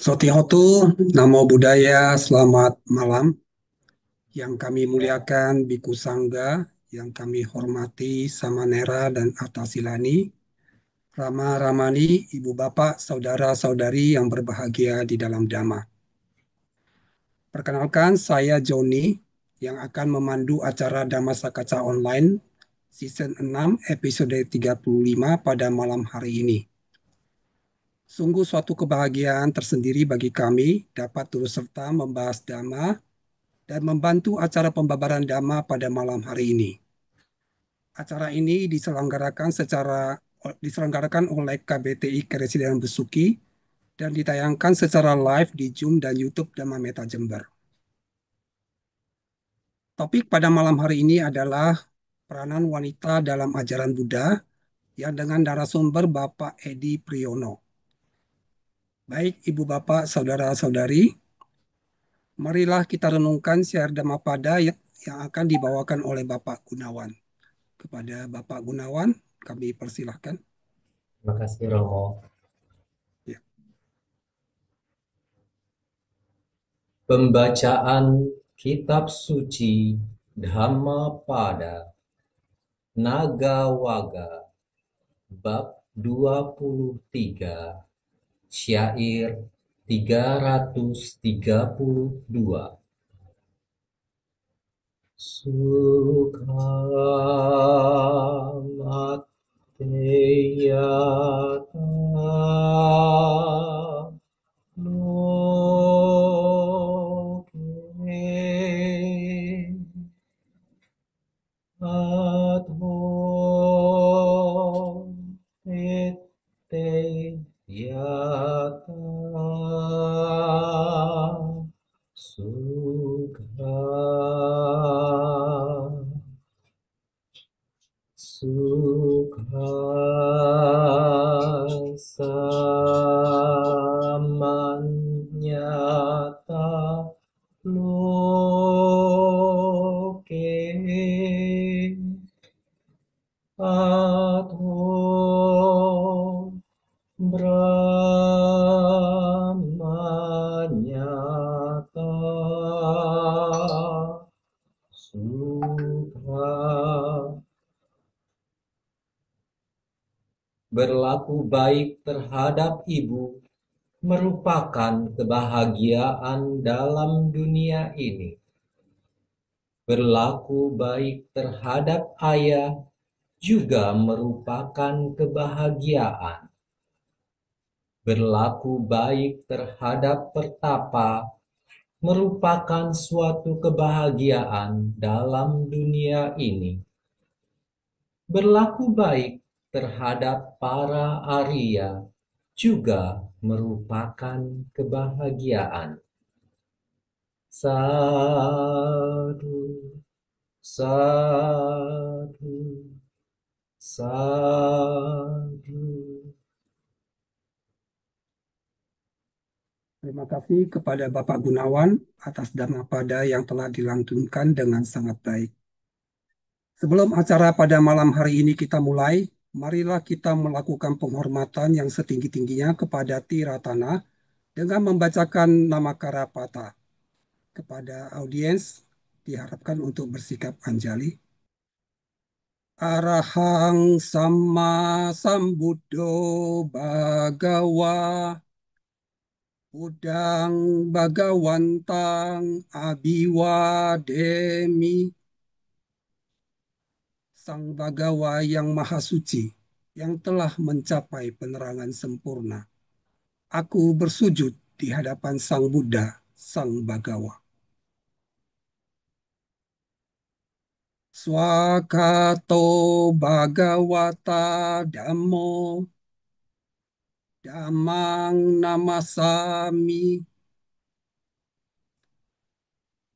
Sotihotu, Namo Buddhaya, selamat malam. Yang kami muliakan Biku Sangga, yang kami hormati Samanera dan Atasilani, Rama Ramani, Ibu Bapak, Saudara-saudari yang berbahagia di dalam Dhamma. Perkenalkan, saya Joni, yang akan memandu acara Dhamma Sakaca Online, Season 6, episode 35 pada malam hari ini. Sungguh suatu kebahagiaan tersendiri bagi kami dapat turut serta membahas Dhamma dan membantu acara pembabaran Dhamma pada malam hari ini. Acara ini diselenggarakan oleh KBTI Keresiden Besuki dan ditayangkan secara live di Zoom dan YouTube Dhamma Meta Jember. Topik pada malam hari ini adalah peranan wanita dalam ajaran Buddha yang dengan narasumber Bapak Edi Priyono. Baik Ibu Bapak, Saudara-saudari, marilah kita renungkan syair Dhammapada yang akan dibawakan oleh Bapak Gunawan. Kepada Bapak Gunawan, kami persilahkan. Terima kasih Romo. Ya. Pembacaan Kitab Suci Dhammapada Nagawaga Bab 23 Syair 332. Sukha Mateyata Loke Adho Ete Yata Sukha Sukha Samanyata Loke Adho Brahmanyata Sukha. Berlaku baik terhadap ibu merupakan kebahagiaan dalam dunia ini. Berlaku baik terhadap ayah juga merupakan kebahagiaan. Berlaku baik terhadap pertapa merupakan suatu kebahagiaan dalam dunia ini. Berlaku baik terhadap para Arya juga merupakan kebahagiaan. Sadu, sadu, sadu. Terima kasih kepada Bapak Gunawan atas Dhammapada yang telah dilantunkan dengan sangat baik. Sebelum acara pada malam hari ini kita mulai, marilah kita melakukan penghormatan yang setinggi-tingginya kepada Tiratana dengan membacakan nama Karapata. Kepada audiens, diharapkan untuk bersikap anjali. Arahang sama sambuddho bhagawa Udang Bagawantang Abiwademi. Sang Bagawa yang Maha Suci, yang telah mencapai penerangan sempurna. Aku bersujud di hadapan Sang Buddha, Sang Bagawa. Swakato Bhagawata Dhammo Dhammang Namasami.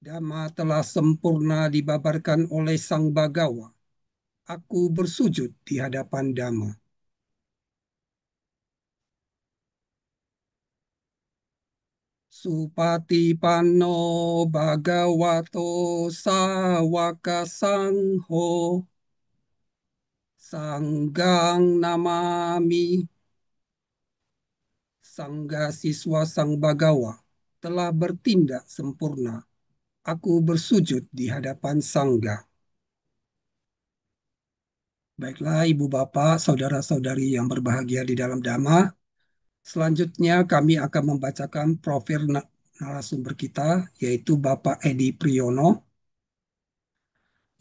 Dhamma telah sempurna dibabarkan oleh Sang Bagawa. Aku bersujud di hadapan Dhamma. Supatipanno Bhagavato Sawaka Sangho Sanggang Namami. Sangga Siswa Sang Bagawa telah bertindak sempurna. Aku bersujud di hadapan Sangga. Baiklah, Ibu Bapak, saudara-saudari yang berbahagia di dalam Dhamma. Selanjutnya kami akan membacakan profil narasumber kita, yaitu Bapak Edi Priyono,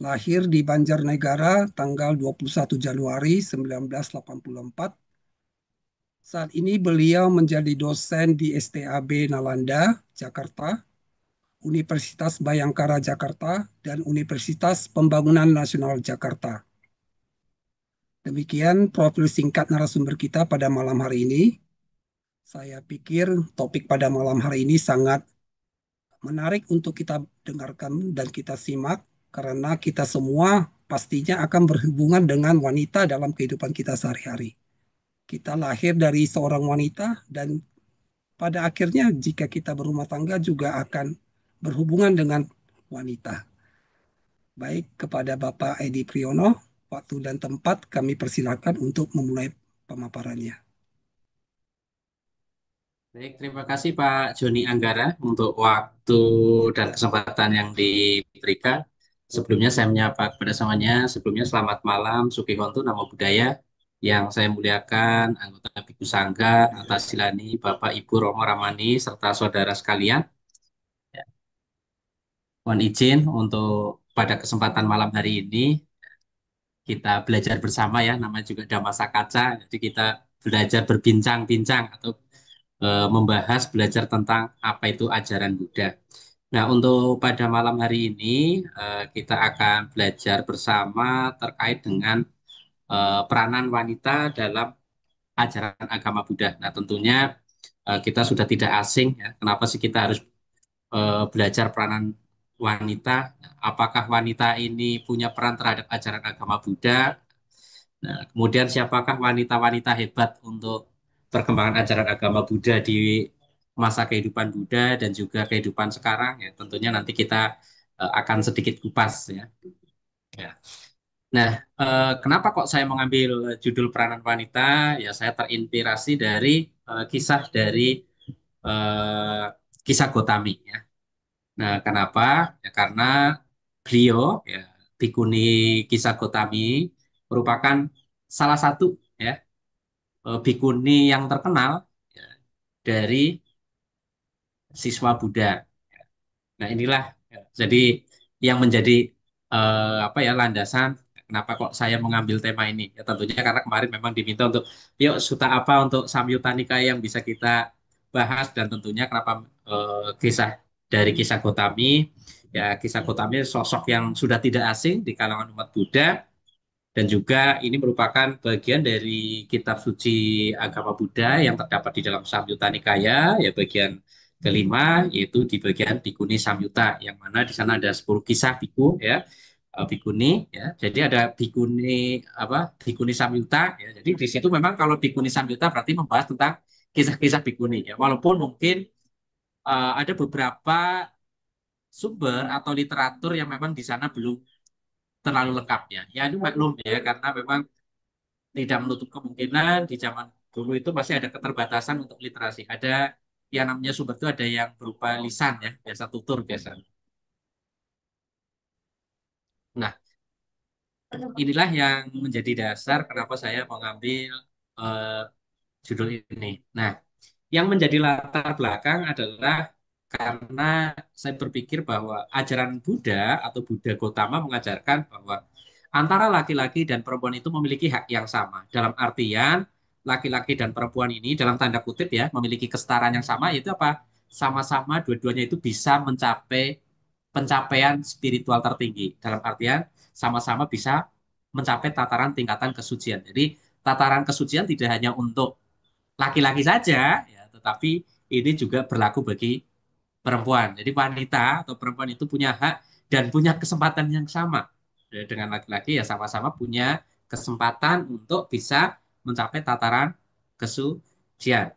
lahir di Banjarnegara tanggal 21 Januari 1984. Saat ini beliau menjadi dosen di STAB Nalanda, Jakarta, Universitas Bayangkara Jakarta, dan Universitas Pembangunan Nasional Jakarta. Demikian profil singkat narasumber kita pada malam hari ini. Saya pikir topik pada malam hari ini sangat menarik untuk kita dengarkan dan kita simak karena kita semua pastinya akan berhubungan dengan wanita dalam kehidupan kita sehari-hari. Kita lahir dari seorang wanita dan pada akhirnya jika kita berumah tangga juga akan berhubungan dengan wanita. Baik, kepada Bapak Edi Priyono, waktu dan tempat kami persilakan untuk memulai pemaparannya. Baik, terima kasih Pak Joni Anggara untuk waktu dan kesempatan yang diberikan. Sebelumnya saya menyapa kepada semuanya. Sebelumnya selamat malam, Suki Hontu, Namo Buddhaya. Yang saya muliakan anggota Bhikkhu Sangga, atas silani Bapak Ibu Romo Ramani, serta saudara sekalian. Ya, mohon izin untuk pada kesempatan malam hari ini kita belajar bersama ya, namanya juga Dhammasa Kaca. Jadi kita belajar berbincang-bincang atau membahas belajar tentang apa itu ajaran Buddha. Nah, untuk pada malam hari ini kita akan belajar bersama terkait dengan peranan wanita dalam ajaran agama Buddha. Nah, tentunya kita sudah tidak asing ya. Kenapa sih kita harus belajar peranan wanita? Apakah wanita ini punya peran terhadap ajaran agama Buddha? Nah, kemudian siapakah wanita-wanita hebat untuk perkembangan ajaran agama Buddha di masa kehidupan Buddha dan juga kehidupan sekarang ya tentunya nanti kita akan sedikit kupas ya. Ya. Nah, kenapa kok saya mengambil judul peranan wanita? Ya saya terinspirasi dari kisah dari eh, kisah Gotami ya. Nah, kenapa? Ya karena beliau ya Bhikkhuni Kisah Gotami merupakan salah satu ya bhikkhuni yang terkenal ya, dari siswa Buddha. Nah, inilah ya, jadi yang menjadi apa ya landasan kenapa kok saya mengambil tema ini. Ya tentunya karena kemarin memang diminta untuk yuk suta apa untuk Samyutta Nikaya yang bisa kita bahas dan tentunya kenapa kisah dari kisah Gotami ya kisah Gotami sosok yang sudah tidak asing di kalangan umat Buddha dan juga ini merupakan bagian dari kitab suci agama Buddha yang terdapat di dalam Samyutta Nikaya, ya bagian kelima, yaitu di bagian Bhikkhuni Samyutta, yang mana di sana ada 10 kisah bhikkhu, ya, bhikkhuni, ya. Jadi ada bhikkhuni apa? Bhikkhuni Samyutta, ya. Jadi di situ memang kalau Bhikkhuni Samyutta berarti membahas tentang kisah-kisah bhikkhuni, ya. Walaupun mungkin ada beberapa sumber atau literatur yang memang di sana belum terlalu lengkap ya. Ya itu maklum ya karena memang tidak menutup kemungkinan di zaman dulu itu masih ada keterbatasan untuk literasi. Ada yang namanya sumber itu ada yang berupa lisan ya, biasa tutur biasa. Nah, inilah yang menjadi dasar kenapa saya mengambil eh, judul ini. Nah, yang menjadi latar belakang adalah karena saya berpikir bahwa ajaran Buddha atau Buddha Gotama mengajarkan bahwa antara laki-laki dan perempuan itu memiliki hak yang sama. Dalam artian, laki-laki dan perempuan ini dalam tanda kutip ya, memiliki kesetaraan yang sama, yaitu apa? Sama-sama dua-duanya itu bisa mencapai pencapaian spiritual tertinggi. Dalam artian, sama-sama bisa mencapai tataran tingkatan kesucian. Jadi, tataran kesucian tidak hanya untuk laki-laki saja, ya, tetapi ini juga berlaku bagi perempuan. Jadi wanita atau perempuan itu punya hak dan punya kesempatan yang sama dengan laki-laki ya sama-sama punya kesempatan untuk bisa mencapai tataran kesucian.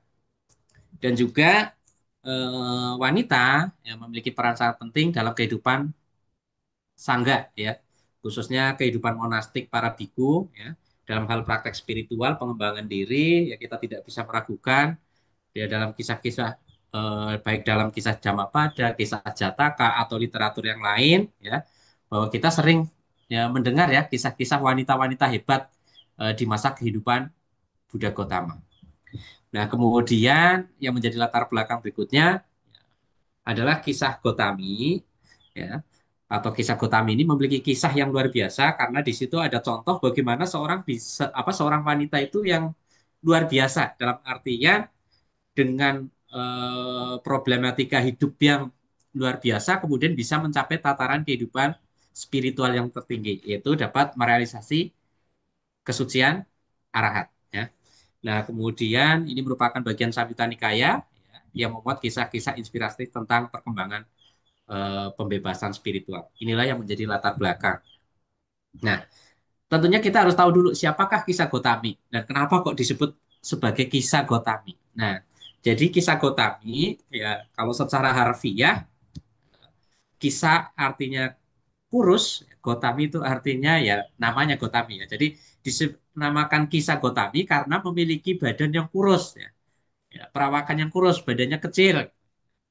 Dan juga wanita yang memiliki peran sangat penting dalam kehidupan sangga ya, khususnya kehidupan monastik para biku ya. Dalam hal praktek spiritual, pengembangan diri, ya kita tidak bisa meragukan Ya dalam kisah-kisah baik dalam kisah Jamapada, kisah Jataka atau literatur yang lain ya bahwa kita sering ya mendengar ya kisah-kisah wanita-wanita hebat di masa kehidupan Buddha Gotama. Nah, kemudian yang menjadi latar belakang berikutnya adalah kisah Gotami ya atau kisah Gotami ini memiliki kisah yang luar biasa karena di situ ada contoh bagaimana seorang wanita itu yang luar biasa dalam artian dengan problematika hidup yang luar biasa kemudian bisa mencapai tataran kehidupan spiritual yang tertinggi yaitu dapat merealisasi kesucian arahat ya. Nah, kemudian ini merupakan bagian Samyutta Nikaya ya, yang memuat kisah-kisah inspiratif tentang perkembangan pembebasan spiritual. Inilah yang menjadi latar belakang. Nah, tentunya kita harus tahu dulu siapakah kisah Gotami dan kenapa kok disebut sebagai kisah Gotami. Nah, jadi kisah Gotami ya kalau secara harfiah kisah artinya kurus, Gotami itu artinya ya namanya Gotami ya. Jadi dinamakan kisah Gotami karena memiliki badan yang kurus ya. Ya, perawakan yang kurus, badannya kecil.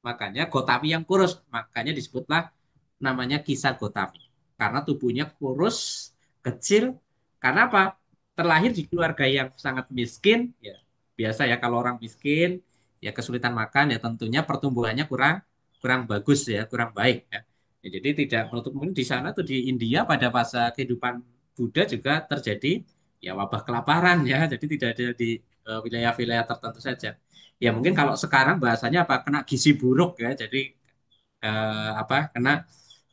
Makanya Gotami yang kurus, makanya disebutlah namanya kisah Gotami. Karena tubuhnya kurus, kecil. Karena apa? Terlahir di keluarga yang sangat miskin, ya. Biasa ya kalau orang miskin, ya kesulitan makan, ya tentunya pertumbuhannya kurang kurang bagus ya, kurang baik ya. Ya, jadi tidak menutup kemungkinan di sana tuh di India pada masa kehidupan Buddha juga terjadi ya wabah kelaparan ya. Jadi tidak ada di wilayah-wilayah tertentu saja. Ya mungkin kalau sekarang bahasanya apa kena gizi buruk ya. Jadi apa kena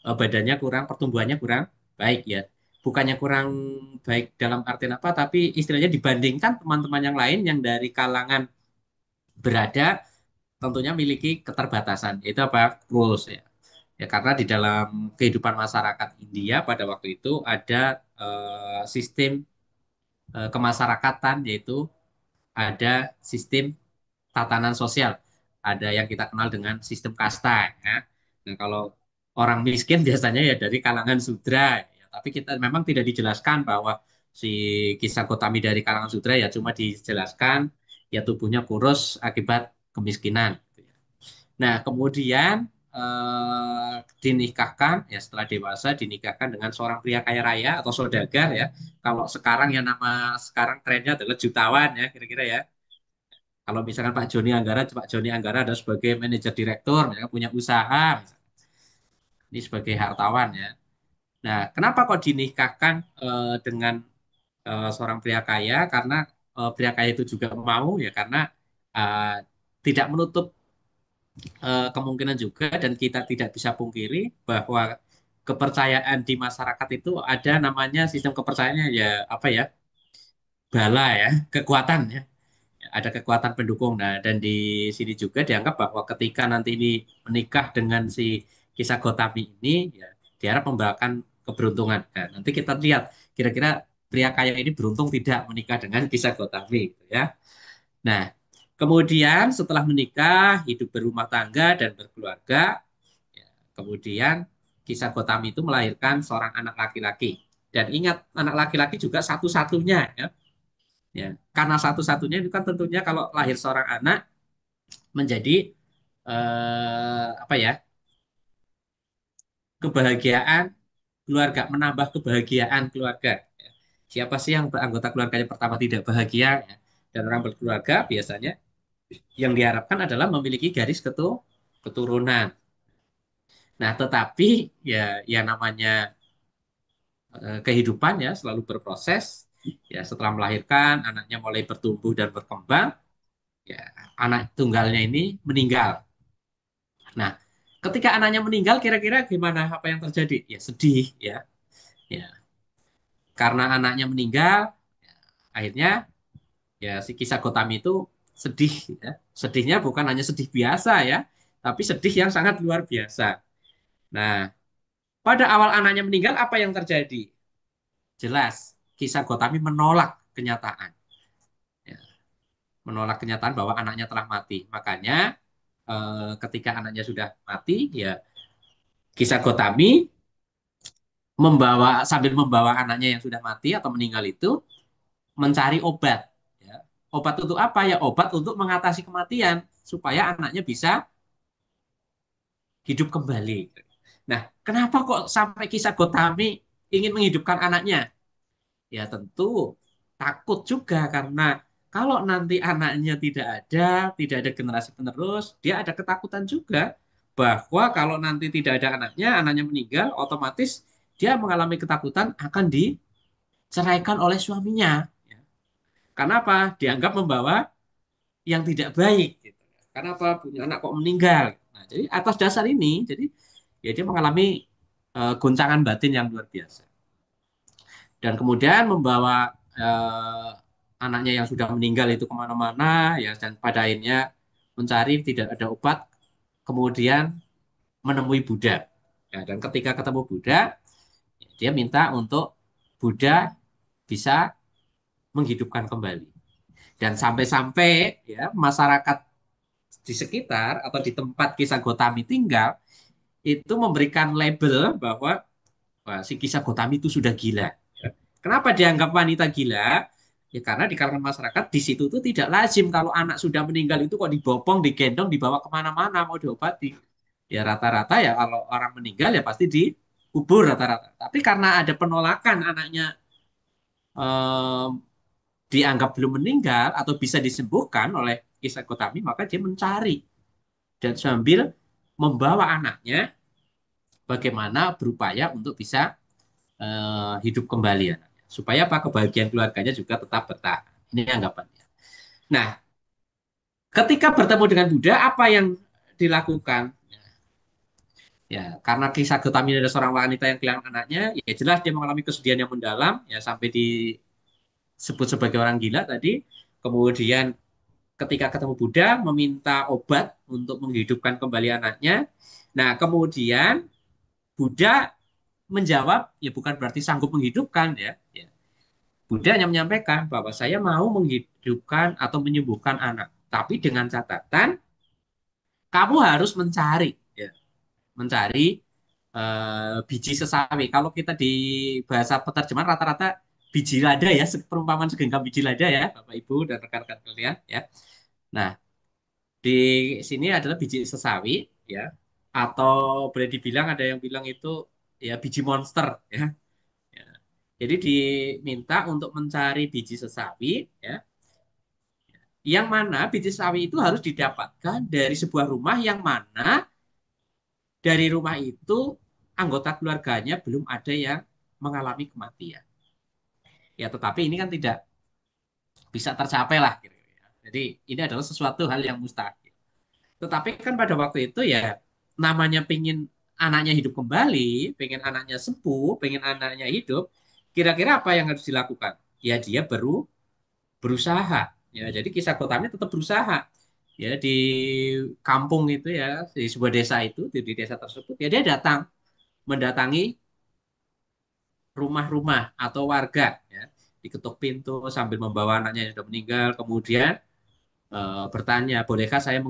badannya kurang, pertumbuhannya kurang baik ya. Bukannya kurang baik dalam artian apa, tapi istilahnya dibandingkan teman-teman yang lain yang dari kalangan berada tentunya memiliki keterbatasan. Itu apa? Rules ya. Ya karena di dalam kehidupan masyarakat India pada waktu itu ada sistem kemasyarakatan yaitu ada sistem tatanan sosial. Ada yang kita kenal dengan sistem kasta. Ya. Nah, kalau orang miskin biasanya ya dari kalangan sudra. Ya. Tapi kita memang tidak dijelaskan bahwa si kisah Gotami dari kalangan sudra ya cuma dijelaskan ya tubuhnya kurus akibat kemiskinan. Nah, kemudian dinikahkan ya setelah dewasa dinikahkan dengan seorang pria kaya raya atau saudagar ya. Kalau sekarang ya nama sekarang trennya adalah jutawan ya kira-kira ya. Kalau misalkan Pak Joni Anggara ada sebagai manajer direktur, misalkan punya usaha, ini sebagai hartawan ya. Nah, kenapa kok dinikahkan dengan seorang pria kaya? Karena pria kaya itu juga mau ya, karena eh, tidak menutup kemungkinan juga dan kita tidak bisa pungkiri bahwa kepercayaan di masyarakat itu ada namanya sistem kepercayaannya ya apa ya bala ya kekuatan ya ada kekuatan pendukung. Nah, dan di sini juga dianggap bahwa ketika nanti ini menikah dengan si kisah Gotami ini, ya diharap membawakan keberuntungan. Nah, nanti kita lihat kira-kira pria kaya ini beruntung tidak menikah dengan kisah Gotami, gitu ya. Nah, kemudian setelah menikah, hidup berumah tangga dan berkeluarga, ya, kemudian kisah Gotami itu melahirkan seorang anak laki-laki. Dan ingat, anak laki-laki juga satu-satunya, ya. Ya, karena satu-satunya itu kan tentunya kalau lahir seorang anak menjadi apa ya kebahagiaan keluarga, menambah kebahagiaan keluarga. Ya. Siapa sih yang anggota keluarganya pertama tidak bahagia? Ya? Dan orang berkeluarga biasanya yang diharapkan adalah memiliki garis keturunan. Nah, tetapi ya namanya kehidupan ya selalu berproses. Ya, setelah melahirkan, anaknya mulai bertumbuh dan berkembang. Ya, anak tunggalnya ini meninggal. Nah, ketika anaknya meninggal, kira-kira gimana? Apa yang terjadi? Ya sedih, ya. Ya, karena anaknya meninggal, akhirnya ya si kisah Gotami itu sedih, ya. Sedihnya bukan hanya sedih biasa ya, tapi sedih yang sangat luar biasa. Nah, pada awal anaknya meninggal, apa yang terjadi? Jelas, kisah Gotami menolak kenyataan, ya. Menolak kenyataan bahwa anaknya telah mati. Makanya ketika anaknya sudah mati, ya kisah Gotami sambil membawa anaknya yang sudah mati atau meninggal itu mencari obat ya. Obat untuk apa? Ya obat untuk mengatasi kematian supaya anaknya bisa hidup kembali. Nah, kenapa kok sampai kisah Gotami ingin menghidupkan anaknya? Ya tentu takut juga karena kalau nanti anaknya tidak ada generasi penerus, dia ada ketakutan juga bahwa kalau nanti tidak ada anaknya, anaknya meninggal, otomatis dia mengalami ketakutan akan diceraikan oleh suaminya. Ya. Karena apa? Dianggap membawa yang tidak baik. Gitu. Karena apa? Punya anak kok meninggal. Nah, jadi atas dasar ini, jadi ya dia mengalami goncangan batin yang luar biasa. Dan kemudian membawa anaknya yang sudah meninggal itu kemana-mana ya dan pada akhirnya mencari tidak ada obat kemudian menemui Buddha ya, dan ketika ketemu Buddha dia minta untuk Buddha bisa menghidupkan kembali dan sampai-sampai ya masyarakat di sekitar atau di tempat kisah Gotami tinggal itu memberikan label bahwa wah, si kisah Gotami itu sudah gila. Kenapa dianggap wanita gila? Ya karena di kalangan masyarakat di situ tuh tidak lazim kalau anak sudah meninggal itu kok dibopong, digendong, dibawa kemana-mana mau diobati. Ya rata-rata ya kalau orang meninggal ya pasti dikubur rata-rata. Tapi karena ada penolakan anaknya eh, dianggap belum meninggal atau bisa disembuhkan oleh Kisah Gotami, maka dia mencari dan sambil membawa anaknya bagaimana berupaya untuk bisa hidup kembali anaknya. Supaya apa kebahagiaan keluarganya juga tetap bertahan. Ini anggapannya. Nah, ketika bertemu dengan Buddha, apa yang dilakukan? Ya, karena kisah Gotami ada seorang wanita yang kehilangan anaknya, ya jelas dia mengalami kesedihan yang mendalam, ya sampai disebut sebagai orang gila tadi. Kemudian ketika ketemu Buddha, meminta obat untuk menghidupkan kembali anaknya. Nah, kemudian Buddha menjawab, ya bukan berarti sanggup menghidupkan ya. Ya. Buddha hanya menyampaikan bahwa saya mau menghidupkan atau menyembuhkan anak, tapi dengan catatan kamu harus mencari, ya, mencari biji sesawi. Kalau kita di bahasa penerjemahan rata-rata biji lada ya, perumpamaan segenggam biji lada ya, Bapak Ibu dan rekan-rekan kalian ya. Nah, di sini adalah biji sesawi ya, atau boleh dibilang ada yang bilang itu ya biji monster ya. Ya. Jadi diminta untuk mencari biji sesawi ya yang mana biji sawi itu harus didapatkan dari sebuah rumah yang mana dari rumah itu anggota keluarganya belum ada yang mengalami kematian. Ya, tetapi ini kan tidak bisa tercapai lah. Gitu, ya. Jadi ini adalah sesuatu hal yang mustahil. Tetapi kan pada waktu itu ya namanya pengen anaknya hidup kembali, pengen anaknya sembuh, pengen anaknya hidup, kira-kira apa yang harus dilakukan? Ya dia berusaha. Ya, jadi kisah Gotami tetap berusaha. Ya, di kampung itu ya, di sebuah desa itu, di desa tersebut, ya dia mendatangi rumah-rumah atau warga, ya, diketuk pintu sambil membawa anaknya yang sudah meninggal, kemudian bertanya, bolehkah saya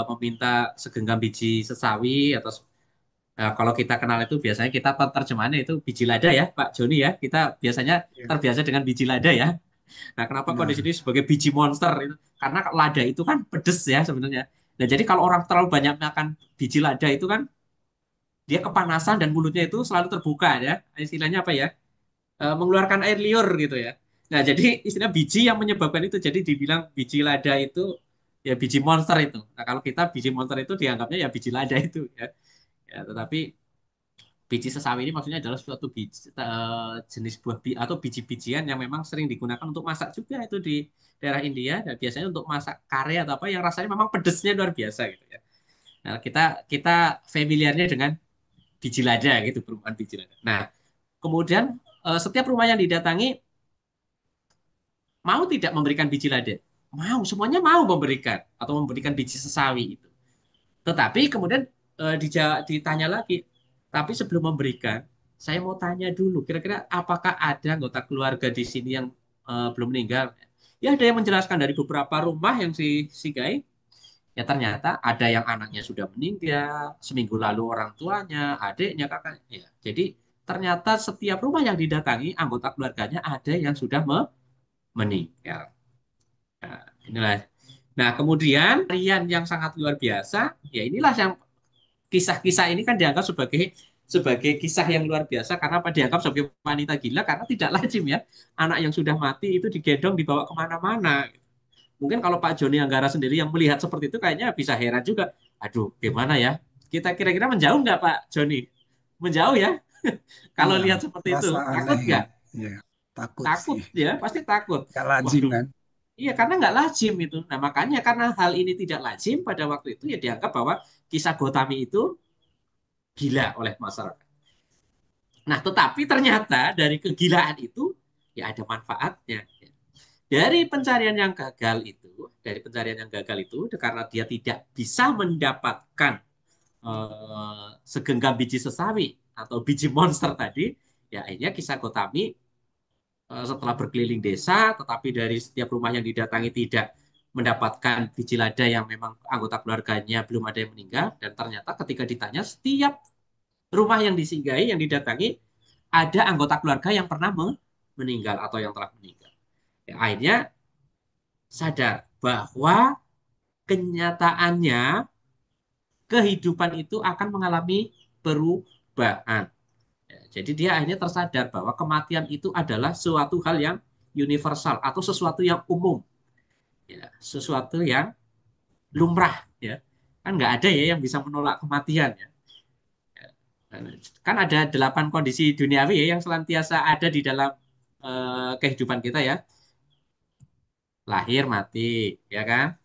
meminta segenggam biji sesawi atau kalau kita kenal itu biasanya kita terjemahannya itu biji lada ya, Pak Joni ya, kita biasanya Ya, terbiasa dengan biji lada ya. Nah, kenapa kok di sini benar. sebagai biji monster itu? Karena lada itu kan pedes ya sebenarnya. Nah, jadi kalau orang terlalu banyak makan biji lada itu kan dia kepanasan dan mulutnya itu selalu terbuka ya. Istilahnya apa ya? Mengeluarkan air liur gitu ya. Nah, jadi istilah biji yang menyebabkan itu jadi dibilang biji lada itu ya biji monster itu. Nah, kalau kita biji monster itu dianggapnya ya biji lada itu ya. Ya, tetapi biji sesawi ini maksudnya adalah suatu biji, jenis buah atau biji-bijian yang memang sering digunakan untuk masak juga itu di daerah India dan biasanya untuk masak kare atau apa yang rasanya memang pedesnya luar biasa gitu ya. Nah, kita kita familiarnya dengan biji lada gitu perumahan biji lada. Nah, kemudian setiap rumah yang didatangi mau tidak memberikan biji lada? Mau, semuanya mau memberikan atau memberikan biji sesawi itu. Tetapi kemudian ditanya lagi, tapi sebelum memberikan, saya mau tanya dulu, kira-kira apakah ada anggota keluarga di sini yang belum meninggal? Ya ada yang menjelaskan dari beberapa rumah yang si Gai, ya ternyata ada yang anaknya sudah meninggal, seminggu lalu orang tuanya, adiknya, kakaknya. Ya, jadi ternyata setiap rumah yang didatangi, anggota keluarganya ada yang sudah meninggal. Nah, inilah. Nah, kemudian tarian yang sangat luar biasa, ya inilah yang kisah-kisah ini kan dianggap sebagai sebagai kisah yang luar biasa karena apa dianggap sebagai wanita gila karena tidak lazim ya anak yang sudah mati itu digendong dibawa kemana-mana. Mungkin kalau Pak Joni Anggara sendiri yang melihat seperti itu kayaknya bisa heran juga. Aduh, gimana ya? Kita kira-kira menjauh nggak Pak Joni? Menjauh ya? Kalau Iya, lihat seperti itu, terasa takut aneh ya. nggak? Ya, takut Takut sih. ya, pasti takut. Gak lazim Waduh, kan? iya karena nggak lazim itu. Nah makanya karena hal ini tidak lazim pada waktu itu ya dianggap bahwa kisah Gotami itu gila oleh masyarakat. Nah tetapi ternyata dari kegilaan itu ya ada manfaatnya. Dari pencarian yang gagal itu, dari pencarian yang gagal itu karena dia tidak bisa mendapatkan segenggam biji sesawi atau biji monster tadi, ya akhirnya kisah Gotami setelah berkeliling desa, tetapi dari setiap rumah yang didatangi tidak mendapatkan biji lada yang memang anggota keluarganya belum ada yang meninggal, dan ternyata ketika ditanya setiap rumah yang disinggahi, yang didatangi, ada anggota keluarga yang pernah meninggal atau yang telah meninggal. Ya, akhirnya sadar bahwa kenyataannya kehidupan itu akan mengalami perubahan. Ya, jadi dia akhirnya tersadar bahwa kematian itu adalah suatu hal yang universal atau sesuatu yang umum, ya, sesuatu yang lumrah, ya. Kan nggak ada ya yang bisa menolak kematian, ya. Kan ada 8 kondisi duniawi ya yang senantiasa ada di dalam kehidupan kita ya. Lahir, mati, ya kan?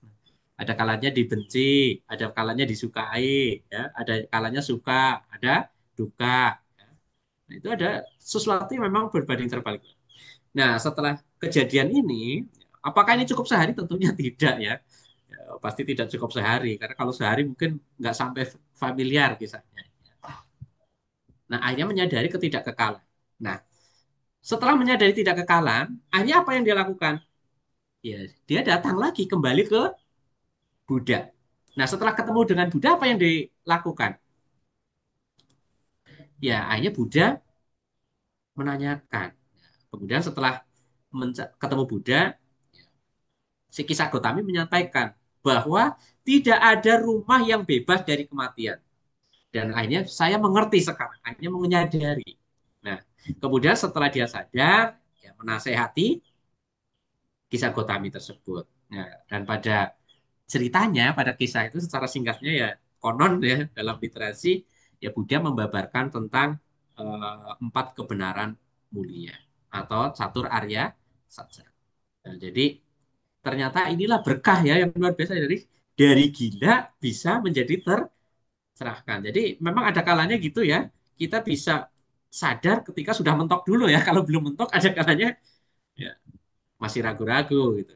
Ada kalanya dibenci, ada kalanya disukai, ya. Ada kalanya suka, ada duka. Ya. Nah, itu ada sesuatu yang memang berbanding terbalik. Nah, setelah kejadian ini, apakah ini cukup sehari? Tentunya tidak ya. Ya, pasti tidak cukup sehari, karena kalau sehari mungkin nggak sampai familiar kisahnya. Nah, akhirnya menyadari ketidakkekalan. Nah, setelah menyadari tidak kekalan, akhirnya apa yang dia lakukan? Ya, dia datang lagi kembali ke Buddha. Nah, setelah ketemu dengan Buddha, apa yang dilakukan? Ya, akhirnya Buddha menanyakan. Kemudian setelah ketemu Buddha, si Kisah Gotami menyampaikan bahwa tidak ada rumah yang bebas dari kematian. Dan akhirnya saya mengerti sekarang, akhirnya menyadari. Nah, kemudian setelah dia sadar, ya menasehati Kisah Gotami tersebut. Nah, dan pada ceritanya, pada kisah itu secara singkatnya ya konon ya dalam literasi ya Buddha membabarkan tentang 4 kebenaran mulia atau catur Arya Satya. Nah, jadi ternyata inilah berkah ya yang luar biasa dari gila bisa menjadi tercerahkan. Jadi memang ada kalanya gitu ya. Kita bisa sadar ketika sudah mentok dulu ya. Kalau belum mentok ada kalanya ya masih ragu-ragu gitu.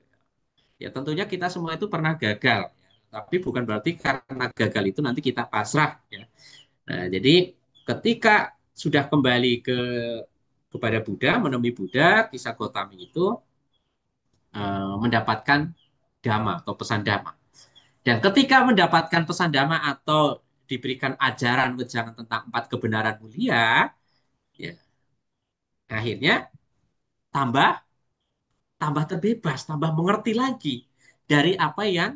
Ya tentunya kita semua itu pernah gagal. Ya. Tapi bukan berarti karena gagal itu nanti kita pasrah ya. Nah, jadi ketika sudah kembali kepada Buddha, menemui Buddha, kisah Gotami itu mendapatkan dhamma atau pesan dhamma. Dan ketika mendapatkan pesan dhamma atau diberikan ajaran wejangan tentang 4 kebenaran mulia, ya, akhirnya tambah tambah terbebas, tambah mengerti lagi dari apa yang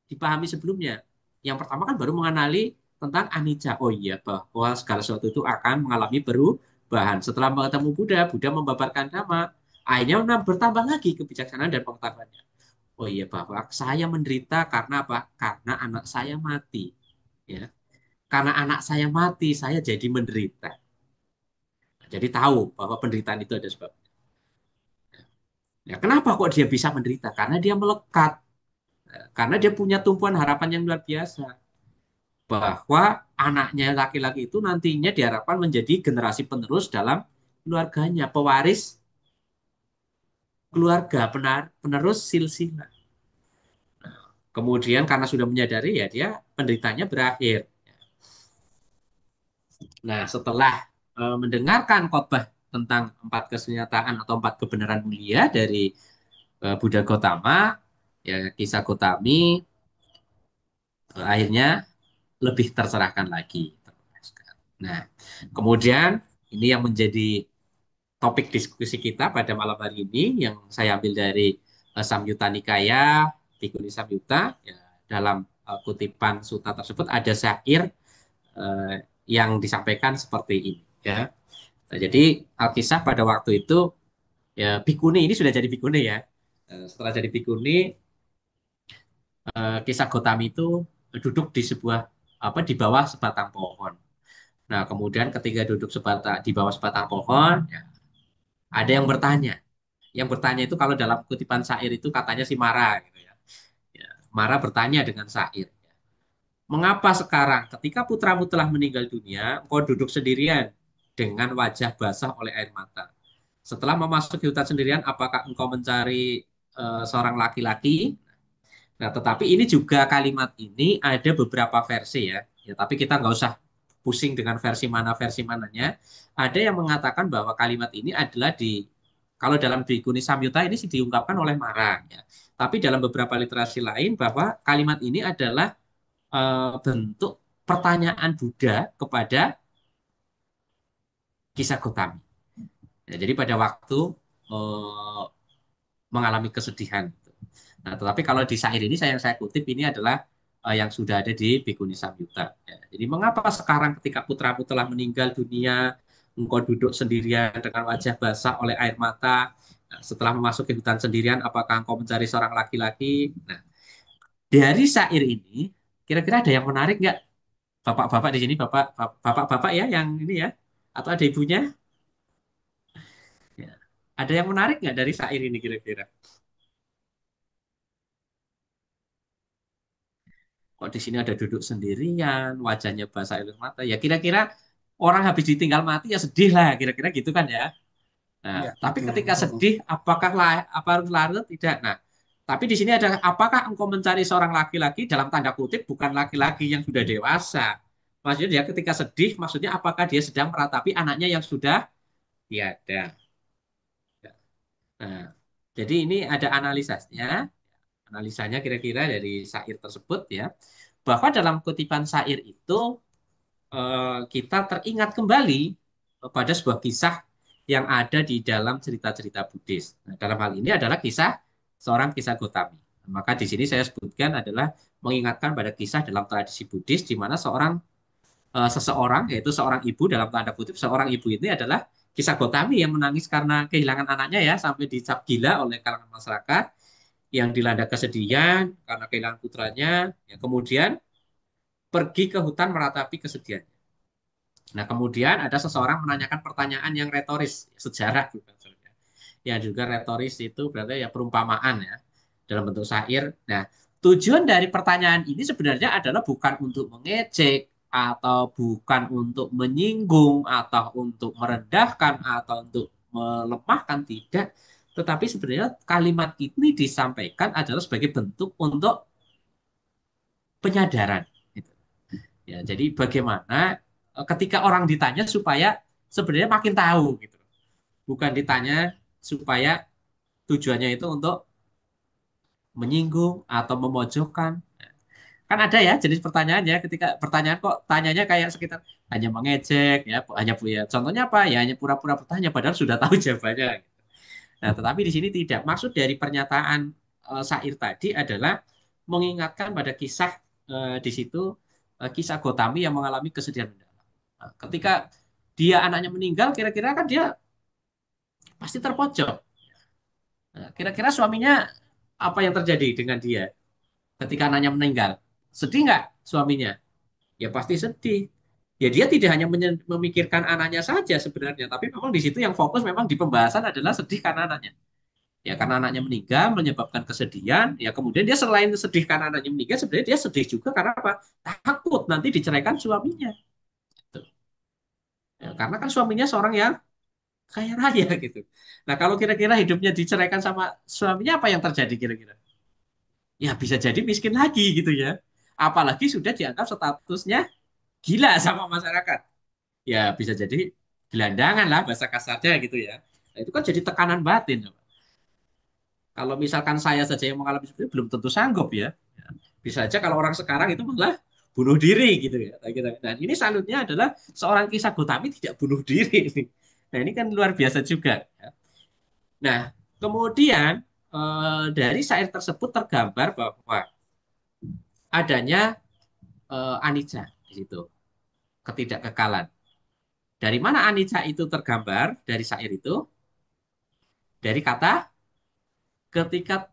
dipahami sebelumnya. Yang pertama kan baru mengenali tentang anicca. Oh iya, bahwa segala sesuatu itu akan mengalami perubahan. Setelah bertemu Buddha, Buddha membabarkan dhamma. Akhirnya bertambah lagi kebijaksanaan dan pengetahuannya. Oh iya, bahwa saya menderita karena apa? Karena anak saya mati. Ya, karena anak saya mati, saya jadi menderita. Jadi tahu bahwa penderitaan itu ada sebab. Ya, kenapa kok dia bisa menderita? Karena dia melekat. Karena dia punya tumpuan harapan yang luar biasa. Bahwa anaknya laki-laki itu nantinya diharapkan menjadi generasi penerus dalam keluarganya, pewaris keluarga, penerus silsilah. Kemudian karena sudah menyadari ya dia penderitanya berakhir. Nah, setelah mendengarkan khotbah tentang 4 kenyataan atau 4 kebenaran mulia dari Buddha Gotama, ya kisah Gotami akhirnya lebih tercerahkan lagi. Nah, kemudian ini yang menjadi topik diskusi kita pada malam hari ini yang saya ambil dari Samyutta Nikaya, Bhikkhuni Samyutta, ya, dalam kutipan suta tersebut ada syair eh, yang disampaikan seperti ini. Ya. Nah, jadi Alkisah pada waktu itu ya bikuni ini sudah jadi bikuni ya. Setelah jadi bikuni, kisah Gotami itu duduk di sebuah apa di bawah sebatang pohon. Nah, kemudian ketika duduk di bawah sebatang pohon, ya, ada yang bertanya. Yang bertanya itu kalau dalam kutipan syair itu katanya si Mara gitu ya. Ya, Mara bertanya dengan syair. Mengapa sekarang ketika putramu telah meninggal dunia, engkau duduk sendirian dengan wajah basah oleh air mata? Setelah memasuki hutan sendirian, apakah engkau mencari seorang laki-laki? Nah, tetapi ini juga kalimat ini ada beberapa versi ya. Ya, tapi kita nggak usah pusing dengan versi mananya. Ada yang mengatakan bahwa kalimat ini adalah kalau dalam di Guni Samyuta ini sih diungkapkan oleh Mara ya. Tapi dalam beberapa literasi lain bahwa kalimat ini adalah bentuk pertanyaan Buddha kepada kisah Gotami. Ya, jadi pada waktu eh, mengalami kesedihan. Nah, tetapi kalau di syair ini saya kutip ini adalah yang sudah ada di Bhikkhuni Samyutta. Ya, jadi mengapa sekarang ketika putramu telah meninggal dunia, engkau duduk sendirian dengan wajah basah oleh air mata. Nah, setelah memasuki hutan sendirian, apakah engkau mencari seorang laki-laki? Nah, dari syair ini, kira-kira ada yang menarik nggak? Bapak-bapak di sini, bapak-bapak ya yang ini ya, atau ada ibunya? Ya. Ada yang menarik nggak dari syair ini kira-kira? Kok di sini ada duduk sendirian, wajahnya basah air mata. Ya kira-kira orang habis ditinggal mati ya sedih lah, kira-kira gitu kan ya. Nah, Ya, tapi betul. ketika Oh, sedih, apakah apa harus larut? Tidak. Nah, tapi di sini ada apakah engkau mencari seorang laki-laki dalam tanda kutip bukan laki-laki yang sudah dewasa. Maksudnya dia ketika sedih, maksudnya apakah dia sedang meratapi anaknya yang sudah tiada. Nah, jadi ini ada analisanya. Analisanya kira-kira dari syair tersebut ya. Bahwa dalam kutipan syair itu kita teringat kembali pada sebuah kisah yang ada di dalam cerita-cerita Buddhis. Nah, dalam hal ini adalah kisah seorang kisah Gotami. Maka di sini saya sebutkan adalah mengingatkan pada kisah dalam tradisi Buddhis di mana seseorang yaitu seorang ibu dalam tanda kutip seorang ibu ini adalah kisah Gotami yang menangis karena kehilangan anaknya ya sampai dicap gila oleh kalangan masyarakat yang dilanda kesedihan karena kehilangan putranya ya kemudian pergi ke hutan meratapi kesedihan. Nah, kemudian ada seseorang menanyakan pertanyaan yang retoris, sejarah juga. Yang juga retoris itu berarti ya perumpamaan ya, dalam bentuk syair. Nah, tujuan dari pertanyaan ini sebenarnya adalah bukan untuk mengejek, atau bukan untuk menyinggung, atau untuk merendahkan, atau untuk melemahkan, tidak. Tetapi sebenarnya kalimat ini disampaikan adalah sebagai bentuk untuk penyadaran. Gitu. Ya, jadi bagaimana ketika orang ditanya supaya sebenarnya makin tahu gitu. Bukan ditanya supaya tujuannya itu untuk menyinggung atau memojokkan. Kan ada ya jenis pertanyaannya ketika pertanyaan kok tanyanya kayak sekitar hanya mengejek ya, hanya punya contohnya apa ya hanya pura-pura bertanya padahal sudah tahu jawabannya. Nah, tetapi di sini tidak. Maksud dari pernyataan syair tadi adalah mengingatkan pada kisah di situ kisah Gotami yang mengalami kesedihan mendalam. Nah, ketika dia anaknya meninggal, kira-kira kan dia pasti terpojok. Nah, kira-kira suaminya apa yang terjadi dengan dia ketika anaknya meninggal? Sedih nggak suaminya? Ya pasti sedih. Ya dia tidak hanya memikirkan anaknya saja sebenarnya, tapi memang di situ yang fokus memang di pembahasan adalah sedih karena anaknya. Ya karena anaknya meninggal menyebabkan kesedihan, ya kemudian dia selain sedih karena anaknya meninggal, sebenarnya dia sedih juga karena apa? Takut nanti diceraikan suaminya. Gitu. Ya, karena kan suaminya seorang yang kaya raya gitu. Nah kalau kira-kira hidupnya diceraikan sama suaminya apa yang terjadi kira-kira? Ya bisa jadi miskin lagi gitu ya. Apalagi sudah dianggap statusnya gila sama masyarakat. Ya bisa jadi gelandangan lah bahasa kasarnya gitu ya. Nah, itu kan jadi tekanan batin. Kalau misalkan saya saja yang mengalami seperti itu belum tentu sanggup ya. Bisa aja kalau orang sekarang itu malah bunuh diri gitu ya. Dan ini salutnya adalah seorang kisah Gotami tidak bunuh diri. Nah ini kan luar biasa juga. Ya. Nah kemudian dari syair tersebut tergambar bahwa adanya anicca di situ, ketidakkekalan. Dari mana anicca itu tergambar dari syair itu? Dari kata ketika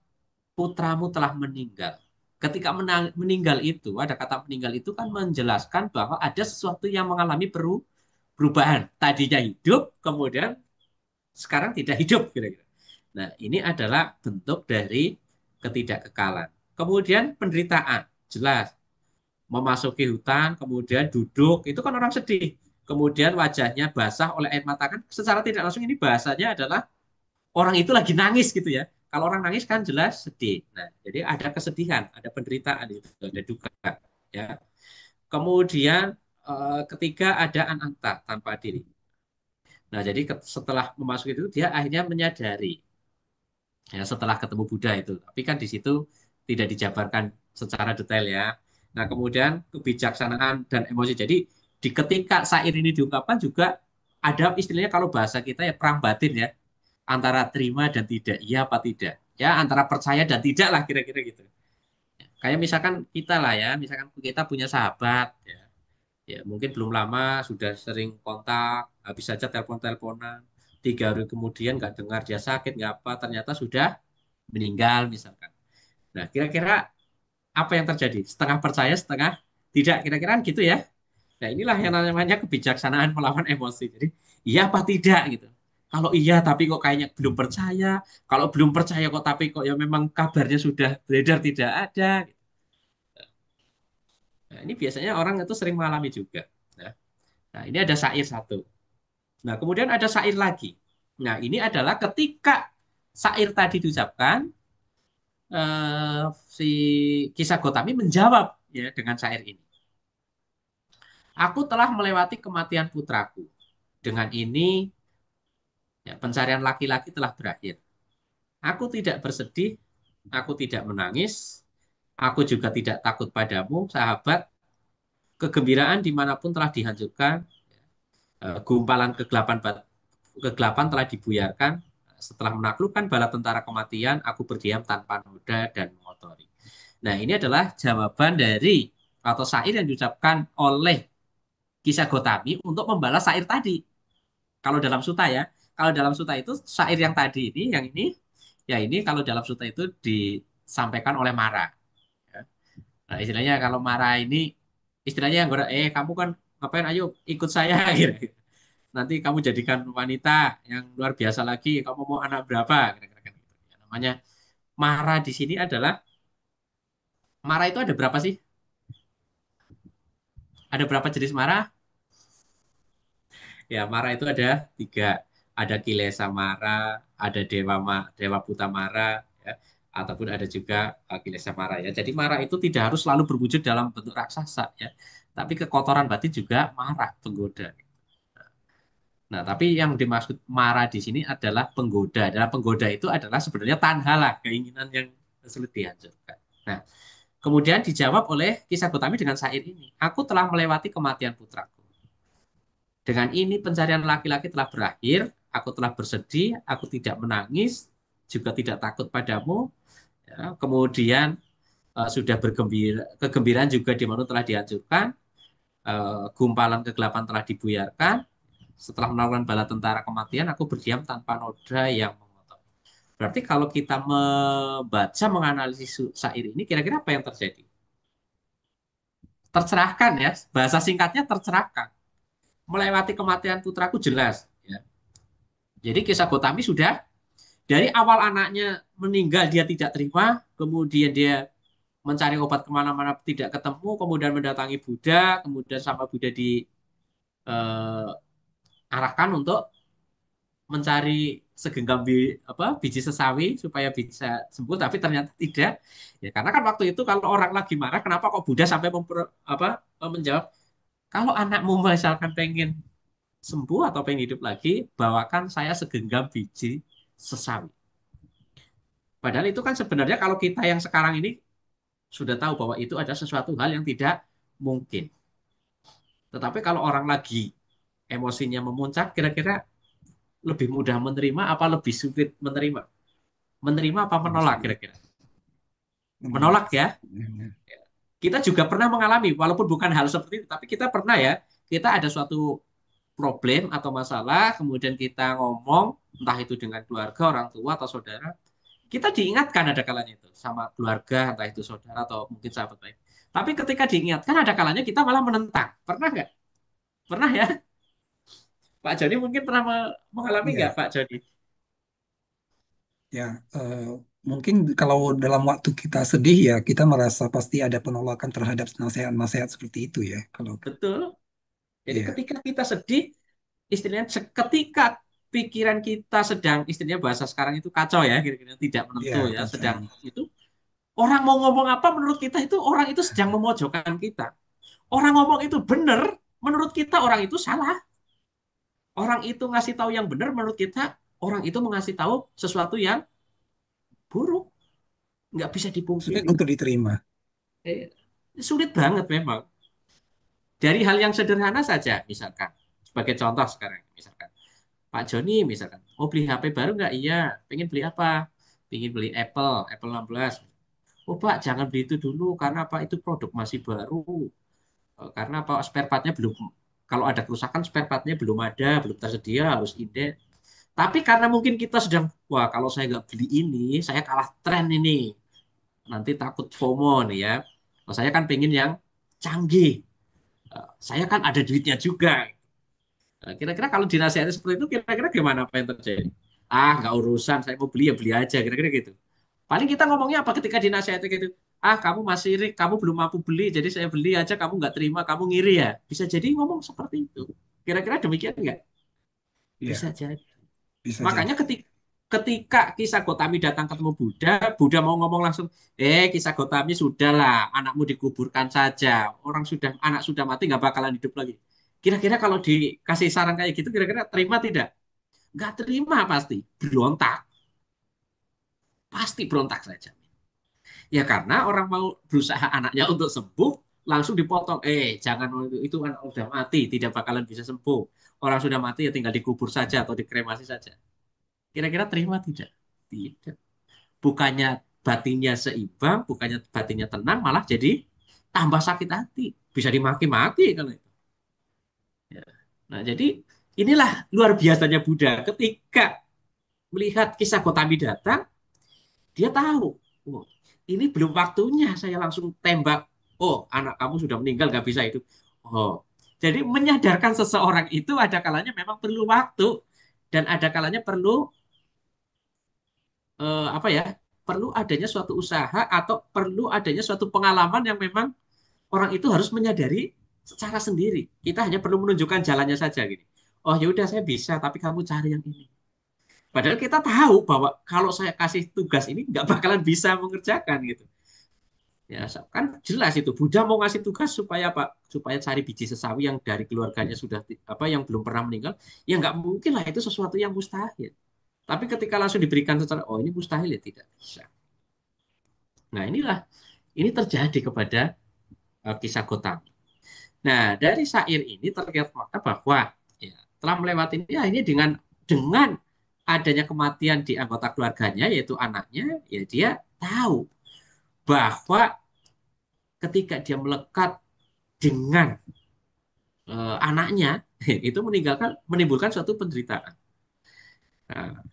putramu telah meninggal. Ketika meninggal itu, ada kata meninggal itu kan menjelaskan bahwa ada sesuatu yang mengalami perubahan. Tadinya hidup, kemudian sekarang tidak hidup kira-kira. Nah, ini adalah bentuk dari ketidakkekalan. Kemudian penderitaan, jelas. Memasuki hutan, kemudian duduk, itu kan orang sedih. Kemudian wajahnya basah oleh air mata kan secara tidak langsung ini bahasanya adalah orang itu lagi nangis gitu ya. Kalau orang nangis kan jelas sedih. Nah, jadi ada kesedihan, ada penderitaan itu, ada duka ya. Kemudian ketiga ada ananta tanpa diri. Nah, jadi setelah memasuki itu dia akhirnya menyadari ya setelah ketemu Buddha itu. Tapi kan di situ tidak dijabarkan secara detail ya. Nah, kemudian kebijaksanaan dan emosi. Jadi di ketika syair ini diungkapkan juga ada istilahnya kalau bahasa kita ya perang batin ya antara terima dan tidak, iya apa tidak. Ya, antara percaya dan tidak lah kira-kira gitu. Kayak misalkan kita lah ya, misalkan kita punya sahabat ya. Ya, mungkin belum lama sudah sering kontak, habis saja telepon-teleponan. 3 hari kemudian nggak dengar dia sakit, nggak apa, ternyata sudah meninggal misalkan. Nah, kira-kira apa yang terjadi? Setengah percaya, setengah tidak. Kira-kira kan gitu ya. Nah, inilah yang namanya kebijaksanaan melawan emosi. Jadi, iya apa tidak gitu. Kalau iya tapi kok kayaknya belum percaya. Kalau belum percaya kok tapi kok ya memang kabarnya sudah beredar tidak ada. Nah, ini biasanya orang itu sering mengalami juga. Nah, nah, ini ada syair satu. Nah, kemudian ada syair lagi. Nah, ini adalah ketika syair tadi diucapkan, si Kisah Gotami menjawab ya dengan syair ini. Aku telah melewati kematian putraku. Dengan ini ya, pencarian laki-laki telah berakhir. Aku tidak bersedih, aku tidak menangis, aku juga tidak takut padamu, sahabat. Kegembiraan dimanapun telah dihancurkan, gumpalan kegelapan telah dibuyarkan. Setelah menaklukkan bala tentara kematian, aku berdiam tanpa noda dan mengotori. Nah, ini adalah jawaban dari atau syair yang diucapkan oleh Kisah Gotami untuk membalas syair tadi. Kalau dalam suta ya, kalau dalam suta itu syair yang tadi ini, yang ini, ya ini kalau dalam suta itu disampaikan oleh Mara. Ya. Nah, istilahnya kalau Mara ini, istilahnya yang kamu kan ngapain, ayo ikut saya gitu. Nanti kamu jadikan wanita yang luar biasa lagi, kamu mau anak berapa? Kira-kira gitu. Ya, namanya Mara di sini adalah, Mara itu ada berapa sih? Ada berapa jenis Mara? Ya, Mara itu ada 3. Ada Kilesa Mara, ada Dewa Buta Mara, ya, ataupun ada juga Kilesa Mara ya. Jadi Mara itu tidak harus selalu berwujud dalam bentuk raksasa ya. Tapi kekotoran batin juga marah, penggoda. Nah, tapi yang dimaksud Mara di sini adalah penggoda. Adalah penggoda itu adalah sebenarnya tanhalah, keinginan yang sulit dihancurkan. Nah, kemudian dijawab oleh Kisah Gotami dengan syair ini. Aku telah melewati kematian putraku. Dengan ini pencarian laki-laki telah berakhir, aku telah bersedih, aku tidak menangis, juga tidak takut padamu. Ya, kemudian sudah bergembira, kegembiraan juga di mana telah dihancurkan, gumpalan kegelapan telah dibuyarkan. Setelah melakukan bala tentara kematian, aku berdiam tanpa noda yang mengotori. Berarti kalau kita membaca, menganalisis syair ini, kira-kira apa yang terjadi? Tercerahkan ya, bahasa singkatnya tercerahkan. Melewati kematian putraku jelas. Ya. Jadi kisah Gotami sudah dari awal anaknya meninggal dia tidak terima, kemudian dia mencari obat kemana-mana tidak ketemu, kemudian mendatangi Buddha, kemudian sama Buddha diarahkan untuk mencari segenggam biji sesawi supaya bisa sembuh, tapi ternyata tidak. Ya karena kan waktu itu kalau orang lagi marah, kenapa kok Buddha sampai menjawab, kalau anakmu misalkan pengen sembuh atau pengen hidup lagi, bawakan saya segenggam biji sesawi. Padahal itu kan sebenarnya kalau kita yang sekarang ini sudah tahu bahwa itu ada sesuatu hal yang tidak mungkin. Tetapi kalau orang lagi emosinya memuncak, kira-kira lebih mudah menerima apa lebih sulit menerima? Menerima apa menolak Sama. kira-kira? Menolak. Menolak ya. Kita juga pernah mengalami, walaupun bukan hal seperti itu, tapi kita pernah ya, kita ada suatu problem atau masalah, kemudian kita ngomong, entah itu dengan keluarga, orang tua, atau saudara, kita diingatkan ada kalanya itu, sama keluarga, entah itu saudara, atau mungkin sahabat baik. Tapi ketika diingatkan ada kalanya kita malah menentang. Pernah nggak? Pernah ya? Pak Joni mungkin pernah mengalami nggak, Iya, Pak Joni? ya. Mungkin kalau dalam waktu kita sedih ya, kita merasa pasti ada penolakan terhadap nasihat-nasihat seperti itu ya. Kalau Betul. Jadi iya, ketika kita sedih, istilahnya ketika pikiran kita sedang, istilahnya bahasa sekarang itu kacau ya, kira-kira tidak menentu iya ya, sedang kacau. itu orang mau ngomong apa menurut kita itu orang itu sedang memojokkan kita. Orang ngomong itu benar, menurut kita orang itu salah. Orang itu ngasih tahu yang benar, menurut kita orang itu mengasih tahu sesuatu yang buruk. Nggak bisa Sulit dipungkiri. untuk diterima. Eh, Sulit banget memang. Dari hal yang sederhana saja, misalkan. Sebagai contoh sekarang, misalkan. Pak Joni misalkan, mau beli HP baru nggak? Iya. Pengen beli apa? Pengen beli Apple 16. Oh Pak, jangan beli itu dulu karena apa? Itu produk masih baru. Karena apa? Spare partnya belum, kalau ada kerusakan spare partnya belum ada, belum tersedia, harus inden. Tapi karena mungkin kita sedang, wah kalau saya nggak beli ini, saya kalah tren ini. Nanti takut FOMO nih ya. Oh, saya kan pengen yang canggih. Saya kan ada duitnya juga. Kira-kira kalau dinasihati seperti itu, kira-kira gimana apa yang terjadi? Ah, nggak urusan, saya mau beli ya beli aja, kira-kira gitu. Paling kita ngomongnya apa ketika dinasihati gitu? Ah, kamu masih irit, kamu belum mampu beli, jadi saya beli aja, kamu nggak terima, kamu ngiri ya. Bisa jadi ngomong seperti itu. Kira-kira demikian nggak? Bisa Iya, jadi. bisa jadi. Makanya ketika kisah Gotami datang ketemu Buddha, Buddha mau ngomong langsung, kisah Gotami sudahlah, anakmu dikuburkan saja. Anak sudah mati nggak bakalan hidup lagi. Kira-kira kalau dikasih saran kayak gitu, kira-kira terima tidak? Nggak terima pasti, berontak, pasti berontak saja. Ya karena orang mau berusaha anaknya untuk sembuh, langsung dipotong. Jangan, itu anak sudah mati, tidak bakalan bisa sembuh. Orang sudah mati ya tinggal dikubur saja atau dikremasi saja. Kira-kira terima tidak? Tidak. Bukannya batinnya seimbang, bukannya batinnya tenang, malah jadi tambah sakit hati. Bisa dimaki-maki kalau itu. Ya. Nah, jadi inilah luar biasanya Buddha. Ketika melihat kisah Gotami datang, dia tahu, oh, ini belum waktunya saya langsung tembak. Oh, anak kamu sudah meninggal, nggak bisa hidup. Oh, jadi menyadarkan seseorang itu ada kalanya memang perlu waktu dan ada kalanya perlu apa ya? Perlu adanya suatu usaha atau perlu adanya suatu pengalaman yang memang orang itu harus menyadari secara sendiri. Kita hanya perlu menunjukkan jalannya saja gini. Oh ya udah saya bisa, tapi kamu cari yang ini. Padahal kita tahu bahwa kalau saya kasih tugas ini nggak bakalan bisa mengerjakan gitu. Ya, kan jelas itu Buddha mau ngasih tugas supaya apa? Supaya cari biji sesawi yang dari keluarganya sudah apa yang belum pernah meninggal. Ya nggak mungkin lah itu sesuatu yang mustahil. Tapi ketika langsung diberikan secara, oh ini mustahil ya tidak bisa. Nah inilah ini terjadi kepada kisah Gotami. Nah dari syair ini terlihat maka bahwa ya, telah melewati ini, ya, ini dengan adanya kematian di anggota keluarganya yaitu anaknya, ya dia tahu bahwa ketika dia melekat dengan anaknya itu menimbulkan suatu penderitaan. Nah,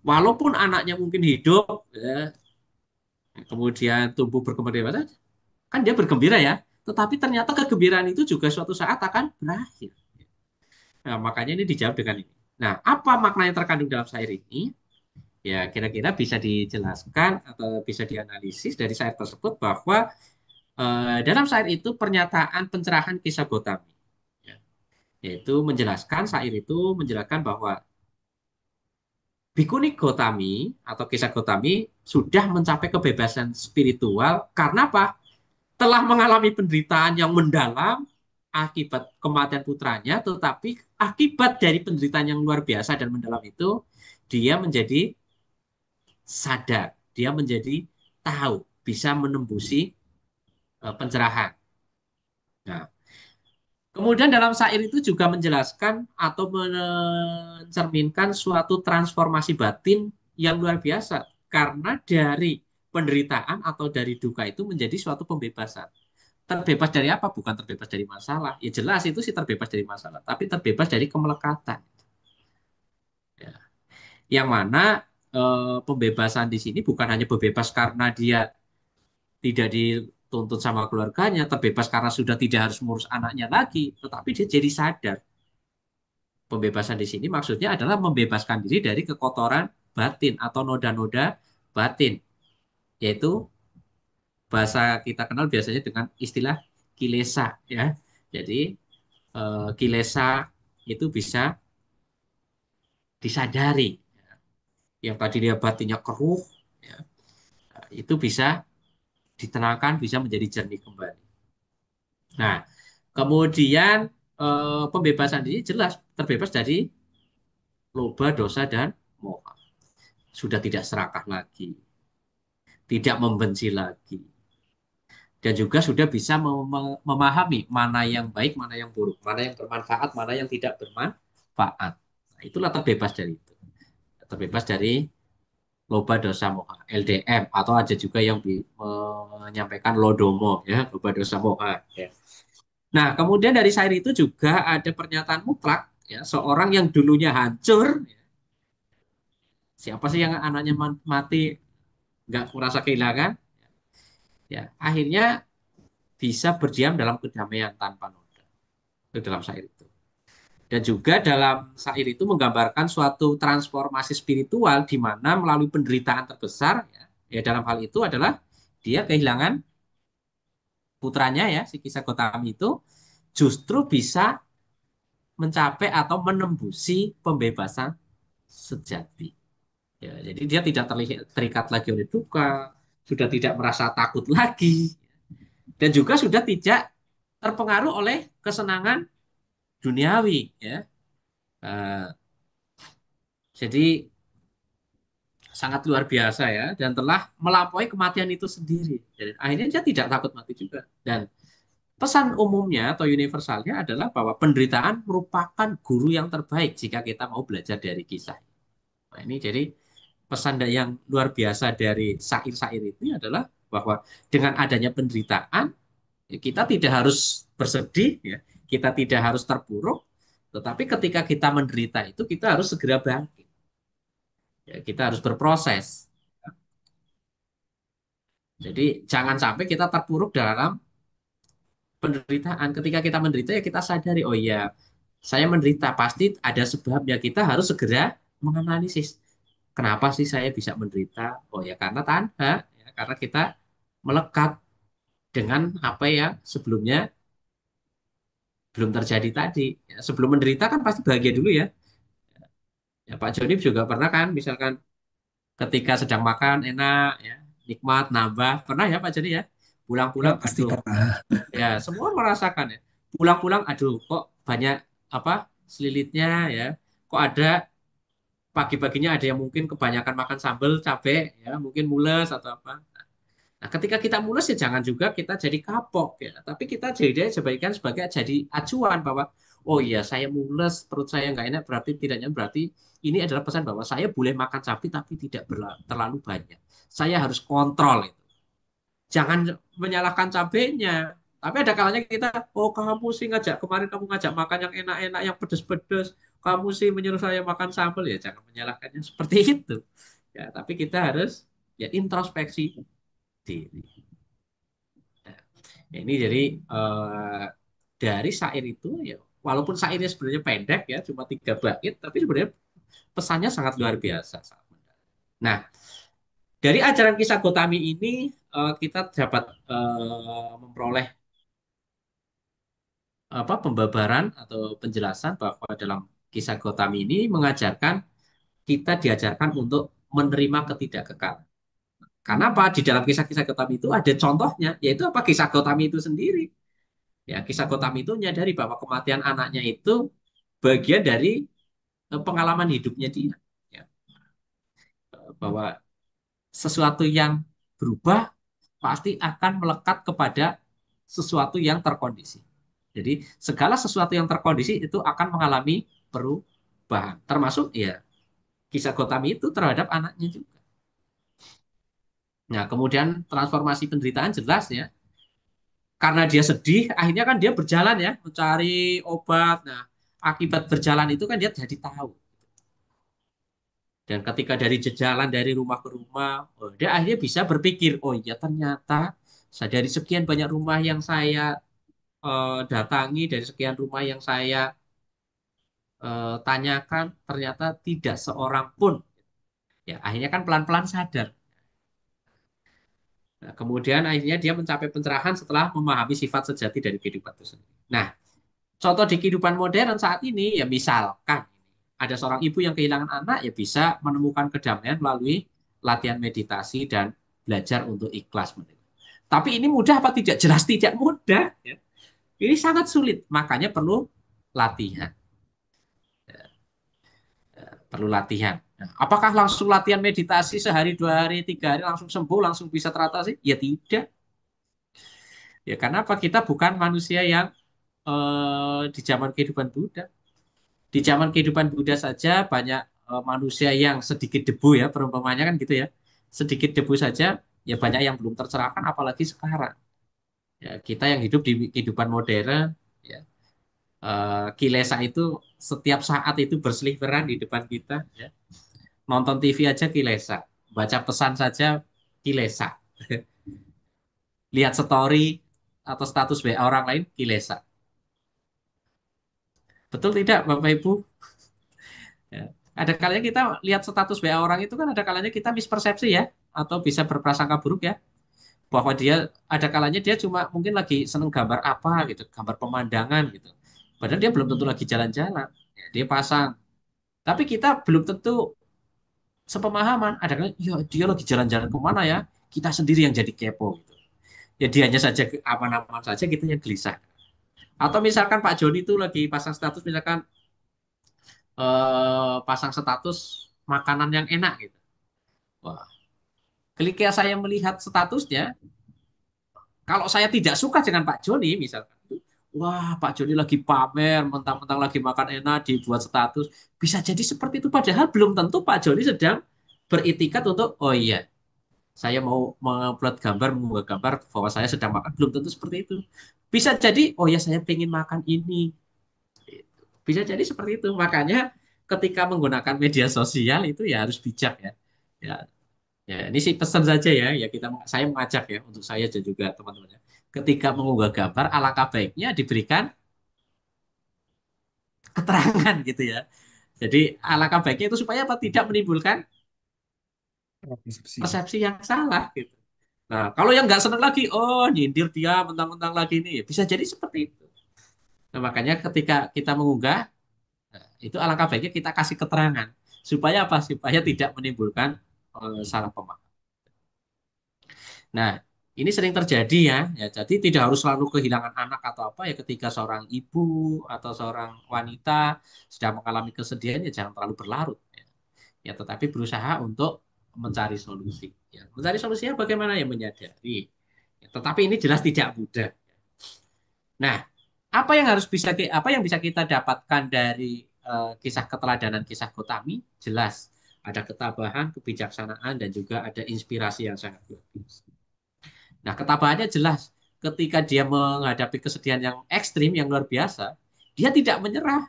walaupun anaknya mungkin hidup, ya, kemudian tumbuh berkembang dewasa, kan dia bergembira ya. Tetapi ternyata kegembiraan itu juga suatu saat akan berakhir. Nah, makanya ini dijawab dengan ini. Nah, apa makna yang terkandung dalam syair ini? Ya, kira-kira bisa dijelaskan atau bisa dianalisis dari syair tersebut bahwa dalam syair itu pernyataan pencerahan kisah Gotami. Ya, yaitu menjelaskan, syair itu menjelaskan bahwa Bhikkhuni Gotami atau kisah Gotami sudah mencapai kebebasan spiritual karena apa? Telah mengalami penderitaan yang mendalam akibat kematian putranya, tetapi akibat dari penderitaan yang luar biasa dan mendalam itu, dia menjadi sadar, dia menjadi tahu, bisa menembusi pencerahan. Nah, kemudian dalam syair itu juga menjelaskan atau mencerminkan suatu transformasi batin yang luar biasa karena dari penderitaan atau dari duka itu menjadi suatu pembebasan. Terbebas dari apa? Bukan terbebas dari masalah. Ya jelas itu sih terbebas dari masalah, tapi terbebas dari kemelekatan. Ya. Yang mana pembebasan di sini bukan hanya bebas karena dia tidak dituntut sama keluarganya, terbebas karena sudah tidak harus mengurus anaknya lagi, tetapi dia jadi sadar. Pembebasan di sini maksudnya adalah membebaskan diri dari kekotoran batin atau noda-noda batin, yaitu bahasa kita kenal biasanya dengan istilah kilesa ya. Jadi kilesa itu bisa disadari. Yang tadi dia batinnya keruh, ya, itu bisa ditenangkan, bisa menjadi jernih kembali. Nah, kemudian pembebasan ini jelas terbebas dari loba, dosa, dan moha. Sudah tidak serakah lagi, tidak membenci lagi, dan juga sudah bisa memahami mana yang baik, mana yang buruk, mana yang bermanfaat, mana yang tidak bermanfaat. Nah, itulah terbebas dari itu. Terbebas dari loba dosa moha, LDM, atau ada juga yang menyampaikan lodomo, ya, loba dosa moha. Ya. Nah, kemudian dari syair itu juga ada pernyataan mutlak, ya, seorang yang dulunya hancur, ya, siapa sih yang anaknya mati nggak merasa kehilangan, ya, akhirnya bisa berdiam dalam kedamaian tanpa noda. Itu dalam syair itu. Dan juga dalam syair itu menggambarkan suatu transformasi spiritual di mana melalui penderitaan terbesar, ya, ya dalam hal itu adalah dia kehilangan putranya ya, si Kisah Gotami itu justru bisa mencapai atau menembusi pembebasan sejati. Ya, jadi dia tidak terikat lagi oleh duka, sudah tidak merasa takut lagi, dan juga sudah tidak terpengaruh oleh kesenangan duniawi. Ya. Uh, jadi sangat luar biasa ya, dan telah melampaui kematian itu sendiri. Dan akhirnya dia tidak takut mati juga. Dan pesan umumnya atau universalnya adalah bahwa penderitaan merupakan guru yang terbaik jika kita mau belajar dari kisah. Nah, ini jadi pesan yang luar biasa dari syair-syair itu adalah bahwa dengan adanya penderitaan, ya kita tidak harus bersedih, ya, kita tidak harus terpuruk, tetapi ketika kita menderita itu kita harus segera bangkit. Ya, kita harus berproses. Jadi jangan sampai kita terpuruk dalam penderitaan. Ketika kita menderita ya kita sadari, oh iya, saya menderita pasti ada sebabnya. Kita harus segera menganalisis. Kenapa sih saya bisa menderita? Oh ya karena tanha, ya, karena kita melekat dengan apa ya sebelumnya belum terjadi tadi. Ya, sebelum menderita kan pasti bahagia dulu ya. Ya Pak Joni juga pernah kan, misalkan ketika sedang makan enak, ya nikmat, nambah, pernah ya Pak Joni ya. Ya, Pulang-pulang, pasti aduh, pernah. ya semua merasakan ya. Pulang-pulang, aduh, kok banyak apa selilitnya ya. Kok ada pagi-paginya ada yang mungkin kebanyakan makan sambal, cabe, ya mungkin mules atau apa. Nah, ketika kita mules ya jangan juga kita jadi kapok ya. Tapi kita jadi sebaiknya sebagai jadi acuan bahwa oh iya saya mules, perut saya nggak enak berarti tidaknya berarti ini adalah pesan bahwa saya boleh makan sapi tapi tidak terlalu banyak. Saya harus kontrol itu. Jangan menyalahkan cabenya. Tapi ada kalanya kita, oh kamu sih ngajak kemarin kamu ngajak makan yang enak-enak, yang pedes-pedes, kamu sih menyuruh saya makan sambal ya jangan menyalahkannya seperti itu. Ya, tapi kita harus ya introspeksi diri. Nah, ini jadi eh, dari syair itu ya walaupun syairnya sebenarnya pendek ya cuma 3 bait tapi sebenarnya pesannya sangat luar biasa. Nah, dari ajaran kisah Gotami ini kita dapat memperoleh apa pembabaran atau penjelasan bahwa dalam kisah Gotami ini mengajarkan kita diajarkan untuk menerima ketidakkekalan. Karena apa? Di dalam kisah-kisah Gotami itu ada contohnya, yaitu apa? Kisah Gotami itu sendiri. Ya, kisah Gotami itu menyadari bahwa kematian anaknya itu bagian dari pengalaman hidupnya dia. Ya, bahwa sesuatu yang berubah pasti akan melekat kepada sesuatu yang terkondisi. Jadi segala sesuatu yang terkondisi itu akan mengalami perubahan. Termasuk ya kisah Gotami itu terhadap anaknya juga. Nah, kemudian transformasi penderitaan jelas ya. Karena dia sedih, akhirnya kan dia berjalan ya, mencari obat. Nah, akibat berjalan itu kan dia jadi tahu. Dan ketika dari jalan dari rumah ke rumah, oh, dia akhirnya bisa berpikir, oh iya ternyata dari sekian banyak rumah yang saya datangi, dari sekian rumah yang saya tanyakan, ternyata tidak seorang pun. Ya, akhirnya kan pelan-pelan sadar. Nah, kemudian akhirnya dia mencapai pencerahan setelah memahami sifat sejati dari kehidupan itu sendiri. Nah, contoh di kehidupan modern saat ini, ya misalkan ada seorang ibu yang kehilangan anak, ya bisa menemukan kedamaian melalui latihan meditasi dan belajar untuk ikhlas. Tapi ini mudah apa tidak? Jelas tidak mudah. Ya. Ini sangat sulit, makanya perlu latihan. Perlu latihan. Nah, apakah langsung latihan meditasi sehari, 2 hari, 3 hari langsung sembuh, langsung bisa teratasi? Ya tidak. Ya karena apa? Kita bukan manusia yang di zaman kehidupan Buddha. Di zaman kehidupan Buddha saja banyak manusia yang sedikit debu ya, perumpamannya kan gitu ya. Sedikit debu saja, ya banyak yang belum tercerahkan, apalagi sekarang. Ya, kita yang hidup di kehidupan modern, ya, kilesa itu setiap saat itu berseliweran di depan kita. Ya. Nonton TV aja kilesa, baca pesan saja kilesa, lihat story atau status WA orang lain kilesa. Betul tidak, Bapak Ibu? Ya. Ada kalanya kita lihat status WA orang itu kan ada kalanya kita mispersepsi ya, atau bisa berprasangka buruk ya, bahwa dia ada kalanya dia cuma mungkin lagi seneng gambar apa gitu, gambar pemandangan gitu. Padahal dia belum tentu lagi jalan-jalan. Ya, dia pasang. Tapi kita belum tentu sepemahaman. Ada kalanya, ya dia lagi jalan-jalan kemana ya? Kita sendiri yang jadi kepo gitu. Ya dianya saja aman-aman saja, kita yang gelisah. Atau misalkan Pak Joni itu lagi pasang status, misalkan pasang status makanan yang enak gitu. Wah, ketika saya melihat statusnya, kalau saya tidak suka dengan Pak Joni, misalkan, wah Pak Joni lagi pamer, mentang-mentang lagi makan enak, dibuat status, bisa jadi seperti itu. Padahal belum tentu Pak Joni sedang beritikat untuk, oh iya, saya mau mengupload gambar, mengunggah gambar bahwa saya sedang makan, belum tentu seperti itu. Bisa jadi, oh ya saya pengen makan ini. Bisa jadi seperti itu. Makanya ketika menggunakan media sosial itu ya harus bijak ya. Ya, ya, ini sih pesan saja ya. Ya saya mengajak ya untuk saya dan juga teman-teman. Ketika mengunggah gambar, alangkah baiknya diberikan keterangan gitu ya. Jadi alangkah baiknya itu supaya apa? Tidak menimbulkan Persepsi. persepsi yang salah gitu. Nah, kalau yang nggak seneng lagi, oh nyindir dia mentang-mentang lagi ini, bisa jadi seperti itu. Nah, makanya ketika kita mengunggah, itu alangkah baiknya kita kasih keterangan supaya apa? Supaya tidak menimbulkan salah paham. Nah, ini sering terjadi ya. Ya, jadi tidak harus selalu kehilangan anak atau apa ya, ketika seorang ibu atau seorang wanita sedang mengalami kesedihan ya jangan terlalu berlarut ya. Ya, tetapi berusaha untuk mencari solusi. Ya, mencari solusinya bagaimana ya, menyadari. Ya, tetapi ini jelas tidak mudah. Nah, apa yang bisa kita dapatkan dari kisah keteladanan kisah Gotami? Jelas ada ketabahan, kebijaksanaan dan juga ada inspirasi yang sangat luar biasa. Nah, ketabahannya jelas ketika dia menghadapi kesedihan yang ekstrim, yang luar biasa, dia tidak menyerah.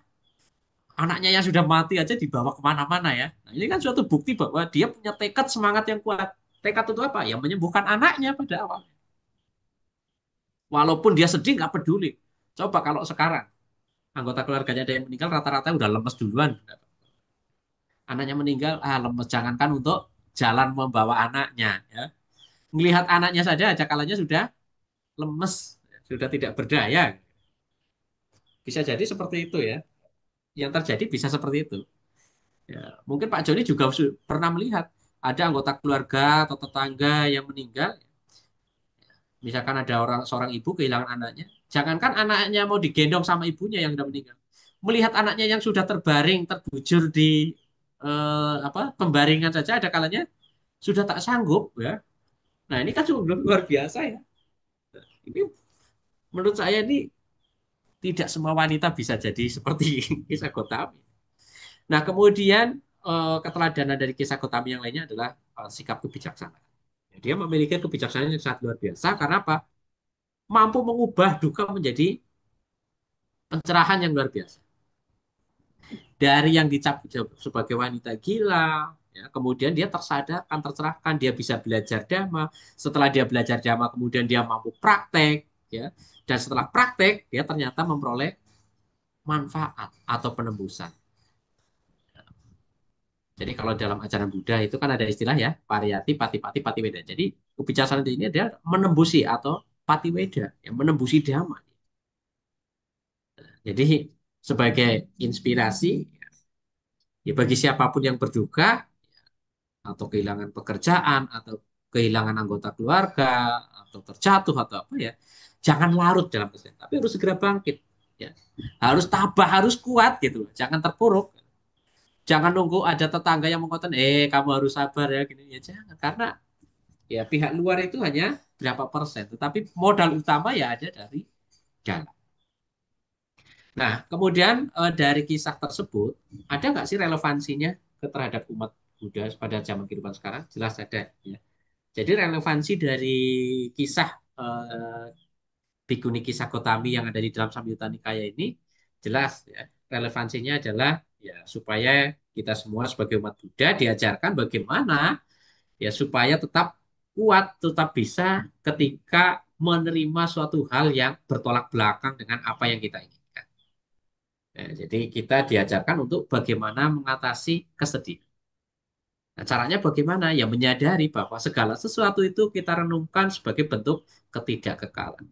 Anaknya yang sudah mati aja dibawa kemana-mana ya. Nah, ini kan suatu bukti bahwa dia punya tekad semangat yang kuat. Tekad itu apa? Ya menyembuhkan anaknya pada awal. Walaupun dia sedih nggak peduli. Coba kalau sekarang anggota keluarganya ada yang meninggal, rata-rata udah lemes duluan. Anaknya meninggal, lemes. Jangankan untuk jalan membawa anaknya. Ya. Melihat anaknya saja, aja kalanya sudah lemes, sudah tidak berdaya. Bisa jadi seperti itu ya. Yang terjadi bisa seperti itu. Ya. Mungkin Pak Joni juga pernah melihat ada anggota keluarga atau tetangga yang meninggal. Misalkan ada seorang ibu kehilangan anaknya. Jangankan anaknya mau digendong sama ibunya yang sudah meninggal. Melihat anaknya yang sudah terbaring, terbujur di pembaringan saja ada kalanya sudah tak sanggup ya. Nah, ini kan sungguh luar biasa ya. Ini menurut saya ini tidak semua wanita bisa jadi seperti kisah Gotami. Nah, kemudian keteladanan dari kisah Gotami yang lainnya adalah sikap kebijaksanaan. Dia memiliki kebijaksanaan yang sangat luar biasa karena apa? Mampu mengubah duka menjadi pencerahan yang luar biasa. Dari yang dicap sebagai wanita gila, ya, kemudian dia tersadarkan, tercerahkan, dia bisa belajar dhamma. Setelah dia belajar dhamma, kemudian dia mampu praktek, ya, dan setelah praktek, dia ternyata memperoleh manfaat atau penembusan. Jadi kalau dalam ajaran Buddha itu kan ada istilah ya, pariyati, patipati, patiweda. Jadi kebijaksanaan ini dia menembusi atau patiweda, yang menembusi dhamma. Jadi sebagai inspirasi, ya bagi siapapun yang berduka, atau kehilangan pekerjaan, atau kehilangan anggota keluarga, atau terjatuh, atau apa ya, jangan larut dalam kesedihan, tapi harus segera bangkit. Ya. Harus tabah, harus kuat gitu, jangan terpuruk. Jangan nunggu ada tetangga yang mengatakan, kamu harus sabar ya, gini ya jangan. Karena ya pihak luar itu hanya berapa persen, tetapi modal utama ya ada dari dalam. Nah, kemudian dari kisah tersebut, ada nggak sih relevansinya terhadap umat Buddha pada zaman kehidupan sekarang? Jelas ada. Ya. Jadi relevansi dari kisah eh, Bhikkhuni Kisah Gotami yang ada di dalam Samyutta Nikaya ini jelas ya. Relevansinya adalah ya supaya kita semua sebagai umat Buddha diajarkan bagaimana ya supaya tetap kuat, tetap bisa ketika menerima suatu hal yang bertolak belakang dengan apa yang kita inginkan. Ya, jadi kita diajarkan untuk bagaimana mengatasi kesedihan. Nah, caranya bagaimana? Ya menyadari bahwa segala sesuatu itu kita renungkan sebagai bentuk ketidakkekalan.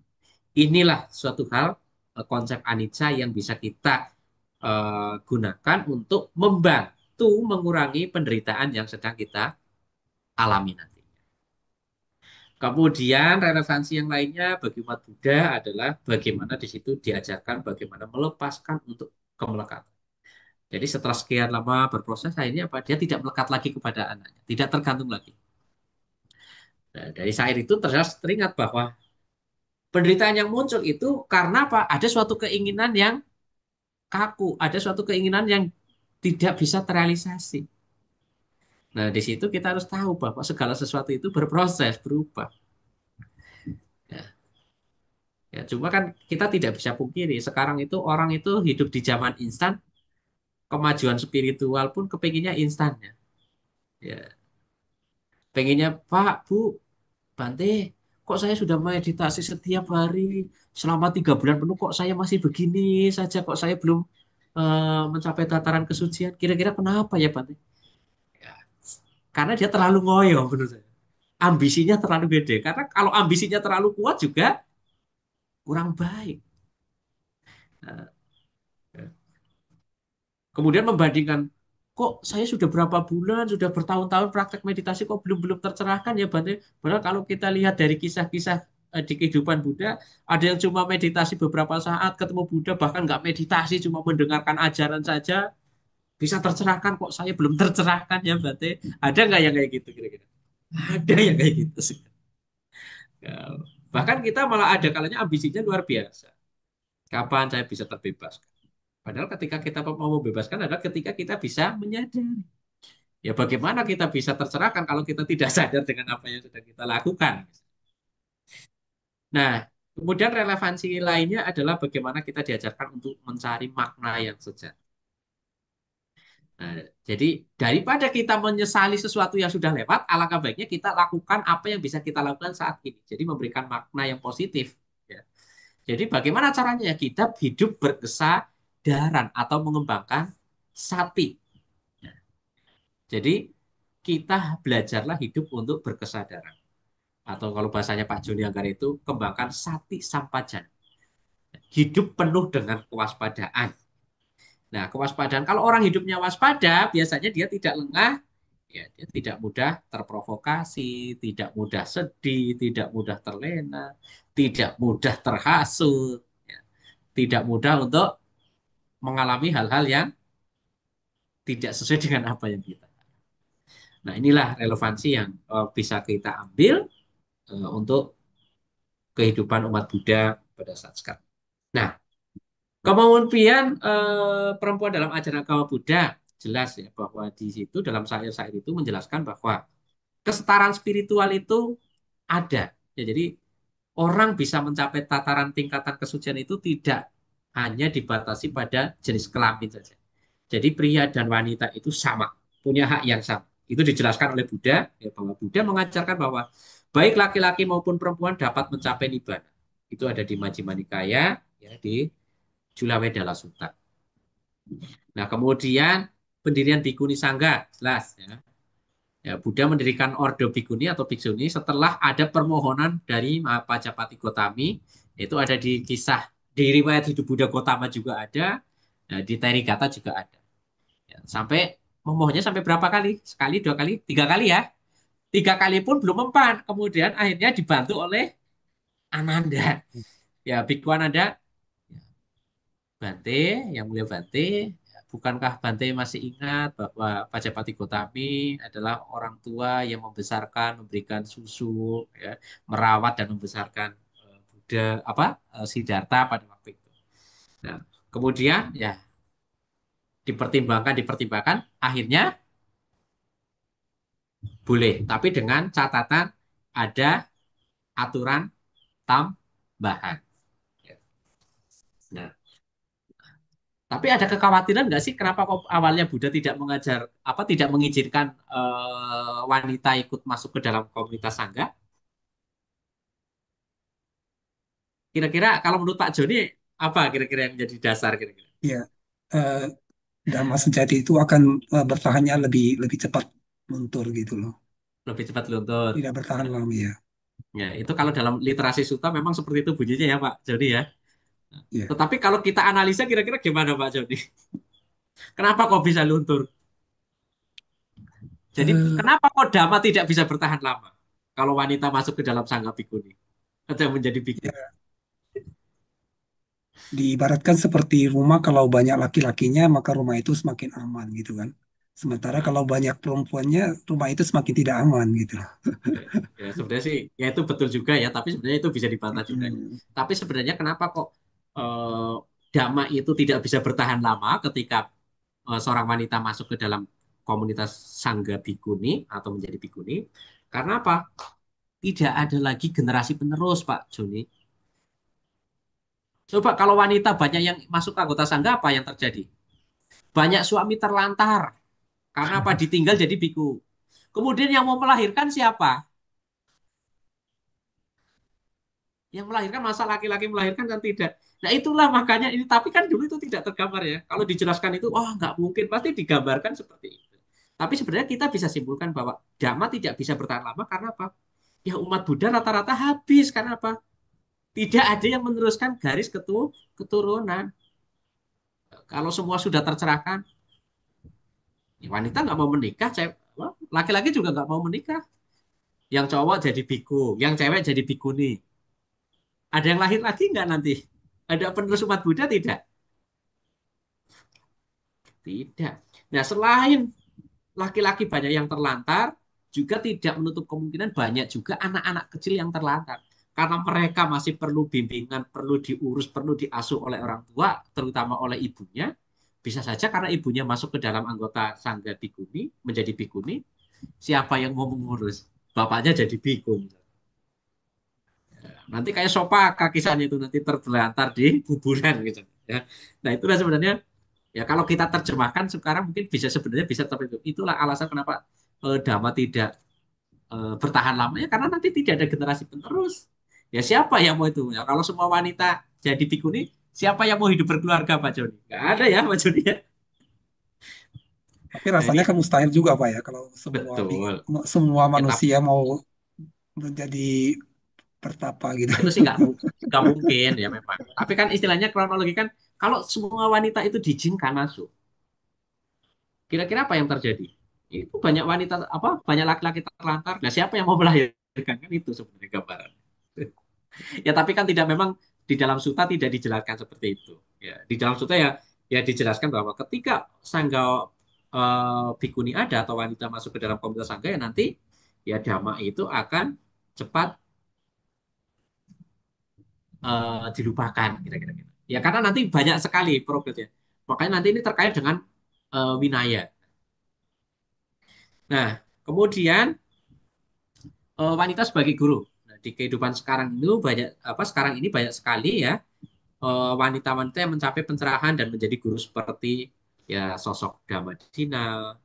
Inilah suatu hal konsep anicca yang bisa kita gunakan untuk membantu mengurangi penderitaan yang sedang kita alami nanti. Kemudian relevansi yang lainnya bagi umat Buddha adalah bagaimana di situ diajarkan bagaimana melepaskan untuk kemelekatan. Jadi setelah sekian lama berproses akhirnya apa? Dia tidak melekat lagi kepada anaknya, tidak tergantung lagi. Nah, dari syair itu teringat bahwa penderitaan yang muncul itu karena apa? Ada suatu keinginan yang kaku, ada suatu keinginan yang tidak bisa terrealisasi. Nah, di situ kita harus tahu bahwa segala sesuatu itu berproses, berubah. Ya, ya, cuma kan kita tidak bisa pungkiri, sekarang itu orang itu hidup di zaman instan, kemajuan spiritual pun kepinginnya instan. Ya, ya, pengennya Pak, Bu, Bante, kok saya sudah meditasi setiap hari selama 3 bulan penuh, kok saya masih begini saja, kok saya belum mencapai tataran kesucian. Kira-kira kenapa ya, Bante? Ya, karena dia terlalu ngoyo menurut saya. Ambisinya terlalu gede. Karena kalau ambisinya terlalu kuat juga kurang baik. Nah, kemudian membandingkan, kok saya sudah berapa bulan, sudah bertahun-tahun praktek meditasi, kok belum tercerahkan ya Bante. Padahal kalau kita lihat dari kisah-kisah di kehidupan Buddha, ada yang cuma meditasi beberapa saat, ketemu Buddha, bahkan nggak meditasi, cuma mendengarkan ajaran saja, bisa tercerahkan, kok saya belum tercerahkan ya Bante. Ada nggak yang kayak gitu kira-kira? Ada yang kayak gitu sih. Ya, bahkan kita malah ada kalanya ambisinya luar biasa. Kapan saya bisa terbebas? Padahal ketika kita mau membebaskan adalah ketika kita bisa menyadari. Ya bagaimana kita bisa tercerahkan kalau kita tidak sadar dengan apa yang sudah kita lakukan. Nah, kemudian relevansi lainnya adalah bagaimana kita diajarkan untuk mencari makna yang sejati. Nah, jadi daripada kita menyesali sesuatu yang sudah lewat, alangkah baiknya kita lakukan apa yang bisa kita lakukan saat ini. Jadi memberikan makna yang positif. Ya. Jadi bagaimana caranya kita hidup berkesadaran atau mengembangkan sati. Jadi kita belajarlah hidup untuk berkesadaran. Atau kalau bahasanya Pak Joni Anggar itu kembangkan sati sampajana. Hidup penuh dengan kewaspadaan. Nah, kewaspadaan kalau orang hidupnya waspada, biasanya dia tidak lengah, ya, dia tidak mudah terprovokasi, tidak mudah sedih, tidak mudah terlena, tidak mudah terhasut, ya, tidak mudah untuk mengalami hal-hal yang tidak sesuai dengan apa yang kita. Nah, inilah relevansi yang bisa kita ambil untuk kehidupan umat Buddha pada saat sekarang. Nah, kemampuan perempuan dalam ajaran agama Buddha. jelas ya bahwa di situ dalam syair-syair itu menjelaskan bahwa kesetaraan spiritual itu ada. Ya, jadi orang bisa mencapai tataran tingkatan kesucian itu tidak hanya dibatasi pada jenis kelamin saja. Jadi pria dan wanita itu sama, punya hak yang sama. Itu dijelaskan oleh Buddha, ya, bahwa Buddha mengajarkan bahwa baik laki-laki maupun perempuan dapat mencapai nibbana. Itu ada di Majjhima Nikaya, ya, di Julawedala Sutta. Nah, kemudian pendirian Bhikkhuni Sangga, jelas ya. Ya, Buddha mendirikan Ordo Bhikkhuni atau Bhiksuni setelah ada permohonan dari Mahapajapati Gotami. Itu ada di kisah di riwayat hidup Buddha Gotama juga ada, nah, di Terigata juga ada. Ya, sampai memohonnya sampai berapa kali? Sekali, dua kali, tiga kali ya. Tiga kali pun belum mempan. Kemudian akhirnya dibantu oleh Ananda. Ya, Bhikkhu Ananda, Bante, yang mulia Bante, bukankah Bante masih ingat bahwa Pajapati Gotami adalah orang tua yang membesarkan, memberikan susu, ya, merawat dan membesarkan Buddha apa Siddhartha pada waktu itu. Nah, kemudian ya dipertimbangkan, dipertimbangkan, akhirnya boleh, tapi dengan catatan ada aturan tambahan. Nah, tapi ada kekhawatiran nggak sih kenapa kok awalnya Buddha tidak mengajar apa tidak mengizinkan wanita ikut masuk ke dalam komunitas sangga? Kira-kira kalau menurut Pak Joni apa kira-kira yang menjadi dasar kira-kira? Ya, eh, Dhamma sejati itu akan bertahannya lebih lebih cepat luntur gitu loh. Lebih cepat luntur. Tidak bertahan Ya, lama ya. ya, itu kalau dalam literasi sutta memang seperti itu bunyinya ya Pak Joni ya. Ya. Tetapi kalau kita analisa kira-kira gimana Pak Joni? Kenapa kok bisa luntur? Jadi Eh, kenapa kok Dhamma tidak bisa bertahan lama? Kalau wanita masuk ke dalam sangga bhikkhuni atau menjadi bhikkhu. ya, diibaratkan seperti rumah kalau banyak laki-lakinya maka rumah itu semakin aman gitu kan. Sementara Nah, kalau banyak perempuannya rumah itu semakin tidak aman gitu loh. ya, ya, sebenarnya sih ya itu betul juga ya, tapi sebenarnya itu bisa dibantah juga. Mm, Tapi sebenarnya kenapa kok eh, Dhamma itu tidak bisa bertahan lama ketika seorang wanita masuk ke dalam komunitas sangga bhikkhuni atau menjadi bhikkhuni? Karena apa? Tidak ada lagi generasi penerus, Pak Joni. Coba kalau wanita banyak yang masuk ke anggota sangga, apa yang terjadi? Banyak suami terlantar karena apa? Ditinggal jadi bhikkhu. Kemudian yang mau melahirkan siapa? Yang melahirkan masa laki-laki melahirkan kan tidak. Nah itulah makanya ini. Tapi kan dulu itu tidak tergambar ya. Kalau dijelaskan itu, oh nggak mungkin. Pasti digambarkan seperti itu. Tapi sebenarnya kita bisa simpulkan bahwa Dhamma tidak bisa bertahan lama karena apa? Ya umat Buddha rata-rata habis. Karena apa? Tidak ada yang meneruskan garis keturunan. Kalau semua sudah tercerahkan, ya wanita nggak mau menikah, laki-laki juga nggak mau menikah. Yang cowok jadi biku, yang cewek jadi bikuni. Ada yang lahir lagi nggak nanti? Ada penerus umat Buddha tidak? Tidak. Nah, selain laki-laki banyak yang terlantar, juga tidak menutup kemungkinan banyak juga anak-anak kecil yang terlantar. Karena mereka masih perlu bimbingan, perlu diurus, perlu diasuh oleh orang tua, terutama oleh ibunya. Bisa saja karena ibunya masuk ke dalam anggota sangga bikuni, menjadi bikuni, siapa yang mau mengurus? Bapaknya jadi biku. Nanti kayak sopaka kisahnya itu nanti terlantar di kuburan gitu. Ya. Nah itulah sebenarnya ya kalau kita terjemahkan sekarang mungkin bisa sebenarnya bisa seperti itu. Itulah alasan kenapa Dhamma tidak bertahan lama ya karena nanti tidak ada generasi penerus. Ya siapa yang mau itu? Ya, kalau semua wanita jadi bikuni, siapa yang mau hidup berkeluarga Pak Joni? Gak ada ya Pak Joni ya. Tapi Nah rasanya ini kan mustahil juga Pak ya kalau betul. semua Ya tapi manusia mau menjadi pertapa gitu. itu sih nggak mungkin ya memang. Tapi kan istilahnya kronologi kan kalau semua wanita itu diizinkan masuk, kira-kira apa yang terjadi? Itu banyak wanita apa banyak laki-laki terlantar. Nah siapa yang mau melahirkan kan itu sebenarnya gambaran. Ya tapi kan tidak memang di dalam suta tidak dijelaskan seperti itu. Ya di dalam suta ya ya dijelaskan bahwa ketika sangga bikuni ada atau wanita masuk ke dalam komunitas sangga ya nanti ya dhamma itu akan cepat dilupakan kira-kira gitu. Ya karena nanti banyak sekali progresnya. Makanya nanti ini terkait dengan Winaya. Nah, kemudian wanita sebagai guru. Nah, di kehidupan sekarang itu banyak apa sekarang ini banyak sekali ya wanita-wanita yang mencapai pencerahan dan menjadi guru seperti ya sosok Damadina,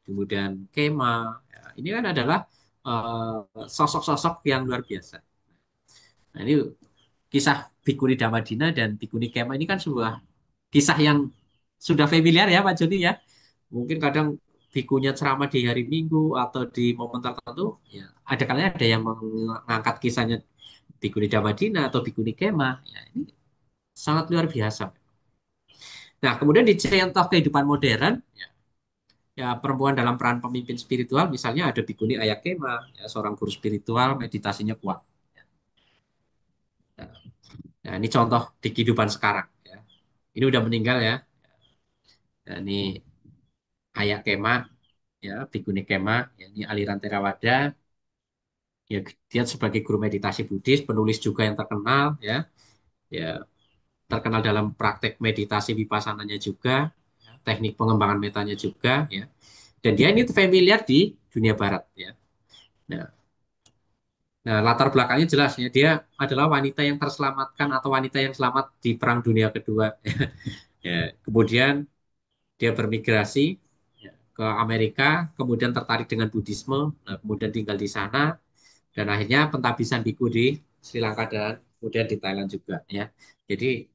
kemudian Kema. Ya, ini kan adalah sosok-sosok yang luar biasa. Nah, ini kisah Bikuni Damadina dan Bikuni Kema ini kan sebuah kisah yang sudah familiar ya Pak Joni ya. Mungkin kadang bikunya ceramah di hari Minggu atau di momen tertentu, ya ada kalanya ada yang mengangkat kisahnya Bikuni Damadina atau Bikuni Kema. Ya, ini sangat luar biasa. Nah, kemudian di contoh kehidupan modern, ya, ya perempuan dalam peran pemimpin spiritual, misalnya ada Bikuni Ayakema, ya, seorang guru spiritual, meditasinya kuat. Nah, nah, ini contoh di kehidupan sekarang. Ya. Ini udah meninggal ya. Nah, ini Ayakema, ya, Bikuni Kema, ya, ini aliran Theravada. Ya, dia sebagai guru meditasi Buddhis, penulis juga yang terkenal, ya, ya terkenal dalam praktek meditasi vipassananya juga, ya, teknik pengembangan metanya juga, ya. Dan dia ini familiar di dunia barat, ya. Nah, nah, latar belakangnya jelas ya, dia adalah wanita yang terselamatkan atau wanita yang selamat di Perang Dunia Kedua. Ya, kemudian dia bermigrasi ya, ke Amerika, kemudian tertarik dengan Buddhisme, nah, kemudian tinggal di sana, dan akhirnya pentabisan biku di Sri Lanka dan kemudian di Thailand juga ya. Jadi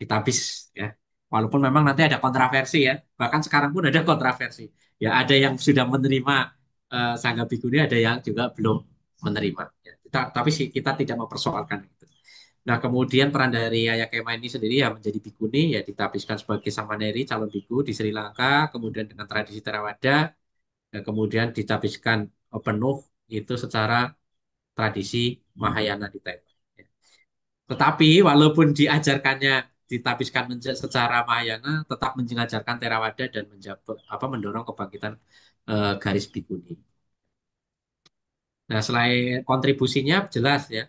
ditabis ya. Walaupun memang nanti ada kontroversi ya. Bahkan sekarang pun ada kontroversi. Ya ada yang sudah menerima Sangga Bikuni, ada yang juga belum menerima. Ya, tapi sih kita tidak mempersoalkan itu. Nah, kemudian peran dari Ayakema ini sendiri ya menjadi bikuni ya ditabiskan sebagai samaneri calon biku di Sri Lanka, kemudian dengan tradisi Theravada, ya, kemudian ditabiskan penuh itu secara tradisi Mahayana di Thailand. Ya. Tetapi walaupun diajarkannya ditapiskan secara Mahayana, tetap mengajarkan Theravada dan mendorong kebangkitan garis bikuni. Nah, selain kontribusinya jelas ya,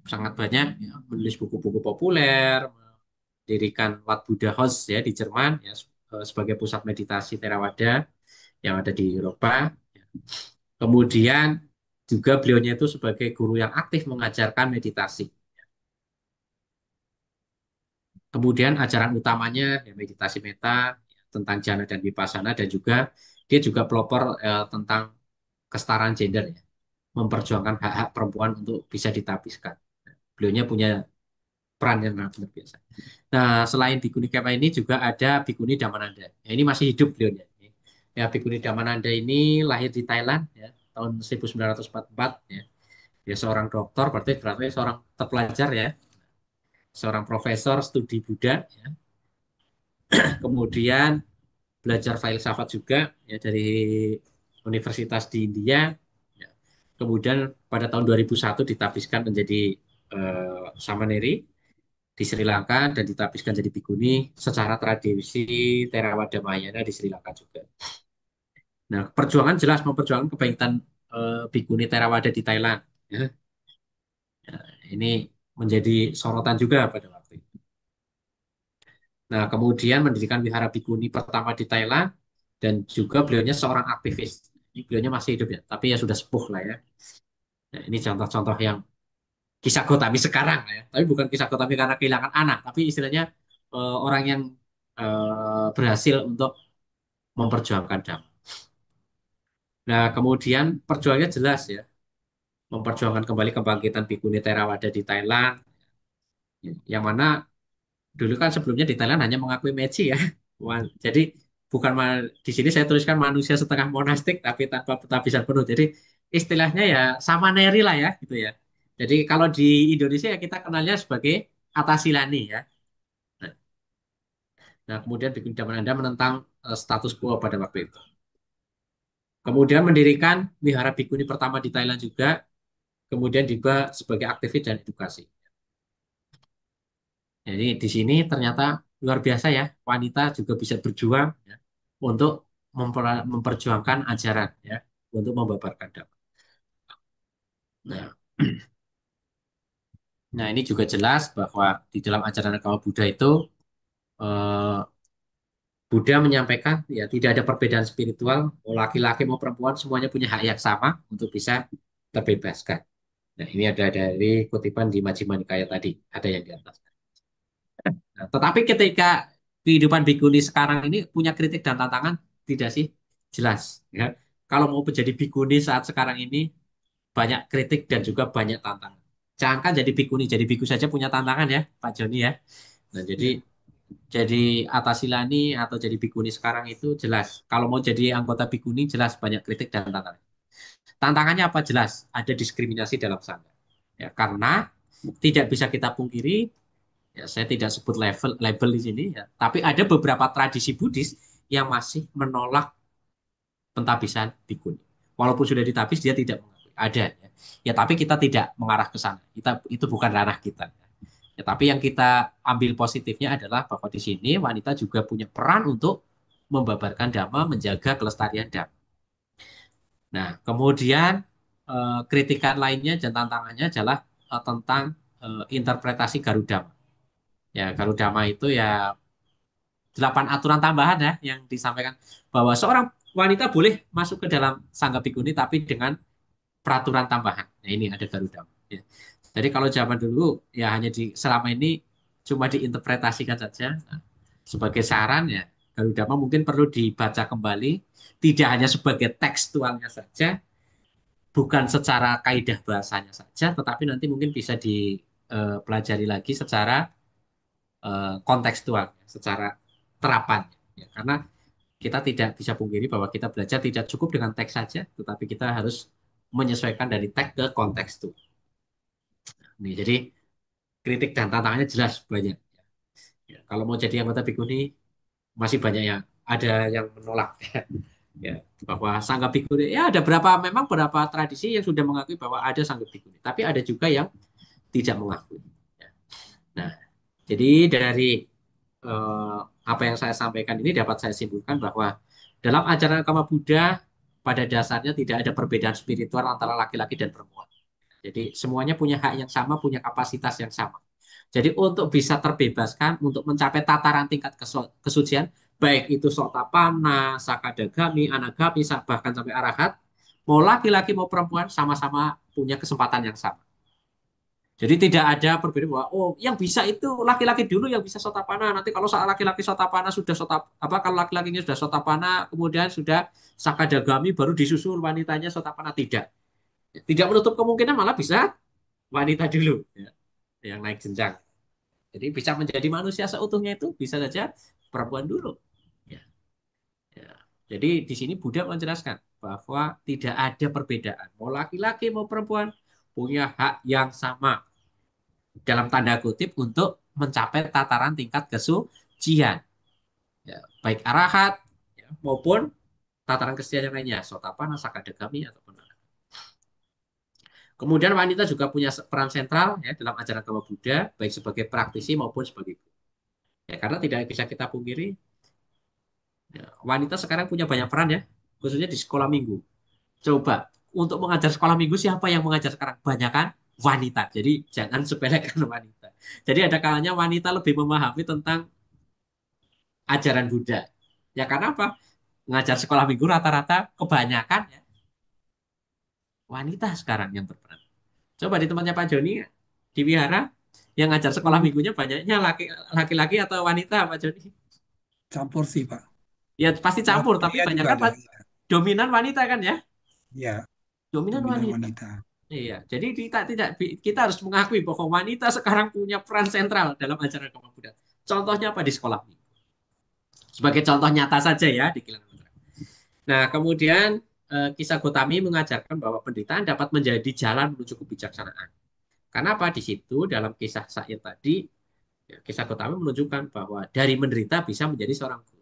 sangat banyak ya, menulis buku-buku populer, mendirikan Wat Buddha House ya di Jerman ya sebagai pusat meditasi Theravada yang ada di Eropa. Ya. Kemudian juga beliaunya itu sebagai guru yang aktif mengajarkan meditasi. Kemudian ajaran utamanya ya meditasi meta ya, tentang jhana dan vipassana dan juga dia juga pelopor tentang kesetaraan gender ya, memperjuangkan hak-hak perempuan untuk bisa ditabiskan. Beliaunya punya peran yang sangat luar biasa. Nah, selain Bikuni Kema ini juga ada Bikuni Damananda. Ya, ini masih hidup beliaunya. Ya, Bikuni Damananda ini lahir di Thailand ya, tahun 1944 ya. Dia seorang dokter, berarti seorang terpelajar ya, seorang profesor studi Buddha ya. Kemudian belajar filsafat juga ya dari universitas di India. Ya. Kemudian pada tahun 2001 ditabiskan menjadi samaneri di Sri Lanka dan ditabiskan jadi bikuni secara tradisi Theravada Mahayana di Sri Lanka juga. Nah, perjuangan jelas memperjuangkan kebangkitan bikuni Theravada di Thailand. Ya. Ya, ini menjadi sorotan juga pada waktu itu. Nah, kemudian mendirikan wihara bikuni pertama di Thailand dan juga beliaunya seorang aktivis. Ini beliaunya masih hidup ya, tapi ya sudah sepuh lah ya. Nah, ini contoh-contoh yang kisah Gotami sekarang ya. Tapi bukan kisah Gotami karena kehilangan anak, tapi istilahnya orang yang berhasil untuk memperjuangkan damai. Nah, kemudian perjuangannya jelas ya, memperjuangkan kembali kebangkitan Bikuni Theravada di Thailand, yang mana dulu kan sebelumnya di Thailand hanya mengakui Meci ya. Jadi bukan di sini saya tuliskan manusia setengah monastik tapi tanpa petabisan penuh. Jadi istilahnya ya sama neri lah ya gitu ya. Jadi kalau di Indonesia ya kita kenalnya sebagai Atasilani ya. Nah, nah, kemudian bikin zaman Anda menentang status quo pada waktu itu. Kemudian mendirikan wihara bikuni pertama di Thailand juga. Kemudian juga sebagai aktivis dan edukasi. Jadi di sini ternyata luar biasa ya, wanita juga bisa berjuang ya, untuk memperjuangkan ajaran ya, untuk membabarkan dakwah. Nah, nah ini juga jelas bahwa di dalam ajaran agama Buddha itu eh, Buddha menyampaikan ya tidak ada perbedaan spiritual, mau laki-laki mau perempuan semuanya punya hak yang sama untuk bisa terbebaskan. Nah, ini ada dari kutipan di Majjhima Nikaya tadi, ada yang di atas. Nah, tetapi ketika kehidupan bikuni sekarang ini punya kritik dan tantangan, tidak sih? Jelas. Ya. Kalau mau menjadi bikuni saat sekarang ini, banyak kritik dan juga banyak tantangan. Jangankan jadi bikuni, jadi biku saja punya tantangan ya, Pak Joni ya. Nah, Ya. jadi Atasilani atau jadi bikuni sekarang itu jelas. Kalau mau jadi anggota bikuni, jelas banyak kritik dan tantangan. Tantangannya apa? Jelas, ada diskriminasi dalam sangga. Ya, karena tidak bisa kita pungkiri, ya, saya tidak sebut label di sini, ya, tapi ada beberapa tradisi Buddhis yang masih menolak pentabisan bikuni. Walaupun sudah ditabis, dia tidak mengakui. Ada, ya. Ya, tapi kita tidak mengarah ke sana. Itu bukan ranah kita. Ya, tapi yang kita ambil positifnya adalah bahwa di sini wanita juga punya peran untuk membabarkan dhamma, menjaga kelestarian dhamma. Nah, kemudian kritikan lainnya dan tantangannya adalah tentang interpretasi Garudama. Ya, Garudama itu ya 8 aturan tambahan ya yang disampaikan bahwa seorang wanita boleh masuk ke dalam sangga bikuni tapi dengan peraturan tambahan. Nah, ini ada Garudama. Ya. Jadi kalau zaman dulu ya hanya selama ini cuma diinterpretasikan saja. Nah, sebagai saran ya Garudama mungkin perlu dibaca kembali tidak hanya sebagai tekstualnya saja, bukan secara kaidah bahasanya saja, tetapi nanti mungkin bisa dipelajari lagi secara kontekstual, secara terapan. Ya, karena kita tidak bisa pungkiri bahwa kita belajar tidak cukup dengan teks saja, tetapi kita harus menyesuaikan dari teks ke konteks itu. Nih, jadi kritik dan tantangannya jelas banyak. Ya, kalau mau jadi anggota Bikuni masih banyak yang ada yang menolak. Ya, bahwa sangga Bikuni ya ada berapa memang beberapa tradisi yang sudah mengakui bahwa ada sangga Bikuni, tapi ada juga yang tidak mengakui. Ya. Nah, jadi dari apa yang saya sampaikan ini dapat saya simpulkan bahwa dalam ajaran agama Buddha pada dasarnya tidak ada perbedaan spiritual antara laki-laki dan perempuan. Jadi semuanya punya hak yang sama, punya kapasitas yang sama. Jadi untuk bisa terbebaskan, untuk mencapai tataran tingkat kesucian, baik itu Sotapana, Sakadagami, Anagami, bahkan sampai Arahat, mau laki-laki mau perempuan sama-sama punya kesempatan yang sama. Jadi tidak ada perbedaan bahwa oh yang bisa itu laki-laki dulu yang bisa Sotapana. Nanti kalau saat laki-laki Sotapana sudah apa kalau laki-lakinya sudah Sotapana kemudian sudah Sakadagami baru disusul wanitanya Sotapana tidak. Tidak menutup kemungkinan malah bisa wanita dulu ya, yang naik jenjang. Jadi bisa menjadi manusia seutuhnya itu bisa saja perempuan dulu. Ya, ya. Jadi di sini Buddha menjelaskan bahwa tidak ada perbedaan. Mau laki-laki mau perempuan punya hak yang sama dalam tanda kutip untuk mencapai tataran tingkat kesucian. Ya, baik arahat ya, maupun tataran kesucian yang lainnya, sotapana, sakadagami ataupun kemudian wanita juga punya peran sentral ya dalam ajaran agama Buddha, baik sebagai praktisi maupun sebagai guru. Ya, karena tidak bisa kita pungkiri, ya, wanita sekarang punya banyak peran ya, khususnya di sekolah minggu. Coba untuk mengajar sekolah minggu siapa yang mengajar sekarang? Banyak kan wanita. Jadi jangan sepelekan wanita. Jadi ada kalanya wanita lebih memahami tentang ajaran Buddha. Ya karena apa? Mengajar sekolah minggu rata-rata kebanyakan ya wanita sekarang yang berperan. Coba di tempatnya Pak Joni di wihara yang ngajar sekolah Hmm, minggunya banyaknya laki-laki atau wanita Pak Joni? campur sih, Pak. Ya pasti Ya, campur, tapi pria banyak juga kan ada. dominan wanita kan ya? Ya, Dominan dominan wanita. wanita. Iya, jadi kita tidak kita harus mengakui bahwa wanita sekarang punya peran sentral dalam ajaran agama Buddha. Contohnya apa di sekolah minggu? Sebagai contoh nyata saja ya di Kilang Mantra. Nah, kemudian kisah Gotami mengajarkan bahwa penderitaan dapat menjadi jalan menuju kebijaksanaan. Karena apa? Di situ dalam kisah Sa'ir tadi, ya, kisah Gotami menunjukkan bahwa dari menderita bisa menjadi seorang guru.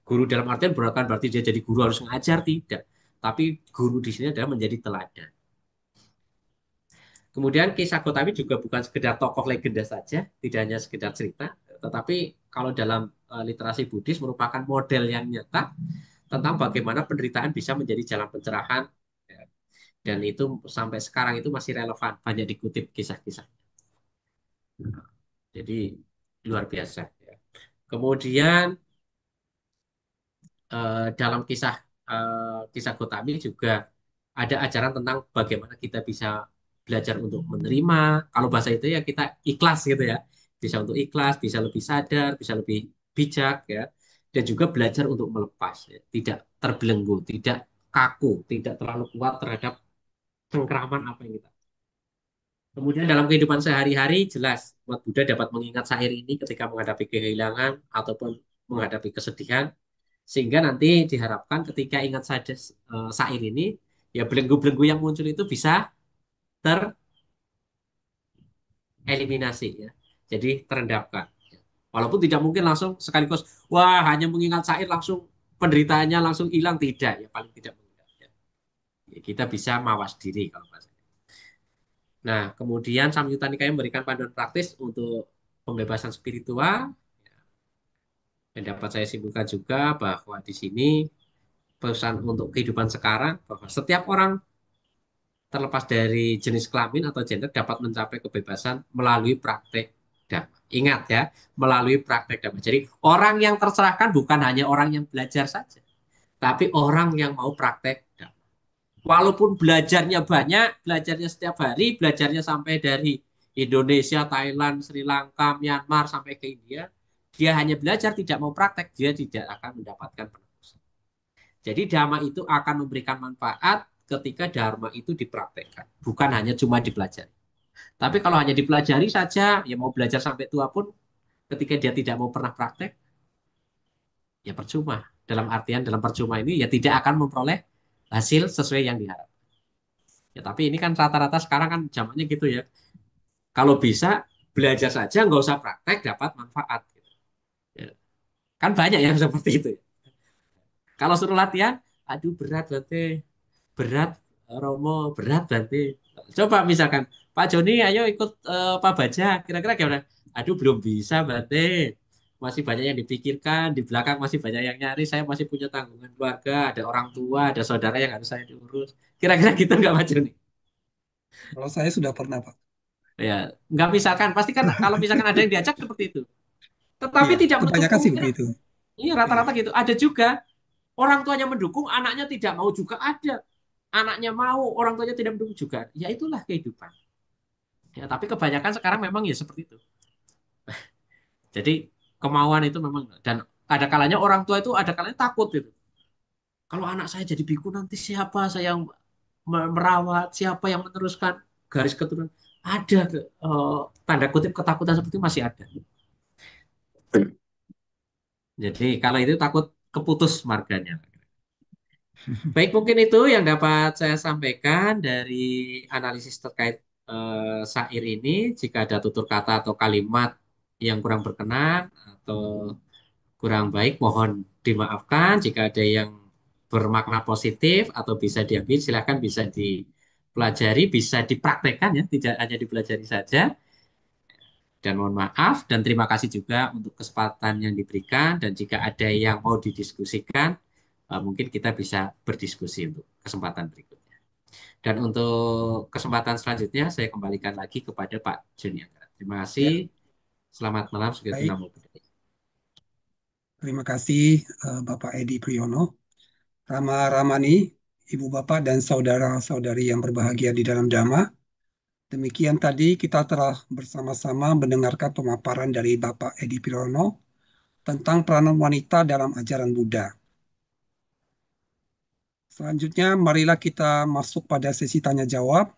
Guru dalam artian bukan berarti dia jadi guru harus mengajar, tidak. Tapi guru di sini adalah menjadi teladan. Kemudian kisah Gotami juga bukan sekedar tokoh legenda saja, tidak hanya sekedar cerita, tetapi kalau dalam literasi Buddhis merupakan model yang nyata tentang bagaimana penderitaan bisa menjadi jalan pencerahan, ya. Dan itu sampai sekarang itu masih relevan, banyak dikutip kisah-kisah. Jadi luar biasa. Ya. Kemudian dalam kisah Gotami juga ada ajaran tentang bagaimana kita bisa belajar untuk menerima. Kalau bahasa itu ya kita ikhlas gitu ya. Bisa untuk ikhlas, bisa lebih sadar, bisa lebih bijak ya. Dan juga belajar untuk melepas, ya. Tidak terbelenggu, tidak kaku, tidak terlalu kuat terhadap cengkraman apa yang kita. Kemudian dalam kehidupan sehari-hari jelas umat Buddha dapat mengingat syair ini ketika menghadapi kehilangan ataupun menghadapi kesedihan sehingga nanti diharapkan ketika ingat saja syair ini ya belenggu-belenggu yang muncul itu bisa tereliminasi ya. Jadi terendapkan. Walaupun tidak mungkin langsung sekaligus wah hanya mengingat syair langsung penderitaannya langsung hilang tidak ya paling tidak mengingat ya. Ya, kita bisa mawas diri kalau bahasa. Nah, kemudian Samyutta Nikaya memberikan panduan praktis untuk pembebasan spiritual. Dan dapat saya simpulkan juga bahwa di sini pesan untuk kehidupan sekarang bahwa setiap orang terlepas dari jenis kelamin atau gender dapat mencapai kebebasan melalui praktek dhamma. Ingat ya, melalui praktek dhamma. Jadi orang yang tercerahkan bukan hanya orang yang belajar saja, tapi orang yang mau praktek dhamma. Walaupun belajarnya banyak, belajarnya setiap hari, belajarnya sampai dari Indonesia, Thailand, Sri Lanka, Myanmar sampai ke India, dia hanya belajar tidak mau praktek, dia tidak akan mendapatkan penebusan. Jadi dhamma itu akan memberikan manfaat ketika dharma itu dipraktekkan, bukan hanya cuma dipelajari. Tapi kalau hanya dipelajari saja, ya mau belajar sampai tua pun, ketika dia tidak mau pernah praktek, ya percuma. Dalam artian dalam percuma ini ya tidak akan memperoleh hasil sesuai yang diharapkan. Ya tapi ini kan rata-rata sekarang kan zamannya gitu ya. Kalau bisa belajar saja nggak usah praktek dapat manfaat. Gitu. Ya. Kan banyak yang seperti itu. Ya. Kalau suruh latihan, aduh berat berarti berat Romo berat berarti. Coba misalkan Pak Joni ayo ikut Pak Baja kira-kira gimana? Aduh belum bisa berarti masih banyak yang dipikirkan di belakang masih banyak yang nyari saya masih punya tanggungan keluarga ada orang tua ada saudara yang harus saya diurus kira-kira gitu nggak Pak Joni? Kalau saya sudah pernah, Pak. Ya nggak misalkan pasti kan kalau misalkan ada yang diajak seperti itu tetapi Iya, tidak menutup kebanyakan sih kemungkinan begitu. ini Iya. rata-rata gitu ada juga orang tuanya mendukung anaknya tidak mau juga ada anaknya mau orang tuanya tidak mendukung juga ya itulah kehidupan. Ya, tapi kebanyakan sekarang memang ya seperti itu. Jadi kemauan itu memang dan ada kalanya orang tua itu ada kalanya takut gitu. Kalau anak saya jadi biku nanti siapa saya yang merawat, siapa yang meneruskan garis keturunan. Ada tanda kutip ketakutan seperti itu masih ada. Jadi kalau itu takut keputus marganya. Baik, mungkin itu yang dapat saya sampaikan dari analisis terkait syair ini. Jika ada tutur kata atau kalimat yang kurang berkenan atau kurang baik, mohon dimaafkan. Jika ada yang bermakna positif atau bisa diambil, silakan bisa dipelajari, bisa dipraktekkan ya, tidak hanya dipelajari saja. Dan mohon maaf dan terima kasih juga untuk kesempatan yang diberikan. Dan jika ada yang mau didiskusikan, mungkin kita bisa berdiskusi untuk kesempatan berikutnya. Dan untuk kesempatan selanjutnya, saya kembalikan lagi kepada Pak Joni Anggara. Terima kasih. Ya, Selamat malam. Sugati baik. Namo Buddhaya. Terima kasih Bapak Edi Priyono, Rama Ramani, Ibu Bapak dan saudara-saudari yang berbahagia di dalam Dhamma. Demikian tadi kita telah bersama-sama mendengarkan pemaparan dari Bapak Edi Priyono tentang peranan wanita dalam ajaran Buddha. Selanjutnya, marilah kita masuk pada sesi tanya jawab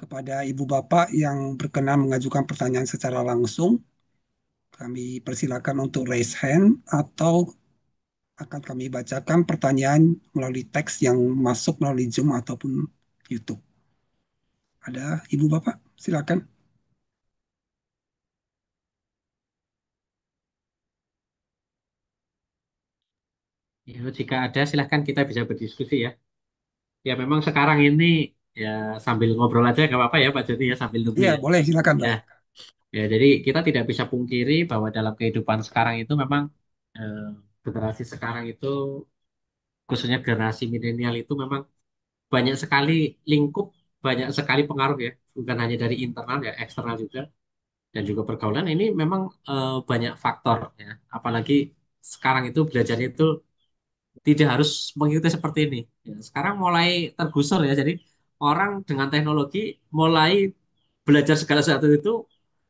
kepada Ibu Bapak yang berkenan mengajukan pertanyaan secara langsung. Kami persilakan untuk raise hand atau akan kami bacakan pertanyaan melalui teks yang masuk melalui Zoom ataupun YouTube. Ada Ibu Bapak? Silakan. Ya, jika ada, silahkan kita bisa berdiskusi ya. Ya, memang sekarang ini ya sambil ngobrol aja nggak apa-apa ya Pak Joni ya sambil nunggu Iya, ya. boleh silakan, Ya, Pak. ya. Jadi kita tidak bisa pungkiri bahwa dalam kehidupan sekarang itu memang eh, generasi sekarang itu khususnya generasi milenial itu memang banyak sekali lingkup, banyak sekali pengaruh ya, bukan hanya dari internal ya, eksternal juga dan juga pergaulan ini memang banyak faktor ya. Apalagi sekarang itu belajarnya itu tidak harus mengikuti seperti ini. Ya, sekarang mulai tergusur ya. Jadi orang dengan teknologi mulai belajar segala sesuatu itu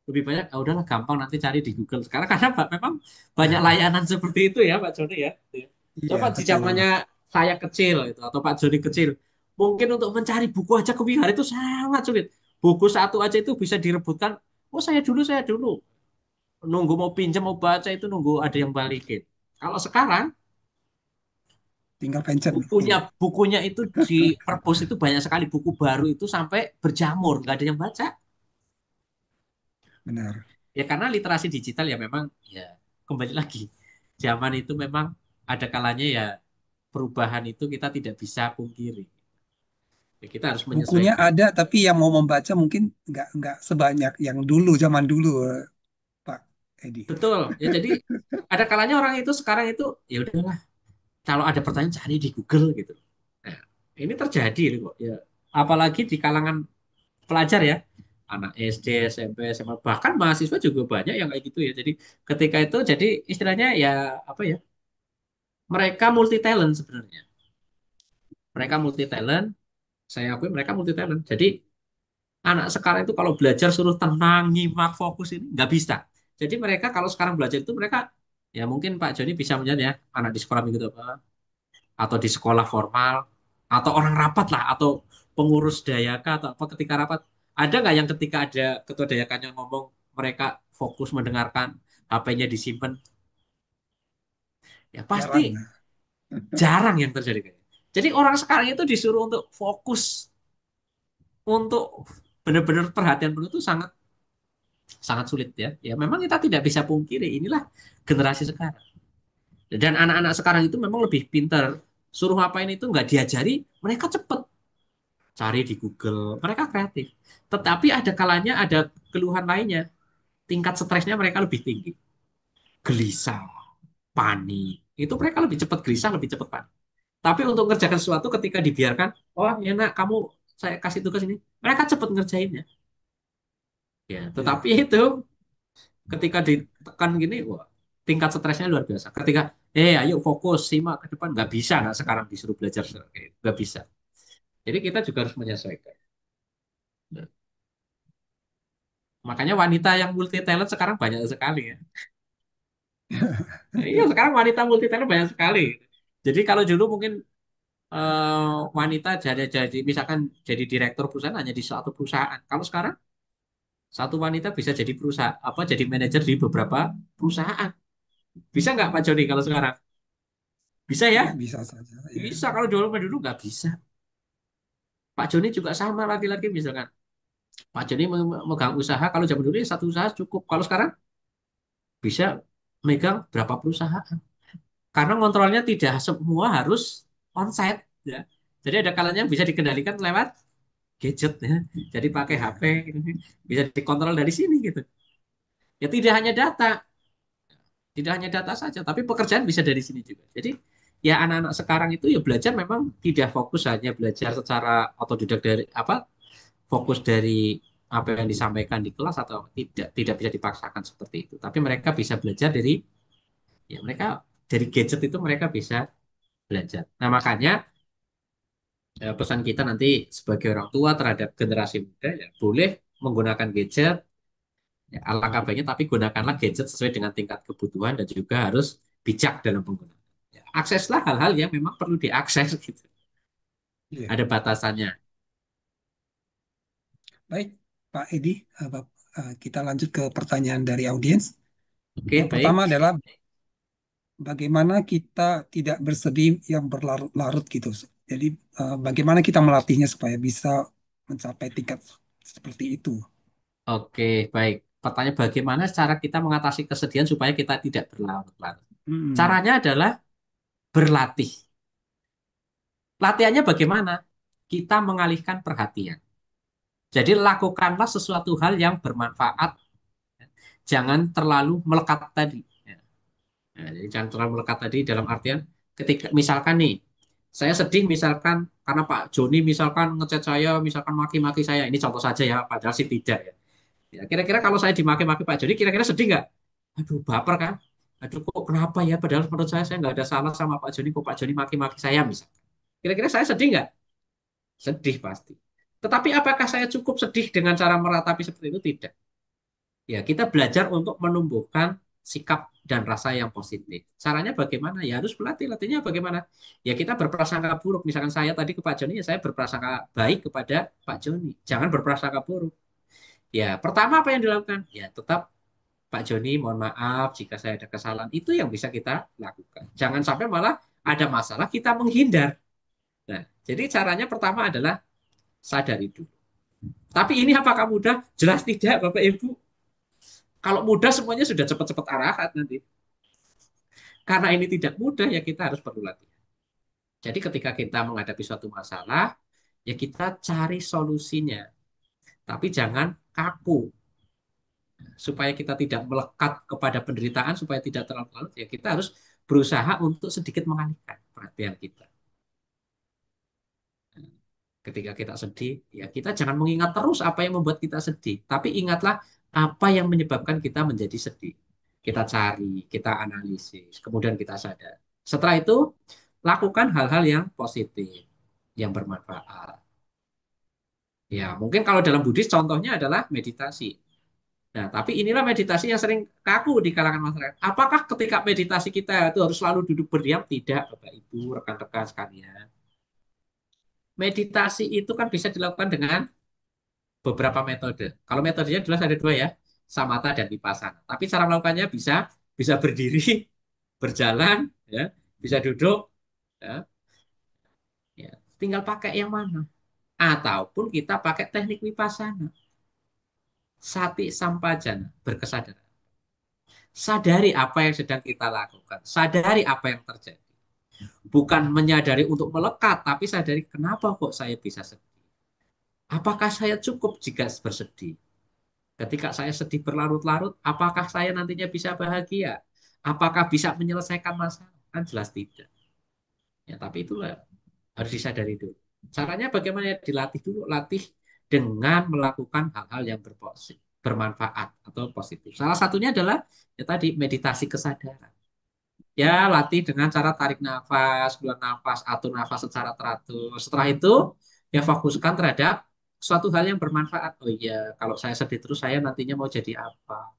lebih banyak. Ah, udahlah gampang nanti cari di Google. Sekarang karena memang banyak layanan seperti itu ya Pak Joni ya. Iya, Coba di betul. zamannya saya kecil itu atau Pak Joni kecil, mungkin untuk mencari buku aja ke Wihara itu sangat sulit. Buku satu aja itu bisa direbutkan. Oh saya dulu. Nunggu mau pinjam mau baca itu nunggu ada yang balikin. Kalau sekarang Tinggal pencet. bukunya Iya, bukunya itu di perpus itu banyak sekali buku baru itu sampai berjamur nggak ada yang baca benar. ya karena literasi digital ya memang ya kembali lagi zaman itu memang ada kalanya ya perubahan itu kita tidak bisa pungkiri ya, kita harus Bukunya menyesuaikan ada, tapi yang mau membaca mungkin nggak sebanyak yang dulu, zaman dulu, Pak Edi. betul ya jadi ada kalanya orang itu sekarang itu ya udahlah kalau ada pertanyaan cari di Google gitu nah, ini terjadi kok ya apalagi di kalangan pelajar ya anak SD, SMP, SMA bahkan mahasiswa juga banyak yang kayak gitu ya. Jadi ketika itu jadi istilahnya ya apa ya? Mereka multi talent sebenarnya. Mereka multi talent, saya akui mereka multi talent. Jadi anak sekarang itu kalau belajar suruh tenang, nyimak, fokus ini nggak bisa. Jadi mereka kalau sekarang belajar itu mereka ya mungkin Pak Joni bisa melihat ya anak di sekolah minggu apa atau di sekolah formal atau orang rapat lah atau pengurus dayaka atau apa ketika rapat ada nggak yang ketika ada ketua dayakannya ngomong mereka fokus mendengarkan HP-nya disimpan ya Jarang. pasti jarang yang terjadi kayak gitu. Jadi orang sekarang itu disuruh untuk fokus untuk benar-benar perhatian penuh itu sangat sangat sulit ya ya memang kita tidak bisa pungkiri inilah generasi sekarang dan anak-anak sekarang itu memang lebih pintar suruh ngapain itu nggak diajari mereka cepet cari di Google, mereka kreatif. Tetapi ada kalanya ada keluhan lainnya, tingkat stresnya mereka lebih tinggi, gelisah, panik. Itu mereka lebih cepat gelisah, lebih cepat panik. Tapi untuk mengerjakan sesuatu ketika dibiarkan, oh enak kamu saya kasih tugas ini, mereka cepat ngerjainnya. Ya, Iya. tetapi itu ketika ditekan gini, wah, tingkat stresnya luar biasa. Ketika, ayo fokus, simak ke depan, nggak bisa, nggak sekarang disuruh belajar, nggak bisa. Jadi kita juga harus menyesuaikan. Makanya wanita yang multi talent sekarang banyak sekali ya. Iya, sekarang wanita multi talent banyak sekali. Jadi kalau dulu mungkin wanita jadi misalkan jadi direktur perusahaan hanya di suatu perusahaan. Kalau sekarang satu wanita bisa jadi perusahaan apa jadi manajer di beberapa perusahaan. Bisa nggak Pak Joni kalau sekarang? Bisa Ya, ya? bisa saja. Ya. Bisa kalau dulu nggak bisa. Pak Joni juga sama laki-laki misalkan. Pak Joni megang usaha kalau zaman dulu ya satu usaha cukup. Kalau sekarang bisa megang berapa perusahaan. Karena kontrolnya tidak semua harus onsite ya. Jadi ada kalanya bisa dikendalikan lewat gadget ya. Jadi pakai HP Iya. gitu. Bisa dikontrol dari sini gitu. Ya tidak hanya data, tidak hanya data saja, tapi pekerjaan bisa dari sini juga. Jadi ya anak-anak sekarang itu ya belajar memang tidak fokus hanya belajar secara otodidak dari apa fokus dari apa yang disampaikan di kelas atau tidak bisa dipaksakan seperti itu. Tapi mereka bisa belajar dari ya mereka dari gadget itu mereka bisa belajar. Nah, makanya pesan kita nanti sebagai orang tua terhadap generasi muda ya boleh menggunakan gadget ya, alangkah baiknya tapi gunakanlah gadget sesuai dengan tingkat kebutuhan dan juga harus bijak dalam penggunaan. Ya, akseslah hal-hal yang memang perlu diakses gitu. Iya. Ada batasannya. Baik, Pak Edi, kita lanjut ke pertanyaan dari audiens. Oke, Yang pertama baik. adalah bagaimana kita tidak bersedih yang berlarut-larut gitu. Jadi, bagaimana kita melatihnya supaya bisa mencapai tingkat seperti itu? Oke, baik. Pertanyaan bagaimana cara kita mengatasi kesedihan supaya kita tidak berlarut-larut. Hmm. Caranya adalah berlatih. Latihannya bagaimana? Kita mengalihkan perhatian. Jadi lakukanlah sesuatu hal yang bermanfaat. Jangan terlalu melekat tadi. Ya. Nah, jadi jangan terlalu melekat tadi dalam artian ketika misalkan nih, saya sedih misalkan karena Pak Joni misalkan ngechat saya, misalkan maki-maki saya. Ini contoh saja ya, padahal sih tidak ya. Ya, kira-kira kalau saya dimaki-maki Pak Joni, kira-kira sedih nggak? Aduh, baper kan? Aduh kok kenapa ya? Padahal menurut saya nggak ada salah sama Pak Joni. Kok Pak Joni maki-maki saya misalnya. Kira-kira saya sedih nggak? Sedih pasti. Tetapi apakah saya cukup sedih dengan cara meratapi seperti itu? Tidak. Ya, kita belajar untuk menumbuhkan sikap dan rasa yang positif. Caranya bagaimana? Ya harus berlatih. Latihnya bagaimana? Ya kita berprasangka buruk. Misalkan saya tadi ke Pak Joni, ya saya berprasangka baik kepada Pak Joni. Jangan berprasangka buruk. Ya, pertama apa yang dilakukan? Ya tetap Pak Joni, mohon maaf jika saya ada kesalahan. Itu yang bisa kita lakukan. Jangan sampai malah ada masalah kita menghindar. Nah, jadi caranya pertama adalah sadari dulu. Tapi ini apakah mudah? Jelas tidak, Bapak Ibu. Kalau mudah semuanya sudah cepat-cepat arahat nanti. Karena ini tidak mudah, ya kita harus perlu latihan. Jadi ketika kita menghadapi suatu masalah, ya kita cari solusinya. Tapi jangan kaku. Supaya kita tidak melekat kepada penderitaan, supaya tidak terlalu larut, ya kita harus berusaha untuk sedikit mengalihkan perhatian kita. Ketika kita sedih, ya kita jangan mengingat terus apa yang membuat kita sedih. Tapi ingatlah apa yang menyebabkan kita menjadi sedih. Kita cari, kita analisis, kemudian kita sadar. Setelah itu, lakukan hal-hal yang positif, yang bermanfaat. Ya, mungkin kalau dalam Buddhis contohnya adalah meditasi. Nah, tapi inilah meditasi yang sering kaku di kalangan masyarakat. Apakah ketika meditasi kita itu harus selalu duduk berdiam? Tidak, Bapak Ibu, rekan-rekan sekalian. Meditasi itu kan bisa dilakukan dengan beberapa metode. Kalau metodenya jelas ada dua ya, samatha dan vipassana. Tapi cara melakukannya bisa bisa berdiri, berjalan, ya, bisa duduk, ya, ya. Tinggal pakai yang mana. Ataupun kita pakai teknik vipassana, sati sampajana, berkesadaran. Sadari apa yang sedang kita lakukan, sadari apa yang terjadi. Bukan menyadari untuk melekat, tapi sadari kenapa kok saya bisa sedih. Apakah saya cukup jika bersedih? Ketika saya sedih berlarut-larut, apakah saya nantinya bisa bahagia? Apakah bisa menyelesaikan masalah? Kan jelas tidak. Ya, tapi itulah harus disadari dulu. Caranya bagaimana? Ya, dilatih dulu, latih dengan melakukan hal-hal yang bermanfaat atau positif. Salah satunya adalah ya tadi meditasi kesadaran. Ya, latih dengan cara tarik nafas, keluar nafas, atur nafas secara teratur. Setelah itu, ya fokuskan terhadap suatu hal yang bermanfaat. Oh iya, kalau saya sedih terus, saya nantinya mau jadi apa?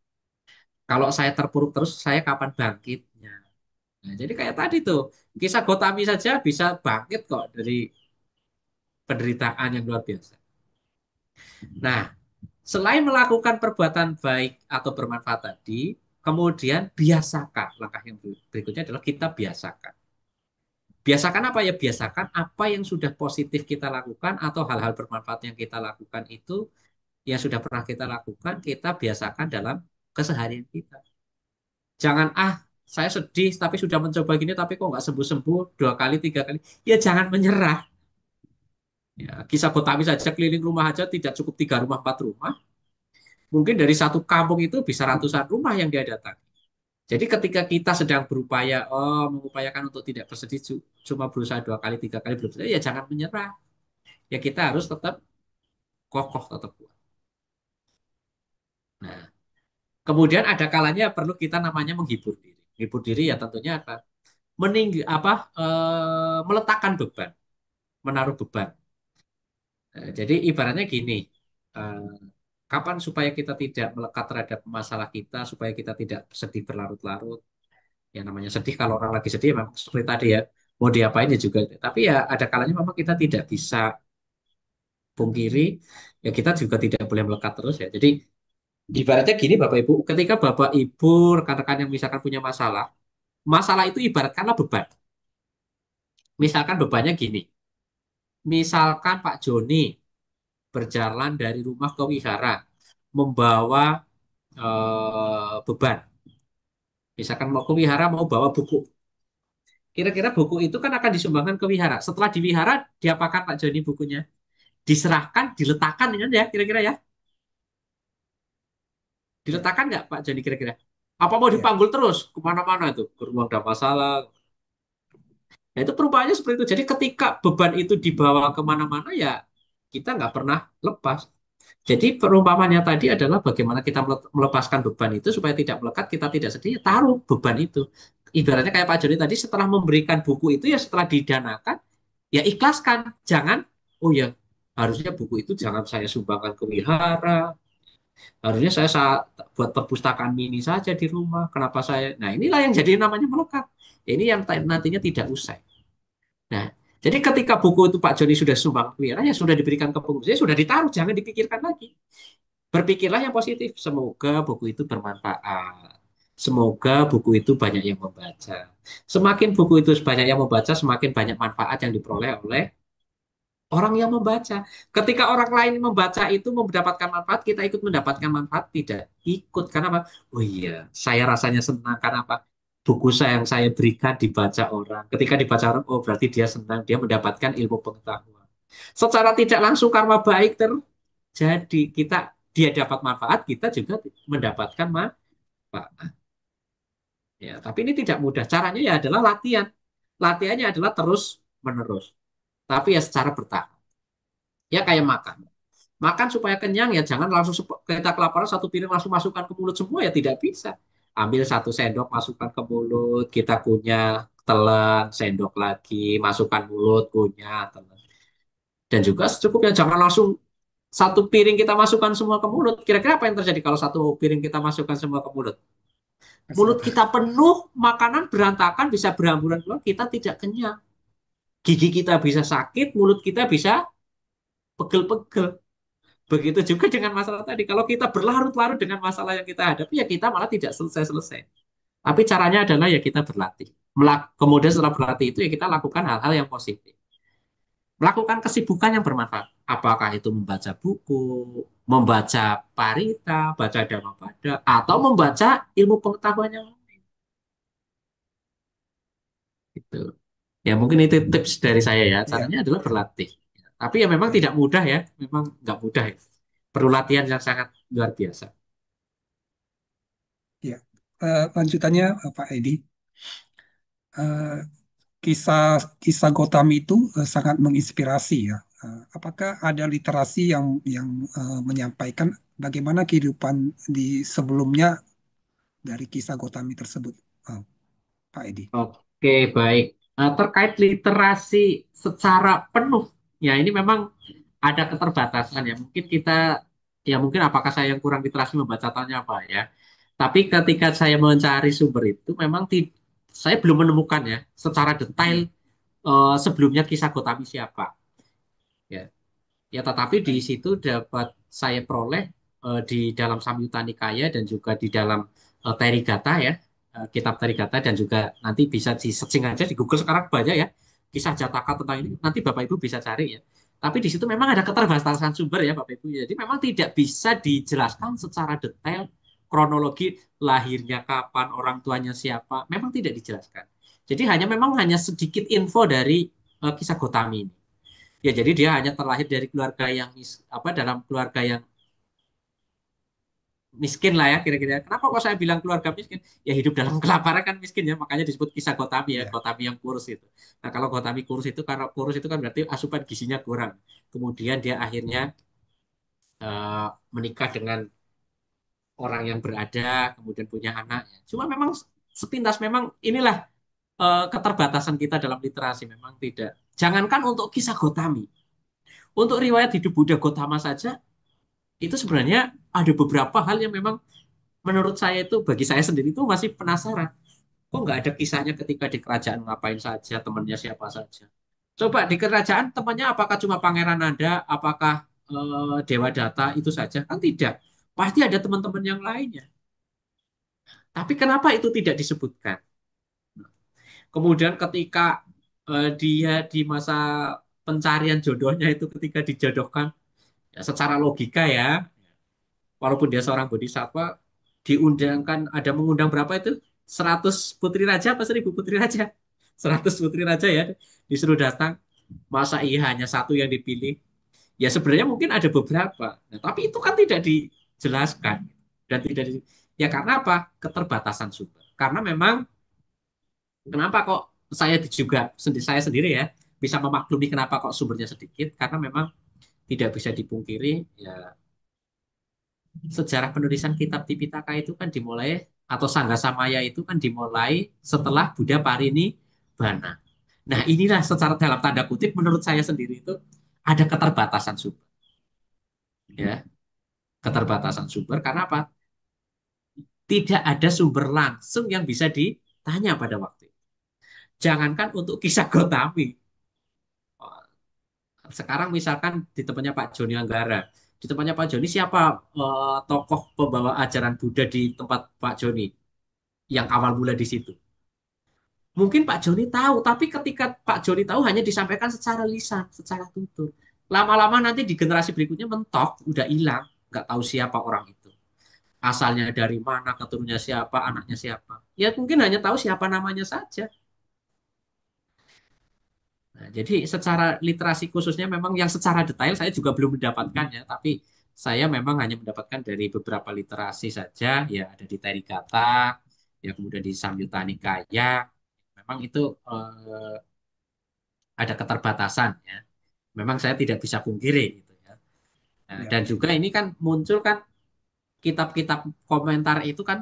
Kalau saya terpuruk terus, saya kapan bangkitnya? Nah, jadi kayak tadi tuh, kisah Gotami saja bisa bangkit kok dari penderitaan yang luar biasa. Nah, selain melakukan perbuatan baik atau bermanfaat tadi, kemudian biasakan. Langkah yang berikutnya adalah kita biasakan. Biasakan apa ya? Biasakan apa yang sudah positif kita lakukan atau hal-hal bermanfaat yang kita lakukan itu yang sudah pernah kita lakukan, kita biasakan dalam keseharian kita. Jangan, saya sedih tapi sudah mencoba gini tapi kok nggak sembuh-sembuh 2 kali, 3 kali. Ya jangan menyerah. Ya, kisah Gotami saja keliling rumah aja tidak cukup 3 rumah, 4 rumah. Mungkin dari satu kampung itu bisa ratusan rumah yang dia datang. Jadi ketika kita sedang berupaya, mengupayakan untuk tidak bersedih, cuma berusaha 2 kali, 3 kali belum selesai, ya jangan menyerah. Ya kita harus tetap kokoh, tetap kuat. Nah, kemudian ada kalanya perlu kita namanya menghibur diri. Menghibur diri ya tentunya apa? Meletakkan beban, menaruh beban. Jadi ibaratnya gini, eh, kapan supaya kita tidak melekat terhadap masalah kita, supaya kita tidak sedih berlarut-larut. Ya namanya sedih kalau orang lagi sedih memang seperti tadi ya, mau diapain ya juga. Tapi ya ada kalanya memang kita tidak bisa pungkiri, ya kita juga tidak boleh melekat terus ya. Jadi ibaratnya gini Bapak Ibu, ketika Bapak Ibu, rekan-rekan yang misalkan punya masalah, masalah itu ibaratkanlah beban. Misalkan bebannya gini, misalkan Pak Joni berjalan dari rumah ke wihara, membawa beban. Misalkan mau ke wihara, mau bawa buku. Kira-kira buku itu kan akan disumbangkan ke wihara. Setelah di wihara, diapakan Pak Joni bukunya? Diserahkan, diletakkan kan ya, kira-kira ya. Ya, Diletakkan nggak Pak Joni kira-kira? Apa mau ya, dipanggul terus kemana-mana itu? Ke ruang ada masalah. Nah, itu perubahannya seperti itu. Jadi ketika beban itu dibawa kemana-mana ya kita nggak pernah lepas. Jadi perumpamannya tadi adalah bagaimana kita melepaskan beban itu supaya tidak melekat, kita tidak sedih, ya taruh beban itu. Ibaratnya kayak Pak Joni tadi setelah memberikan buku itu ya setelah didanakan, ya ikhlaskan. Jangan, oh ya harusnya buku itu jangan saya sumbangkan ke wihara, harusnya saya buat perpustakaan mini saja di rumah. Kenapa saya? Nah inilah yang jadi namanya melekat. Ini yang nantinya tidak usai. Nah, jadi ketika buku itu Pak Joni sudah sumbang ke wihara, ya sudah diberikan ke pengurus, ya sudah ditaruh, jangan dipikirkan lagi. Berpikirlah yang positif. Semoga buku itu bermanfaat. Semoga buku itu banyak yang membaca. Semakin buku itu banyak yang membaca, semakin banyak manfaat yang diperoleh oleh orang yang membaca. Ketika orang lain membaca itu mendapatkan manfaat, kita ikut mendapatkan manfaat, tidak ikut. Karena apa? Oh iya, saya rasanya senang. Karena apa? Buku saya yang saya berikan dibaca orang. Ketika dibaca orang, oh berarti dia senang, dia mendapatkan ilmu pengetahuan. Secara tidak langsung karma baik terjadi. Dia dapat manfaat, kita juga mendapatkan manfaat. Ya, tapi ini tidak mudah. Caranya ya adalah latihan. Latihannya adalah terus menerus. Tapi ya secara bertahap. Ya kayak makan. Makan supaya kenyang ya jangan langsung kita kelaparan satu piring langsung masukkan ke mulut semua ya tidak bisa. Ambil satu sendok masukkan ke mulut, kita kunyah, telan, sendok lagi, masukkan mulut, kunyah, telan. Dan juga secukupnya jangan langsung satu piring kita masukkan semua ke mulut. Kira-kira apa yang terjadi kalau satu piring kita masukkan semua ke mulut? Mulut Kesehatan. kita penuh, makanan berantakan, bisa berhamburan keluar, kita tidak kenyang. Gigi kita bisa sakit, mulut kita bisa pegel-pegel. Begitu juga dengan masalah tadi. Kalau kita berlarut-larut dengan masalah yang kita hadapi, ya kita malah tidak selesai-selesai. Tapi caranya adalah ya kita berlatih. Kemudian setelah berlatih itu ya kita lakukan hal-hal yang positif. Melakukan kesibukan yang bermanfaat. Apakah itu membaca buku, membaca parita, baca Dhammapada, atau membaca ilmu pengetahuan yang lain. Gitu. Ya mungkin itu tips dari saya ya. Ya, Caranya adalah berlatih. Tapi ya memang baik. tidak mudah ya. Memang nggak mudah ya. Perlu latihan yang sangat luar biasa. Ya. Lanjutannya, Pak Edi. Eh, kisah kisah Gotami itu sangat menginspirasi ya. Apakah ada literasi yang menyampaikan bagaimana kehidupan di sebelumnya dari kisah Gotami tersebut, Pak Edi? Oke, baik. Terkait literasi secara penuh, ya ini memang ada keterbatasan ya. Mungkin apakah saya yang kurang literasi membaca tanya apa ya. Tapi ketika saya mencari sumber itu, saya belum menemukan ya secara detail Ya, sebelumnya kisah Gotami siapa. Ya, ya, tetapi di baik. situ dapat saya peroleh di dalam Samyutta Nikaya dan juga di dalam Therigatha ya, kitab Therigatha dan juga nanti bisa di searching aja di Google sekarang banyak ya kisah Jataka tentang ini. Nanti Bapak Ibu bisa cari ya. Tapi di situ memang ada keterbatasan sumber ya Bapak Ibu. Jadi memang tidak bisa dijelaskan secara detail kronologi lahirnya kapan, orang tuanya siapa, memang tidak dijelaskan. Jadi hanya sedikit info dari kisah Gotami ini. Ya, jadi dia hanya terlahir dari keluarga yang dalam keluarga yang miskin lah ya kira-kira. Kenapa kok saya bilang keluarga miskin? Ya hidup dalam kelaparan kan miskin ya, makanya disebut kisah Gotami ya, Ya, Gotami yang kurus itu. Nah, kalau Gotami kurus itu karena kurus itu kan berarti asupan gizinya kurang. Kemudian dia akhirnya eh, menikah dengan orang yang berada, kemudian punya anak. Cuma memang sepintas memang inilah keterbatasan kita dalam literasi memang tidak. Jangankan untuk kisah Gotami, untuk riwayat hidup Buddha Gotama saja itu sebenarnya ada beberapa hal yang memang menurut saya itu bagi saya sendiri itu masih penasaran. Kok nggak ada kisahnya ketika di kerajaan ngapain saja, temannya siapa saja. Coba di kerajaan temannya apakah cuma Pangeran Nanda, apakah Dewa Data itu saja? Kan tidak. Pasti ada teman-teman yang lainnya. Tapi kenapa itu tidak disebutkan? Kemudian ketika dia di masa pencarian jodohnya itu ketika dijodohkan, ya secara logika ya, walaupun dia seorang bodhisattva, diundangkan ada mengundang berapa itu? 100 putri raja apa 1000 putri raja? 100 putri raja ya disuruh datang. Masa iya hanya satu yang dipilih? Ya sebenarnya mungkin ada beberapa. Nah, tapi itu kan tidak dijelaskan dan tidak ya karena apa? Keterbatasan sumber. Karena memang kenapa kok saya sendiri ya bisa memaklumi kenapa kok sumbernya sedikit karena memang tidak bisa dipungkiri ya sejarah penulisan kitab Tipitaka itu kan dimulai atau Sangga Samaya itu kan dimulai setelah Buddha Parinibbana. Nah, inilah secara dalam tanda kutip menurut saya sendiri itu ada keterbatasan sumber, ya, keterbatasan sumber karena apa? Tidak ada sumber langsung yang bisa ditanya pada waktu itu. Jangankan untuk kisah Gotami. Sekarang misalkan di tempatnya Pak Joni Anggara, di tempatnya Pak Joni siapa tokoh pembawa ajaran Buddha di tempat Pak Joni yang awal mula di situ? Mungkin Pak Joni tahu, tapi ketika Pak Joni tahu hanya disampaikan secara lisan, secara tutur. Lama-lama nanti di generasi berikutnya mentok, udah hilang, nggak tahu siapa orang itu. Asalnya dari mana, keturunannya siapa, anaknya siapa. Ya mungkin hanya tahu siapa namanya saja. Nah, jadi secara literasi khususnya memang yang secara detail saya juga belum mendapatkannya, tapi saya memang hanya mendapatkan dari beberapa literasi saja, ya ada di Terikata, ya kemudian di Samyutta Nikaya, memang itu ada keterbatasan ya. Memang saya tidak bisa pungkiri gitu ya. Nah, Ya, dan juga ini kan muncul kan kitab-kitab komentar itu kan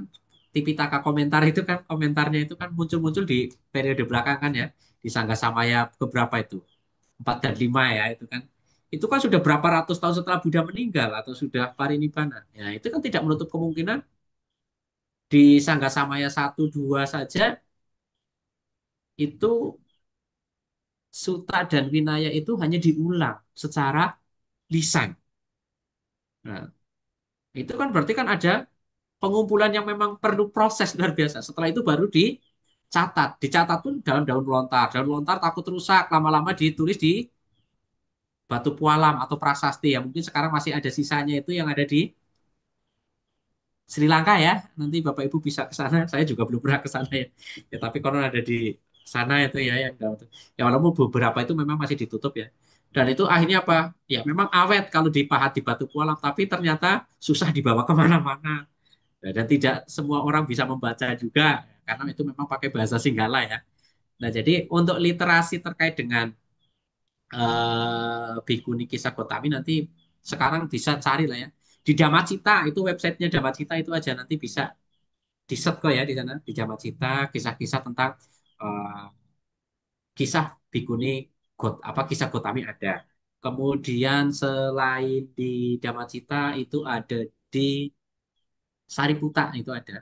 Tipitaka komentar itu kan komentarnya itu kan muncul-muncul di periode belakangan ya di Sangga Samaya keberapa itu 4 dan 5 ya itu kan sudah berapa ratus tahun setelah Buddha meninggal atau sudah parinibbana ya itu kan tidak menutup kemungkinan di Sangga Samaya 1 2 saja itu Sutta dan Vinaya itu hanya diulang secara lisan. Nah, itu kan berarti kan ada pengumpulan yang memang perlu proses luar biasa. Setelah itu baru dicatat. Dicatat pun dalam daun lontar. Daun lontar takut rusak, lama-lama ditulis di batu pualam atau prasasti ya. Mungkin sekarang masih ada sisanya itu yang ada di Sri Lanka ya. Nanti Bapak Ibu bisa ke sana. Saya juga belum pernah ke sana ya. Ya tapi kalau ada di sana itu ya yang daun itu. Ya walaupun beberapa itu memang masih ditutup ya. Dan itu akhirnya apa? Ya memang awet kalau dipahat di batu pualam, tapi ternyata susah dibawa kemana-mana. Nah, dan tidak semua orang bisa membaca juga karena itu memang pakai bahasa Singgala ya. Nah, jadi untuk literasi terkait dengan Bhikkhuni Kisah Gotami nanti sekarang bisa cari lah ya. Di Damacita itu websitenya Damacita itu aja nanti bisa di search kok ya di sana di Damacita kisah-kisah tentang eh, kisah Bhikkhuni apa kisah Gotami ada. Kemudian selain di Damacita itu ada di Sariputa itu ada.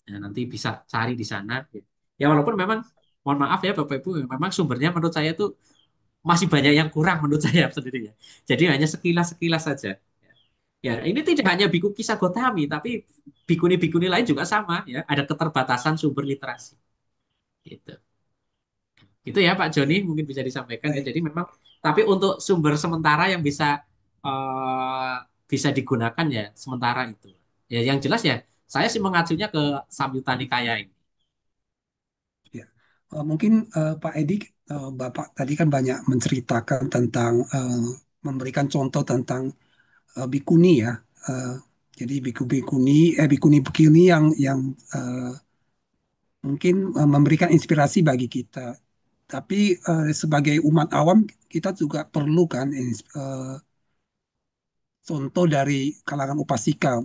Nah, nanti bisa cari di sana. Ya walaupun memang mohon maaf ya Bapak Ibu, memang sumbernya menurut saya itu masih banyak yang kurang menurut saya sendiri ya. Jadi hanya sekilas-sekilas saja. Ya, ini tidak hanya biku kisah Gotami, tapi bikuni-bikuni lain juga sama ya. Ada keterbatasan sumber literasi. Gitu. Gitu ya Pak Joni, mungkin bisa disampaikan ya. baik. Jadi memang, tapi untuk sumber sementara yang eh, bisa digunakan ya sementara itu. Ya, yang jelas ya, saya sih mengacunya ke Samyutta Nikaya ini. Ya. Mungkin Pak Edi, Bapak tadi kan banyak menceritakan tentang memberikan contoh tentang bikuni ya. Eh, jadi bikuni-bikuni yang eh, mungkin memberikan inspirasi bagi kita. Tapi sebagai umat awam kita juga perlu kan contoh dari kalangan upasika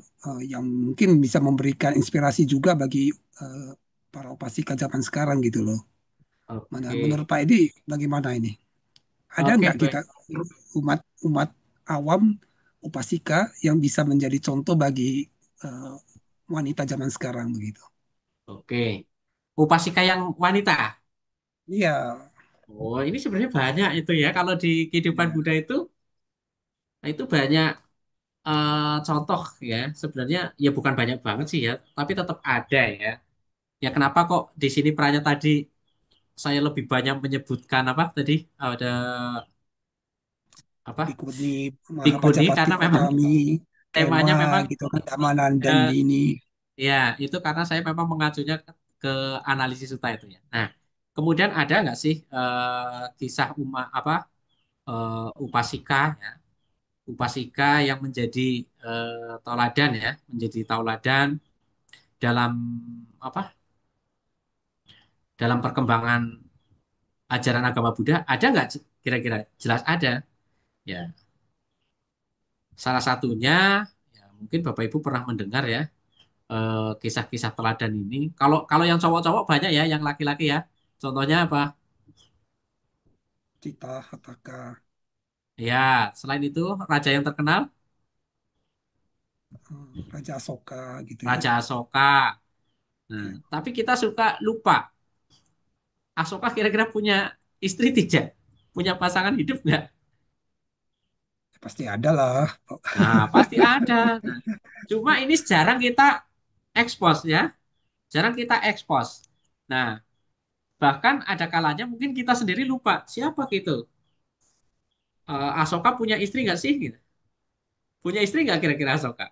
yang mungkin bisa memberikan inspirasi juga bagi eh, para upasika zaman sekarang gitu loh. Mana Oke, menurut Pak Edi bagaimana ini? Ada oke nggak kita baik. umat umat awam upasika yang bisa menjadi contoh bagi eh, wanita zaman sekarang begitu? Oke. Upasika yang wanita. Iya, Oh, ini sebenarnya banyak itu ya. Kalau di kehidupan iya, Buddha itu banyak contoh ya. Sebenarnya ya bukan banyak banget sih ya, tapi tetap ada ya. Ya kenapa kok di sini perannya tadi saya lebih banyak menyebutkan apa tadi ada apa Bikuni Bikuni Mahapajapati karena memang Gotami, Kema temanya memang gitu kan, Ramanandan eh, ini. ya itu karena saya memang mengacunya ke analisis Suta itu ya. Nah, kemudian ada nggak sih kisah apa upasika ya, upasika yang menjadi tauladan ya, menjadi tauladan dalam apa? Dalam perkembangan ajaran agama Buddha ada nggak kira-kira? Jelas ada. Ya, salah satunya ya, mungkin Bapak Ibu pernah mendengar ya kisah-kisah teladan ini. Kalau kalau yang cowok-cowok banyak ya, yang laki-laki ya. Contohnya apa? Cita, Hataka, Ya, selain itu raja yang terkenal, Raja Asoka gitu ya. Raja Asoka. Nah, Ya, tapi kita suka lupa. Asoka kira-kira punya istri tidak? Punya pasangan hidup nggak? pasti ada lah. Nah, pasti ada. Nah, cuma ini jarang kita expose ya. Jarang kita expose. Nah, bahkan ada kalanya mungkin kita sendiri lupa. Siapa gitu? Asoka punya istri nggak sih? Gitu. Punya istri nggak kira-kira Asoka?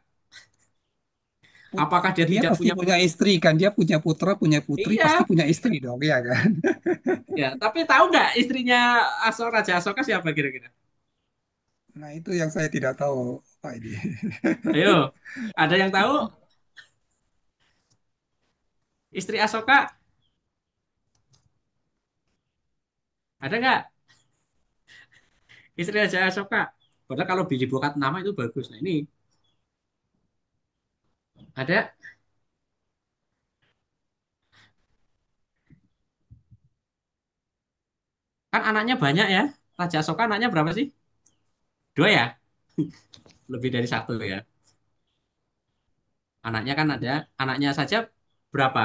Put- Apakah dia Dia tidak pasti punya punya istri kan, dia punya putra, punya putri, pasti Iya, punya istri dong, ya kan? ya. Tapi tahu nggak istrinya Raja Asoka siapa kira-kira? Nah, itu yang saya tidak tahu, Pak ini. Ayo, ada yang tahu istri Asoka? Ada nggak istri Raja Asoka? Padahal kalau dibuat nama itu bagus. Nah ini ada kan anaknya banyak ya. Raja Asoka anaknya berapa sih? Dua ya? Lebih dari satu ya. Anaknya kan ada, anaknya saja berapa?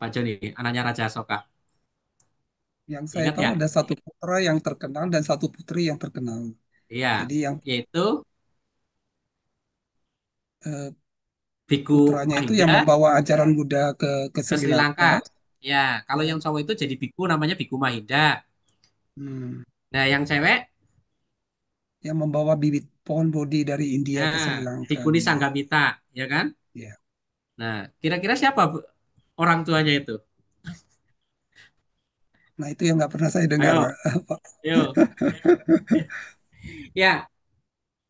Pak Joni, anaknya Raja Asoka. Yang saya Ingat tahu ya? ada satu putra yang terkenal dan satu putri yang terkenal. Iya, Jadi yang yaitu eh, Biku putranya itu yang Mahinda membawa ajaran Buddha ke ke Sri Sri Lanka. Lanka. Ya, kalau yang Dan cowok itu jadi biku namanya Biku Mahinda. hmm, Nah, yang cewek, yang membawa bibit pohon Bodhi dari India ke Sri Lanka. Bikuni Sanggamita, ya kan? Ya. Nah, kira-kira siapa orang tuanya itu? Nah, itu yang nggak pernah saya dengar, Ayo, Pak. ayo. Ya,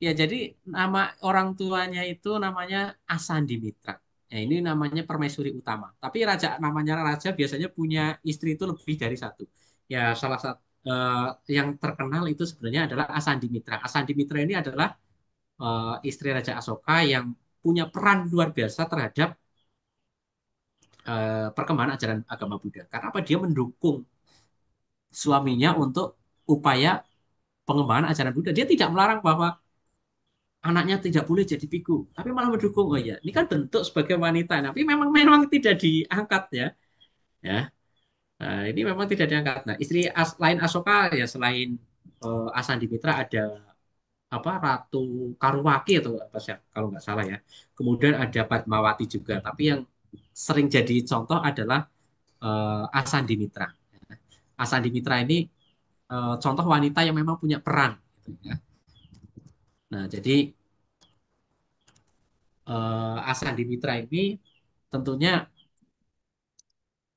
ya jadi nama orang tuanya itu namanya Asandi Mitra. Ya, ini namanya permaisuri utama. Tapi raja namanya raja biasanya punya istri itu lebih dari satu. Ya, salah satu yang terkenal itu sebenarnya adalah Asandi Mitra. Asandi Mitra ini adalah istri Raja Asoka yang punya peran luar biasa terhadap perkembangan ajaran agama Buddha. Karena apa? Dia mendukung suaminya untuk upaya pengembangan ajaran Buddha. Dia tidak melarang bahwa anaknya tidak boleh jadi biku, tapi malah mendukung. Oh ya, ini kan bentuk sebagai wanita, tapi memang memang tidak diangkat ya. Ya, nah, ini memang tidak diangkat. Nah, istri lain Asoka ya selain Asandi Mitra ada apa Ratu Karuwaki atau apa sih kalau nggak salah ya. Kemudian ada Padmawati juga, tapi yang sering jadi contoh adalah Asandi Mitra. Asandi Mitra ini contoh wanita yang memang punya peran. Gitu, ya. Nah, jadi Asandi Mitra ini tentunya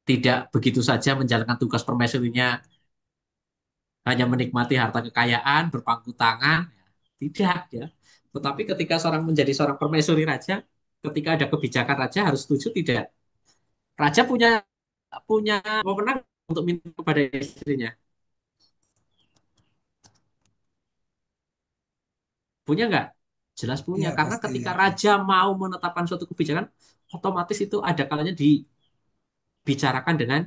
tidak begitu saja menjalankan tugas permaisurinya hanya menikmati harta kekayaan, berpangku tangan, tidak ya. Tetapi ketika seorang menjadi seorang permaisuri raja, ketika ada kebijakan raja harus setuju tidak. Raja punya punya wewenang untuk minta kepada istrinya. Punya nggak? Jelas punya. Iya, Karena pasti ketika ya. raja mau menetapkan suatu kebijakan, otomatis itu ada kalanya dibicarakan dengan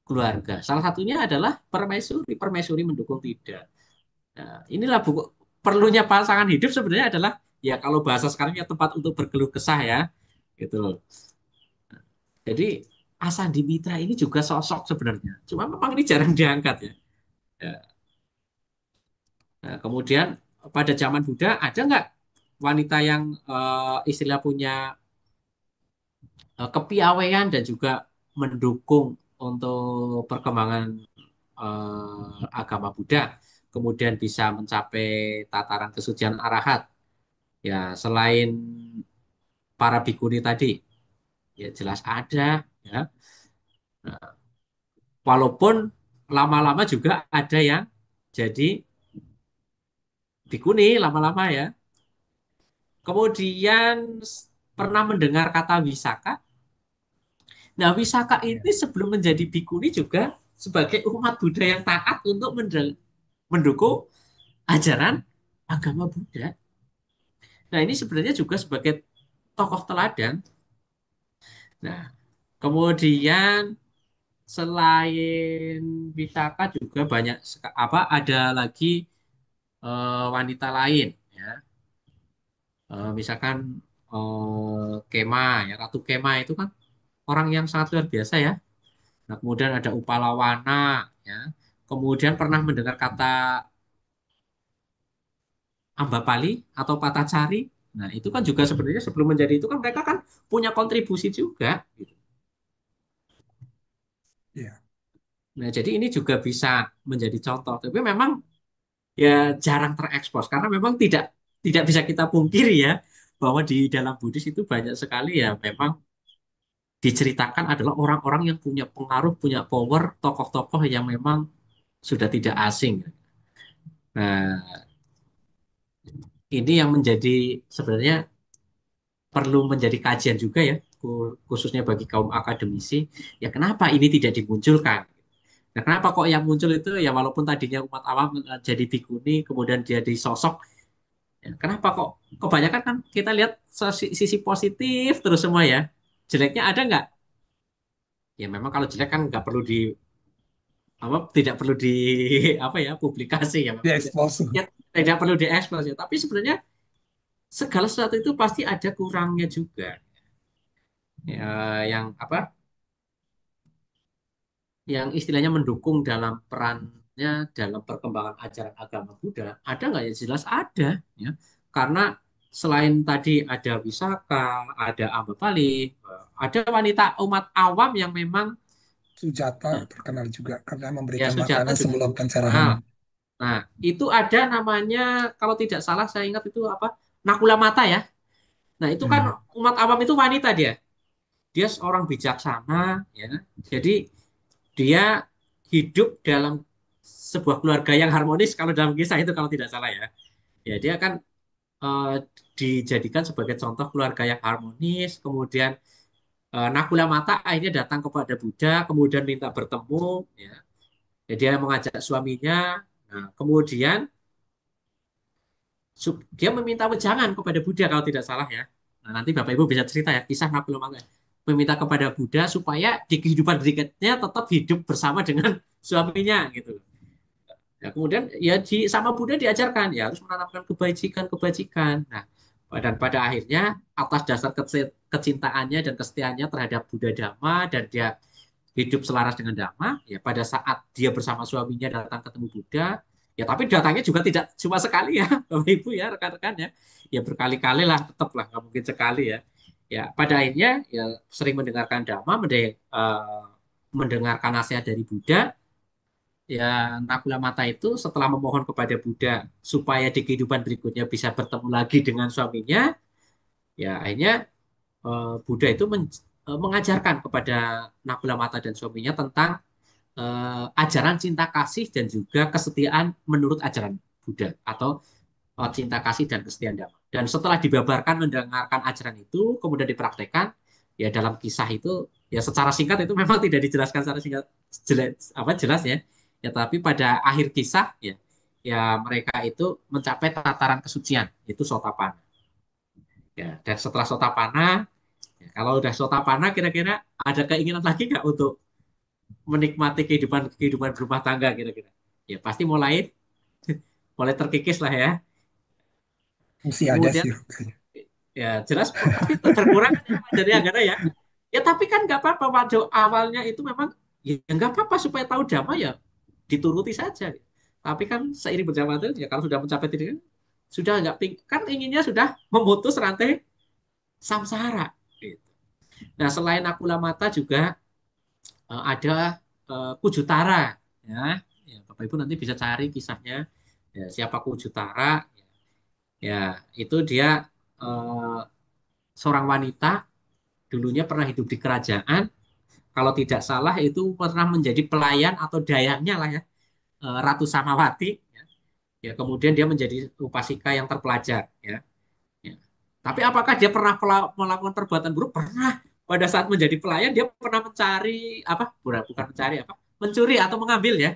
keluarga. Salah satunya adalah permaisuri. Permaisuri mendukung tidak. Nah, inilah buku perlunya pasangan hidup sebenarnya adalah ya kalau bahasa sekarangnya tempat untuk berkeluh kesah ya, gitu. Jadi Asandi Mitra ini juga sosok sebenarnya. Cuma memang ini jarang diangkat ya. Ya. Nah, kemudian pada zaman Buddha ada nggak wanita yang istilah punya kepiawaian dan juga mendukung untuk perkembangan agama Buddha, kemudian bisa mencapai tataran kesucian arahat. Ya, selain para bikuni tadi, ya jelas ada. Ya. Nah, walaupun lama-lama juga ada yang jadi bikuni lama-lama ya. Kemudian pernah mendengar kata wisaka. Nah, wisaka Ya. ini sebelum menjadi bikuni juga sebagai umat Buddha yang taat untuk mendukung ajaran agama Buddha. Nah, ini sebenarnya juga sebagai tokoh teladan. Nah, kemudian selain Mitaka juga banyak ada lagi wanita lain ya. Misalkan Kema ya, Ratu Kema itu kan orang yang sangat luar biasa ya. Nah, kemudian ada Upalawana ya. Kemudian pernah mendengar kata Ambapali atau Patacari. Nah, itu kan juga sebenarnya sebelum menjadi itu kan mereka kan punya kontribusi juga gitu. Ya, Nah, jadi ini juga bisa menjadi contoh. Tapi memang ya jarang terekspos karena memang tidak tidak bisa kita pungkiri ya bahwa di dalam Buddhis itu banyak sekali ya memang diceritakan adalah orang-orang yang punya pengaruh, punya power, tokoh-tokoh yang memang sudah tidak asing. Nah, ini yang menjadi sebenarnya perlu menjadi kajian juga ya, khususnya bagi kaum akademisi. Ya kenapa ini tidak dimunculkan? Nah, kenapa kok yang muncul itu ya walaupun tadinya umat awam jadi bikuni, kemudian jadi sosok. Ya, kenapa kok kebanyakan kan kita lihat sisi positif terus semua ya. Jeleknya ada nggak? Ya memang kalau jelek kan nggak perlu di apa tidak perlu di apa ya publikasi ya memang tidak diekspos. ya tidak perlu diekspos ya. Tapi sebenarnya segala sesuatu itu pasti ada kurangnya juga. Ya, yang apa? Yang istilahnya mendukung dalam perannya dalam perkembangan ajaran agama Buddha, ada nggak ya? Jelas ada, ya. Karena selain tadi ada Wisaka, ada Ambapali, ada wanita umat awam yang memang Sujata eh, terkenal juga karena ya memberikan Sujata makanan juga sebelum terkenal. pencerahan. Nah, itu ada namanya kalau tidak salah saya ingat itu apa? Nakula Mata ya. Nah, itu kan Hmm. umat awam itu wanita dia. Dia seorang bijaksana, ya. Jadi dia hidup dalam sebuah keluarga yang harmonis kalau dalam kisah itu kalau tidak salah ya. Ya dia kan eh, dijadikan sebagai contoh keluarga yang harmonis. Kemudian Nakula Mata akhirnya datang kepada Buddha, kemudian minta bertemu. Ya. Ya, dia mengajak suaminya. Nah, kemudian dia meminta wejangan kepada Buddha kalau tidak salah ya. Nah, nanti Bapak Ibu bisa cerita ya kisah Nakula Mata. Meminta kepada Buddha supaya di kehidupan berikutnya tetap hidup bersama dengan suaminya gitu. Ya, kemudian ya sama Buddha diajarkan ya harus menanamkan kebajikan-kebajikan. Nah, dan pada akhirnya atas dasar kecintaannya dan kesetiaannya terhadap Buddha Dhamma dan dia hidup selaras dengan Dhamma, ya pada saat dia bersama suaminya datang ketemu Buddha, ya tapi datangnya juga tidak cuma sekali ya, Bapak Ibu ya, rekan-rekan ya, ya berkali-kali lah, tetap lah, nggak mungkin sekali ya. Ya pada akhirnya ya sering mendengarkan Dhamma, mendengarkan nasihat dari Buddha, ya Nakula Mata itu setelah memohon kepada Buddha supaya di kehidupan berikutnya bisa bertemu lagi dengan suaminya, ya akhirnya Buddha itu mengajarkan kepada Nakula Mata dan suaminya tentang ajaran cinta kasih dan juga kesetiaan menurut ajaran Buddha atau cinta kasih dan kesetiaan Dhamma. Dan setelah dibabarkan mendengarkan ajaran itu, kemudian dipraktekkan, ya dalam kisah itu, ya secara singkat itu memang tidak dijelaskan secara singkat jelas, apa jelas ya. Ya tapi pada akhir kisah ya, ya mereka itu mencapai tataran kesucian, itu Sotapana. Ya, dan setelah Sotapana, ya, kalau udah Sotapana kira-kira ada keinginan lagi nggak untuk menikmati kehidupan kehidupan berumah tangga kira-kira? Ya pasti mulai mulai terkikis lah ya. Mesti ada Kemudian sih. ya jelas pasti berkurang kan ya dari anggaran ya. Ya tapi kan nggak apa-apa pada awalnya itu memang ya nggak apa-apa supaya tahu dhamma ya dituruti saja. Tapi kan seiring berjalan waktu ya kalau sudah mencapai titik sudah nggak kan inginnya sudah memutus rantai samsara. Gitu. Nah selain Akula Mata juga ada Kujutara ya. Ya, Bapak Ibu nanti bisa cari kisahnya ya, siapa Kujutara ya itu dia eh, seorang wanita dulunya pernah hidup di kerajaan kalau tidak salah itu pernah menjadi pelayan atau dayangnya lah ya Ratu Samawati ya. Ya, kemudian dia menjadi upasika yang terpelajar ya. Ya. Tapi apakah dia pernah melakukan perbuatan buruk? Pernah. Pada saat menjadi pelayan dia pernah mencari apa? Bukan mencari apa? Mencuri atau mengambil ya.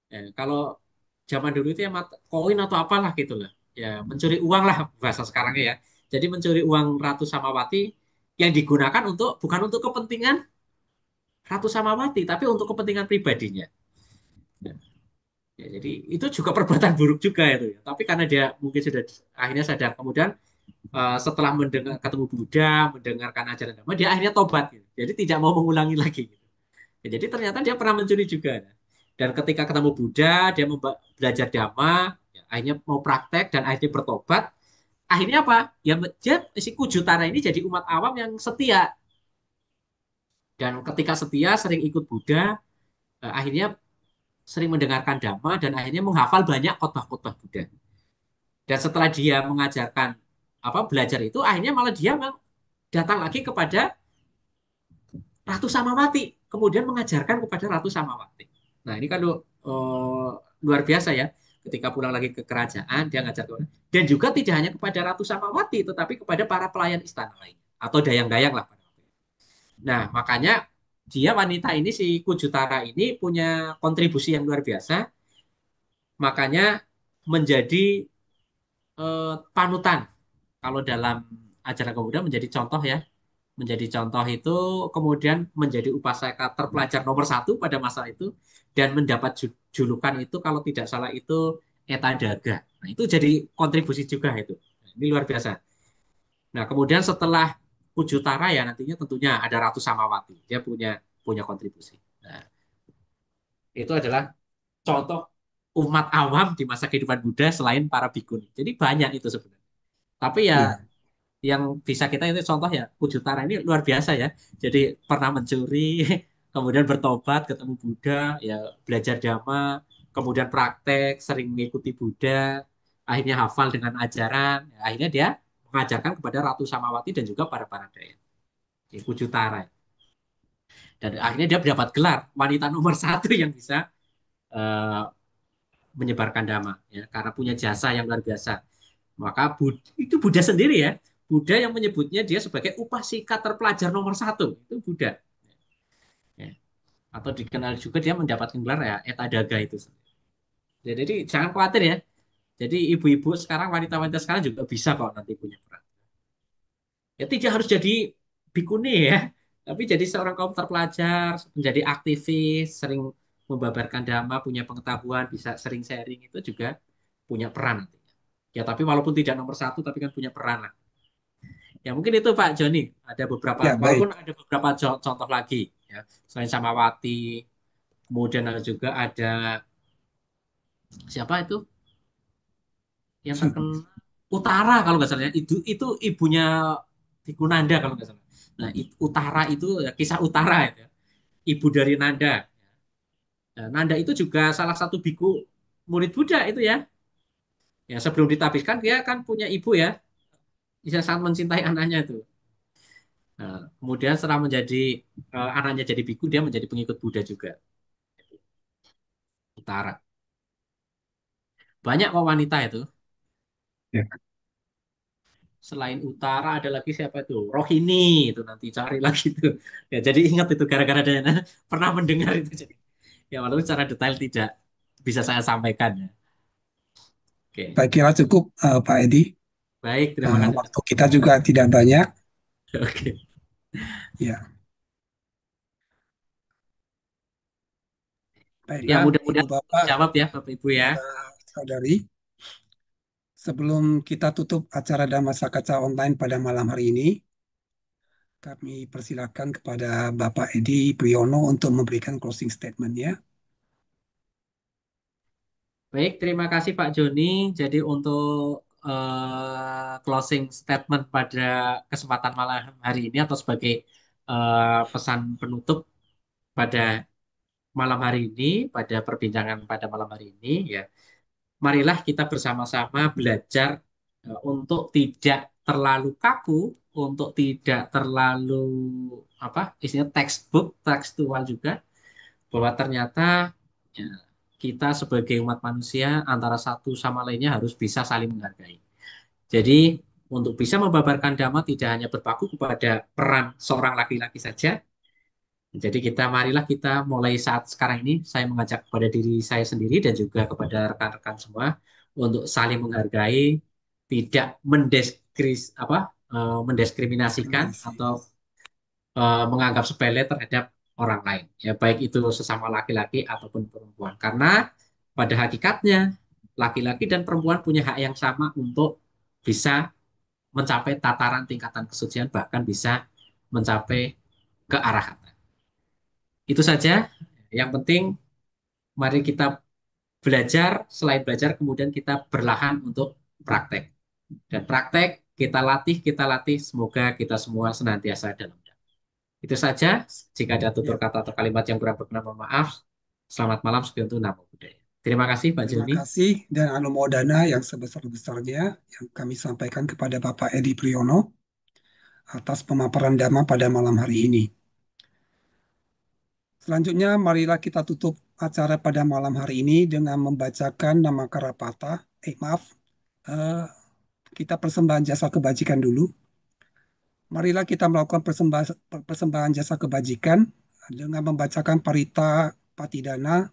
Ya, kalau zaman dulu itu ya koin atau apalah gitu lah. ya mencuri uang lah bahasa sekarangnya ya. Jadi mencuri uang Ratu Samawati yang digunakan untuk bukan untuk kepentingan Ratu Samawati, tapi untuk kepentingan pribadinya. Ya, jadi itu juga perbuatan buruk juga itu ya. Tapi karena dia mungkin sudah akhirnya sadar, kemudian setelah mendengar ketemu Buddha, mendengarkan ajaran Dhamma, dia akhirnya tobat gitu. Jadi tidak mau mengulangi lagi gitu. Ya, jadi ternyata dia pernah mencuri juga. Dan ketika ketemu Buddha, dia belajar Dhamma, ya, akhirnya mau praktek dan akhirnya bertobat. Akhirnya apa? Ya dia, si Kujutara ini jadi umat awam yang setia. Dan ketika setia sering ikut Buddha, akhirnya sering mendengarkan Dhamma dan akhirnya menghafal banyak khotbah-khotbah Buddha. Dan setelah dia mengajarkan apa belajar itu, akhirnya malah dia datang lagi kepada Ratu Samawati, kemudian mengajarkan kepada Ratu Samawati. Nah ini kan luar biasa ya. Ketika pulang lagi ke kerajaan, dia ngajar ke dan juga tidak hanya kepada Ratu Samawati, tetapi kepada para pelayan istana lain atau dayang-dayang lah. Nah makanya dia wanita ini si Kujutara ini punya kontribusi yang luar biasa, makanya menjadi panutan. Kalau dalam ajaran Buddha menjadi contoh ya, menjadi contoh itu kemudian menjadi upasaka terpelajar nomor satu pada masa itu dan mendapat julukan itu kalau tidak salah itu Etadaga. Nah, itu jadi kontribusi juga itu. Nah, ini luar biasa. Nah, kemudian setelah Kujutara ya nantinya tentunya ada Ratu Samawati. Dia punya punya kontribusi. Nah, itu adalah contoh umat awam di masa kehidupan Buddha selain para bhikkhuni. Jadi banyak itu sebenarnya. Tapi ya Ya, yang bisa kita itu contoh ya Kujutara ini luar biasa ya. Jadi pernah mencuri, kemudian bertobat, ketemu Buddha, ya belajar Dhamma, kemudian praktek, sering mengikuti Buddha, akhirnya hafal dengan ajaran, ya, akhirnya dia mengajarkan kepada Ratu Samawati dan juga para paradaya. Di Kujutara. Dan akhirnya dia mendapat gelar wanita nomor satu yang bisa eh, menyebarkan Dhamma, ya, karena punya jasa yang luar biasa. Maka itu Buddha sendiri ya. Buddha yang menyebutnya dia sebagai upasika terpelajar nomor satu. Itu Buddha. Ya. Atau dikenal juga dia mendapatkan gelar ya Etadaga itu. Ya, jadi jangan khawatir ya. Jadi ibu-ibu sekarang, wanita-wanita sekarang juga bisa kok nanti punya peran. Ya tidak harus jadi bikuni ya. Tapi jadi seorang kaum terpelajar, menjadi aktivis, sering membabarkan dhamma, punya pengetahuan, bisa sering sharing itu juga punya peran nantinya. Ya tapi walaupun tidak nomor satu, tapi kan punya peran lah. Ya mungkin itu Pak Joni. Ada beberapa, ya walaupun baik. ada beberapa contoh lagi ya. Selain Samawati, kemudian ada juga ada siapa itu yang terkenal Utara kalau nggak salah ya. Itu ibunya Biku Nanda kalau nggak salah. Nah, Utara itu ya, kisah Utara itu ya. Ibu dari Nanda. Nah, Nanda itu juga salah satu biku murid Buddha itu ya. Ya sebelum ditabiskan dia kan punya ibu ya. Dia sangat mencintai anaknya itu. Nah, kemudian setelah menjadi anaknya jadi biku, dia menjadi pengikut Buddha juga. Utara. Banyak kok wanita itu. Ya. Selain Utara ada lagi siapa itu? Rohini itu nanti cari lagi tuh. Ya jadi ingat itu gara-gara ada pernah mendengar itu. Jadi, ya walaupun secara detail tidak bisa saya sampaikan ya. Oke. Saya kira cukup, Pak Edi. Baik, terima kasih. Waktu kita juga tidak banyak. Oke. Ya, Ya baiklah, Ibu mudah-mudahan Bapak, jawab ya Bapak Ibu ya. saudari. Sebelum kita tutup acara Dhammasakata online pada malam hari ini, kami persilakan kepada Bapak Edi Priyono untuk memberikan closing statement-nya. Baik, terima kasih Pak Joni. Jadi untuk closing statement pada kesempatan malam hari ini atau sebagai pesan penutup pada malam hari ini, pada perbincangan pada malam hari ini, ya, marilah kita bersama-sama belajar untuk tidak terlalu kaku, untuk tidak terlalu apa, istilahnya textbook, tekstual juga, bahwa ternyata ya, kita sebagai umat manusia antara satu sama lainnya harus bisa saling menghargai. Jadi untuk bisa membabarkan dhamma tidak hanya berpaku kepada peran seorang laki-laki saja, jadi kita marilah kita mulai saat sekarang ini saya mengajak kepada diri saya sendiri dan juga kepada rekan-rekan semua untuk saling menghargai, tidak mendiskriminasikan Diskriminasi. atau menganggap sepele terhadap orang lain, ya baik itu sesama laki-laki ataupun perempuan. Karena pada hakikatnya laki-laki dan perempuan punya hak yang sama untuk bisa mencapai tataran tingkatan kesucian, bahkan bisa mencapai kearahatan. Itu saja. Yang penting mari kita belajar, selain belajar kemudian kita berlahan untuk praktek. Dan praktek kita latih, semoga kita semua senantiasa dalam. Itu saja. Jika ada tutur Ya, kata atau kalimat yang kurang berkenan, mohon maaf. Selamat malam, sekian untuk Namo Buddhaya. Terima kasih, Pak terima Joni. kasih dan anumodana yang sebesar-besarnya yang kami sampaikan kepada Bapak Edi Priyono atas pemaparan Dhamma pada malam hari ini. Selanjutnya, marilah kita tutup acara pada malam hari ini dengan membacakan nama Karapata. Maaf, eh, kita persembahan jasa kebajikan dulu. Marilah kita melakukan persembahan jasa kebajikan dengan membacakan Parita Patidana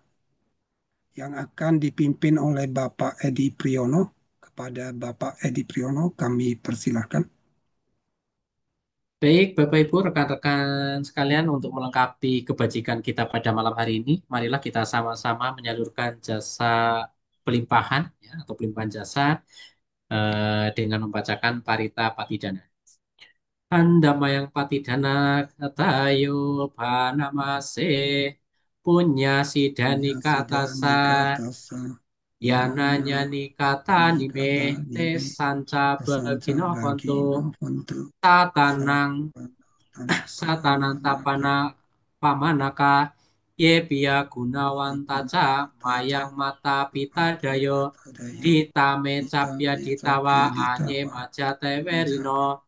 yang akan dipimpin oleh Bapak Edi Priyono. Kepada Bapak Edi Priyono, kami persilahkan. Baik, Bapak Ibu, rekan-rekan sekalian, untuk melengkapi kebajikan kita pada malam hari ini, marilah kita sama-sama menyalurkan jasa pelimpahan ya, atau pelimpahan jasa dengan membacakan Parita Patidana. Andamayang Patidana Katayo Panamase Punya Sidani Punya Katasa sidani katasa, Yananya yana Nikata Nime nikata Te nime, Sanca tasanca Begino bagi Hontu no hontu, Tatanang sabatan Satanan pamanaka, Tapana Pamanaka Ye Pia Gunawan ipia Taca taca, Mayang Mata Pita mata Dayo mata dayo, Ditame kita Capia Ditawa mecapia Anye ditawa, Majate Verino menjadi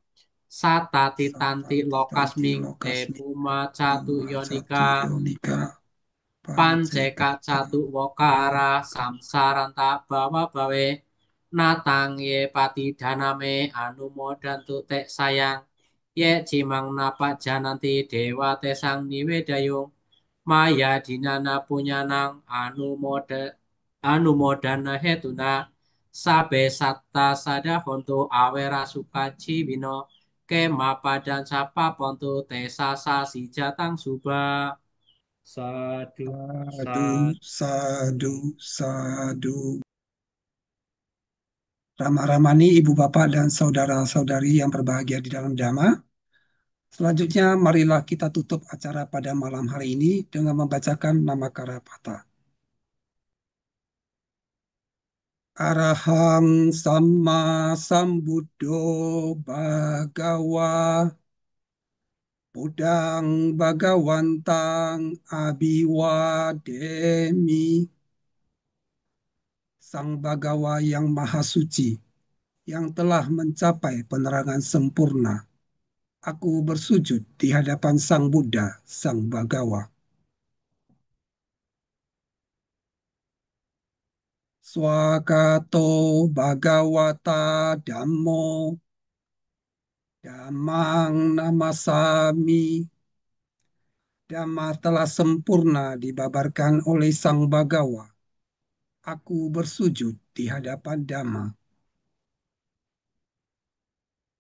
Satati Tanti satati tanti Lokasming Te lokasmi, Puma Catu uma Yonika catu yonika, panceka Panceka Catu Wokara Samsaranta Bawa Bawe Natang Ye Pati Daname Anumodantu Tek Sayang Ye Cimang Napa Jananti Dewa Tesang Niwedayung Maya Dinana Punyanang Anumodana Hetuna Sabe Satta Sada Hontu Awera Sukaci Wino Kema Padan Sapa Pontu Tesasa Sijatang Suba. Sadu, sadu, sadu. sadu, sadu. Rama-ramani, ibu bapak dan saudara-saudari yang berbahagia di dalam Dhamma. Selanjutnya, marilah kita tutup acara pada malam hari ini dengan membacakan nama Karapata. Arahang Samma Sambuddho Bhagawa Budang Bhagawantang Abiwademi. Sang Bhagawa yang Maha Suci, yang telah mencapai penerangan sempurna. Aku bersujud di hadapan Sang Buddha, Sang Bhagawa. Swagato Bhagawata Dhammo Dhammang Namasami. Dhamma telah sempurna dibabarkan oleh Sang Bhagawa. Aku bersujud di hadapan Dhamma.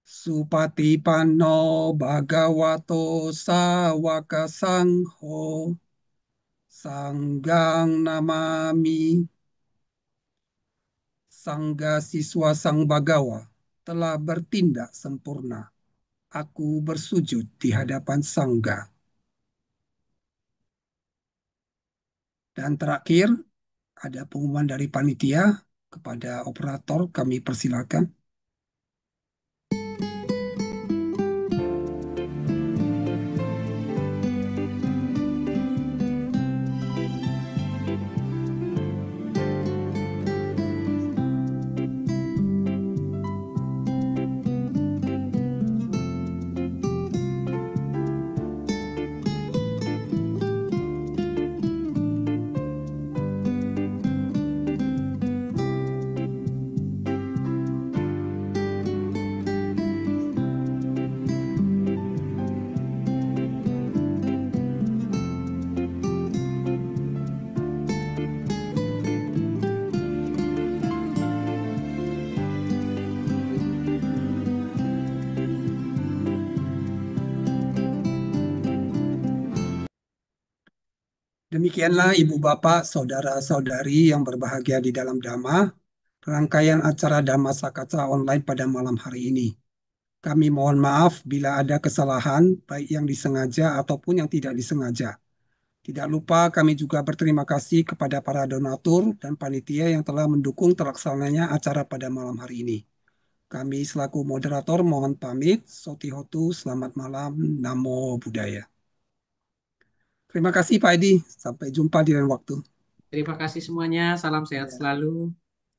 Supatipanno Bhagavato Sawaka Sangho Sanggang Namami. Sangga siswa Sang Bhagawa telah bertindak sempurna. Aku bersujud di hadapan Sangga. Dan terakhir, ada pengumuman dari panitia kepada operator, kami persilakan. Demikianlah Ibu Bapak, Saudara-saudari yang berbahagia di dalam Dhamma, rangkaian acara Dhamma Sakata online pada malam hari ini. Kami mohon maaf bila ada kesalahan, baik yang disengaja ataupun yang tidak disengaja. Tidak lupa kami juga berterima kasih kepada para donatur dan panitia yang telah mendukung terlaksananya acara pada malam hari ini. Kami selaku moderator mohon pamit. Sotihotu, selamat malam. Namo Buddhaya. Terima kasih Pak Edi. Sampai jumpa di lain waktu. Terima kasih semuanya. Salam sehat Ya. selalu.